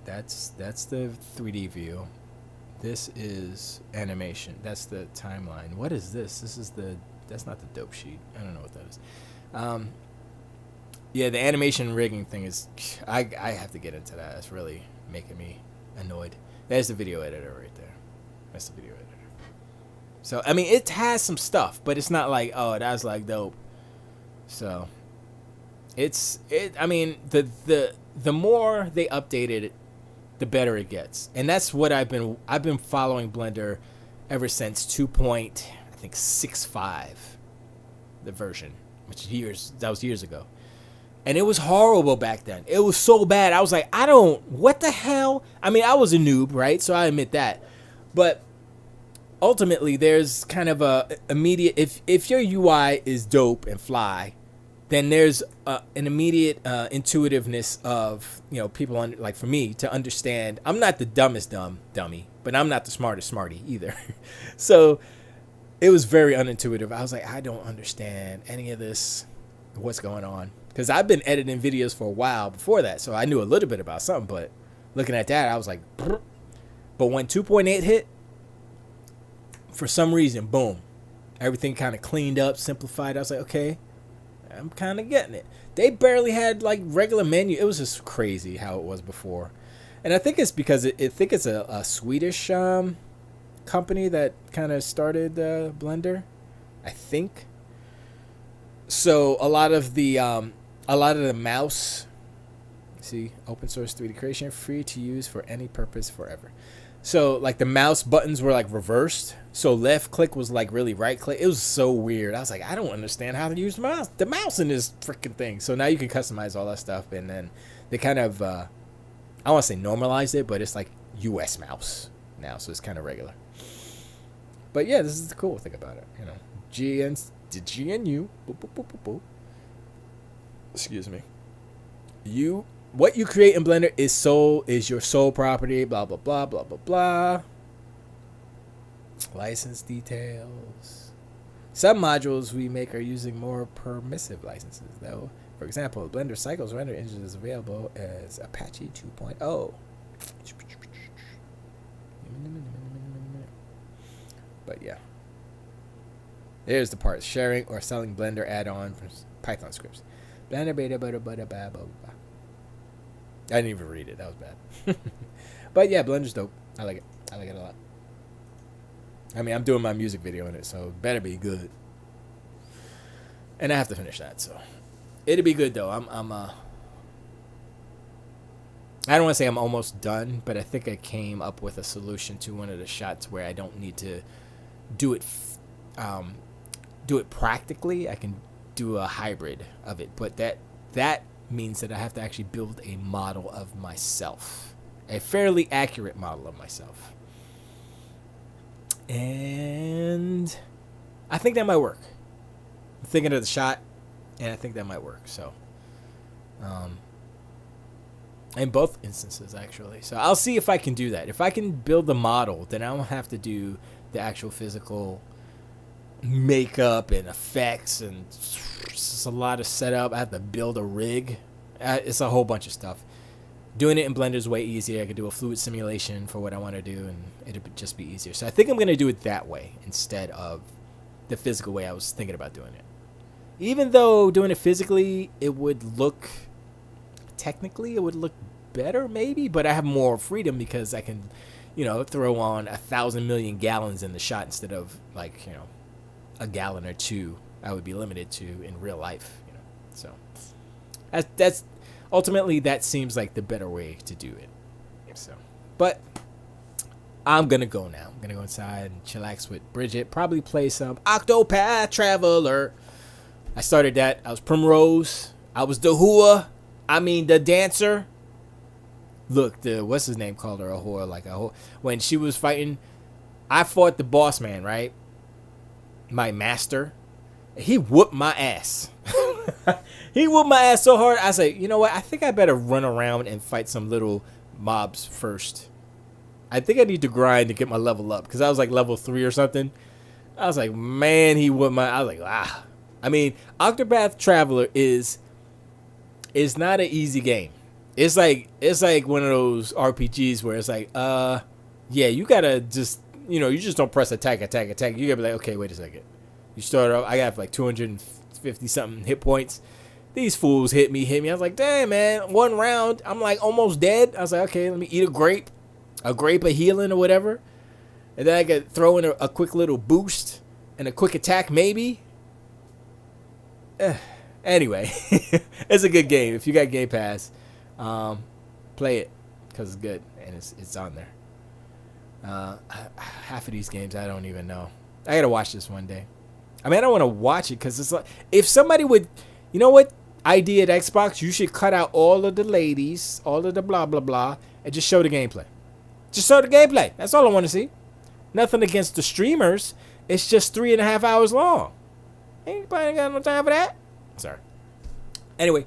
That's the 3D view. This is animation. That's the timeline. What is this? That's not the dope sheet. I don't know what that is. Yeah, the animation rigging thing is. I have to get into that. It's really making me annoyed. There's the video editor right there. That's the video editor. So I mean, it has some stuff, but it's not like, oh, that's like dope. So I mean, the more they updated it, the better it gets, and that's what I've been following Blender ever since 2.65, the version, that was years ago, and it was horrible back then. It was so bad. I was like, what the hell? I mean, I was a noob, right? So I admit that, but ultimately, there's kind of a immediate, if your UI is dope and fly, then there's an immediate intuitiveness of, people like for me to understand. I'm not the dumbest dummy, but I'm not the smartest smarty either. So it was very unintuitive. I was like, I don't understand any of this, what's going on, because I've been editing videos for a while before that, so I knew a little bit about something. But looking at that, I was like, brr. But when 2.8 hit, for some reason, boom, everything kind of cleaned up, simplified. I was like, okay, I'm kind of getting it. They barely had like regular menu. It was just crazy how it was before. And I think it's because I think it's a Swedish company that kind of started Blender, I think. So a lot of the mouse, see, open source 3D creation, free to use for any purpose forever. So like the mouse buttons were like reversed. So left click was like really right click. It was so weird. I was like, I don't understand how to use the mouse in this freaking thing. So now you can customize all that stuff, and then they kind of I don't want to say normalized it, but it's like US mouse now, so it's kind of regular. But yeah, this is the cool thing about it. GNU. Boop, boop, boop, boop, boop. Excuse me. What you create in Blender is your sole property, blah, blah, blah, blah, blah, blah. License details. Some modules we make are using more permissive licenses, though. For example, Blender Cycles render engine is available as Apache 2.0. But yeah. There's the part. Sharing or selling Blender add-on for Python scripts. Blender beta, blah, blah, blah, blah, blah. I didn't even read it. That was bad. But yeah, Blender's dope. I like it. I like it a lot. I mean, I'm doing my music video in it, so it better be good. And I have to finish that, so it'll be good though. I don't want to say I'm almost done, but I think I came up with a solution to one of the shots where I don't need to do it practically. I can do a hybrid of it, but that means that I have to actually build a model of myself, a fairly accurate model of myself, and I think that might work. I'm thinking of the shot, and I think that might work. So in both instances, actually. So I'll see if I can do that. If I can build the model, then I don't have to do the actual physical makeup and effects, and it's a lot of setup. I have to build a rig. It's a whole bunch of stuff. Doing it in Blender is way easier. I could do a fluid simulation for what I want to do, and it'll just be easier. So I think I'm going to do it that way instead of the physical way I was thinking about doing it. Even though doing it physically, technically it would look better maybe, but I have more freedom because I can, throw on 1,000 million gallons in the shot instead of like, a gallon or two I would be limited to in real life, So that's ultimately that seems like the better way to do it. So, but I'm gonna go now. I'm gonna go inside and chillax with Bridget. Probably play some Octopath Traveler. I started that. I was Primrose. I was the the dancer. Look, what's his name called her a whore, like a whore. When she was fighting, I fought the boss man, right? My master. He whooped my ass. He whooped my ass so hard. I was like, you know what? I think I better run around and fight some little mobs first. I think I need to grind to get my level up because I was like level 3 or something. I was like, man, he whooped my. I was like, ah. I mean, Octopath Traveler is not an easy game. It's like one of those RPGs where it's like, yeah, you gotta just, you just don't press attack. You gotta be like, okay, wait a second. You start off, I got like 250 something hit points. These fools hit me. I was like, damn, man, one round, I'm like almost dead. I was like, okay, let me eat a grape of healing or whatever. And then I could throw in a quick little boost and a quick attack maybe. Anyway, it's a good game. If you got Game Pass, play it because it's good and it's on there. Half of these games I don't even know. I gotta watch this one day. I mean, I don't want to watch it because it's like, if somebody would, you know what, idea at Xbox, you should cut out all of the ladies, all of the blah blah blah, and just show the gameplay. Just show the gameplay. That's all I want to see. Nothing against the streamers. It's just 3.5 hours long. Anybody got no time for that? Sorry. Anyway,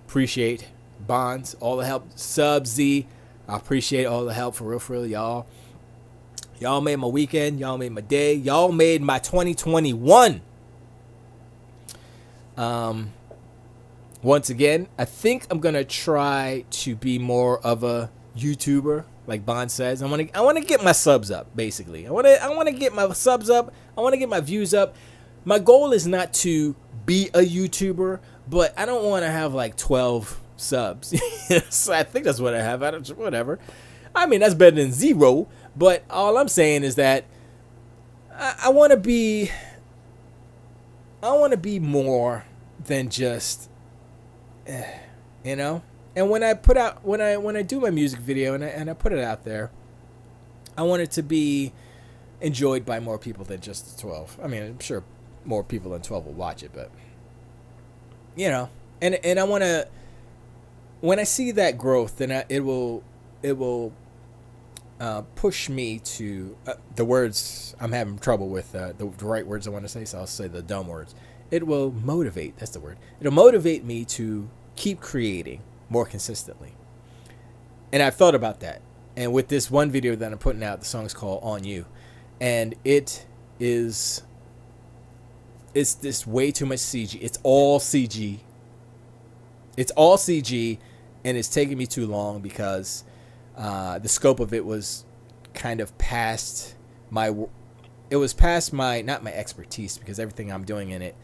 appreciate Bonds, all the help. Sub Z, I appreciate all the help for real, y'all. Y'all made my weekend. Y'all made my day. Y'all made my 2021. Once again, I think I'm gonna try to be more of a YouTuber, like Bond says. I want to get my subs up. Basically, I want to get my subs up. I want to get my views up. My goal is not to be a YouTuber, but I don't want to have like 12 subs. So I think that's what I have. Whatever. I mean, that's better than 0. But all I'm saying is that I want to be more than just, And when I put out when I do my music video and I put it out there, I want it to be enjoyed by more people than just the 12. I mean, I'm sure more people than 12 will watch it, but and I want to, when I see that growth, then it will push me to the words I'm having trouble with, the right words I want to say, so I'll say the dumb words. It will motivate, that's the word. It'll motivate me to keep creating more consistently. And I've thought about that. And with this one video that I'm putting out, the song's called On You. And it's this way too much CG. It's all CG. And it's taking me too long because the scope of it was kind of past not my expertise, because everything I'm doing in it,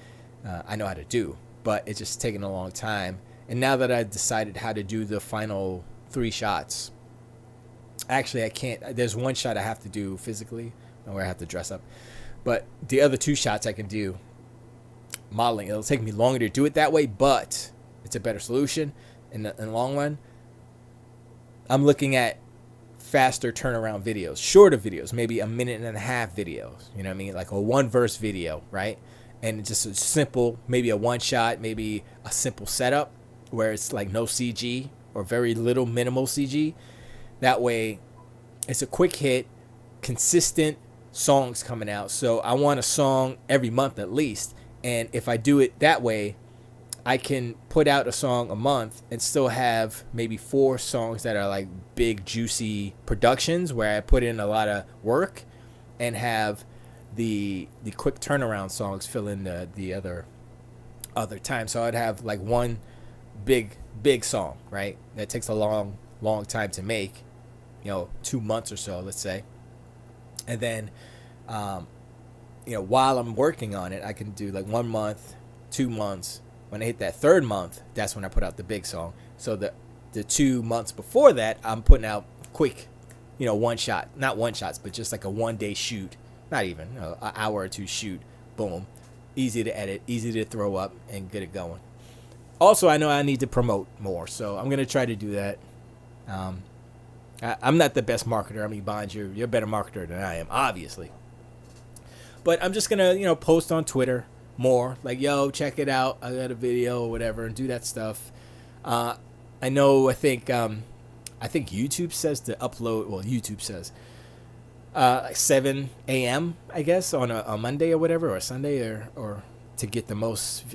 I know how to do, but it's just taking a long time. And now that I've decided how to do the final 3 shots, actually I can't, there's one shot I have to do physically where I have to dress up, but the other 2 shots I can do modeling. It'll take me longer to do it that way, but it's a better solution in the long run. I'm looking at faster turnaround videos, shorter videos, maybe 1.5 minute videos, you know what I mean? Like a 1-verse video, right? And just a simple, maybe a 1 shot, maybe a simple setup where it's like no CG or very little minimal CG. That way it's a quick hit, consistent songs coming out. So I want a song every month at least. And if I do it that way, I can put out a song a month and still have maybe 4 songs that are like big, juicy productions where I put in a lot of work, and have the quick turnaround songs fill in the other time. So I'd have like one big song, right? That takes a long time to make, 2 months or so, let's say. And then, while I'm working on it, I can do like 1 month, 2 months, When I hit that third month, that's when I put out the big song. So the 2 months before that, I'm putting out quick, one shot, not one shots, but just like a 1 day shoot, not even an hour or two shoot. Boom, easy to edit, easy to throw up, and get it going. Also, I know I need to promote more, so I'm gonna try to do that. I'm not the best marketer. I mean, Bond, you're a better marketer than I am, obviously. But I'm just gonna, post on Twitter more, like, yo, check it out. I got a video or whatever, and do that stuff. I think YouTube says to upload. Well, YouTube says like 7 a.m. I guess on a Monday or whatever, or a Sunday, or to get the most.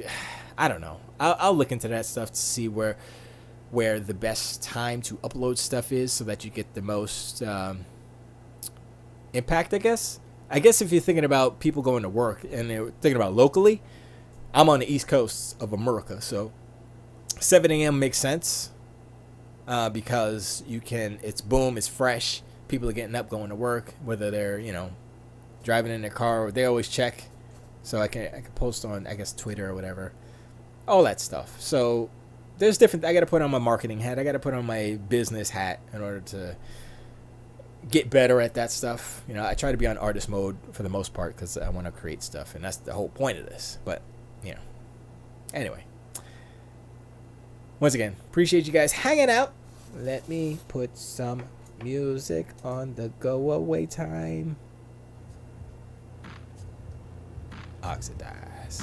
I don't know. I'll look into that stuff to see where the best time to upload stuff is, so that you get the most impact, I guess. If you're thinking about people going to work and they're thinking about locally, I'm on the East Coast of America, so 7 a.m. makes sense because it's fresh. People are getting up, going to work, whether they're, driving in their car, or they always check. So I can post on, I guess, Twitter or whatever, all that stuff. So there's different. I got to put on my marketing hat. I got to put on my business hat in order to get better at that stuff. I try to be on artist mode for the most part because I want to create stuff, and that's the whole point of this. But anyway, once again, appreciate you guys hanging out. Let me put some music on the go away time. Oxidize.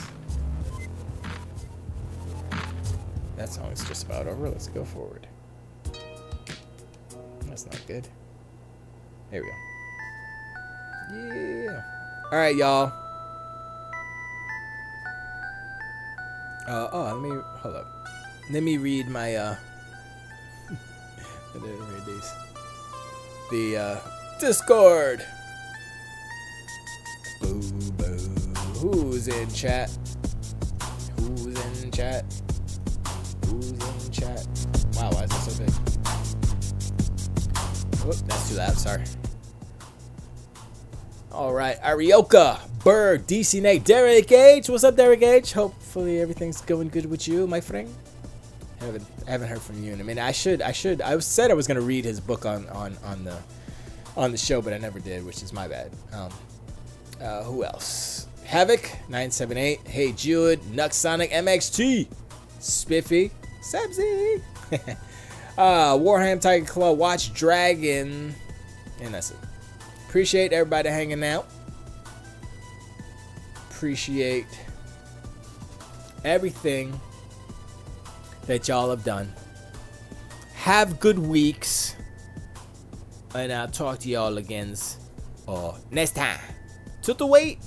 That song's just about over. Let's go forward. That's not good. There we go. Yeah. All right, y'all. Let me hold up. Let me read my I didn't read these. The Discord. Boo boo. Who's in chat? Who's in chat? Who's in chat? Wow, why is that so big? Oh, that's too loud. Sorry. All right, Arioka, Berg, DC Nate, Derek H. What's up, Derek H? Hopefully everything's going good with you, my friend. I haven't heard from you in a minute. I should. I said I was gonna read his book on the show, but I never did, which is my bad. Who else? Havoc 978. Hey Jude, Nuxonic MXT, Spiffy, Sebzy, Warham Tiger Claw, Watch Dragon, and that's it. Appreciate everybody hanging out. Appreciate everything that y'all have done. Have good weeks, and I'll talk to y'all again next time. Took the wait.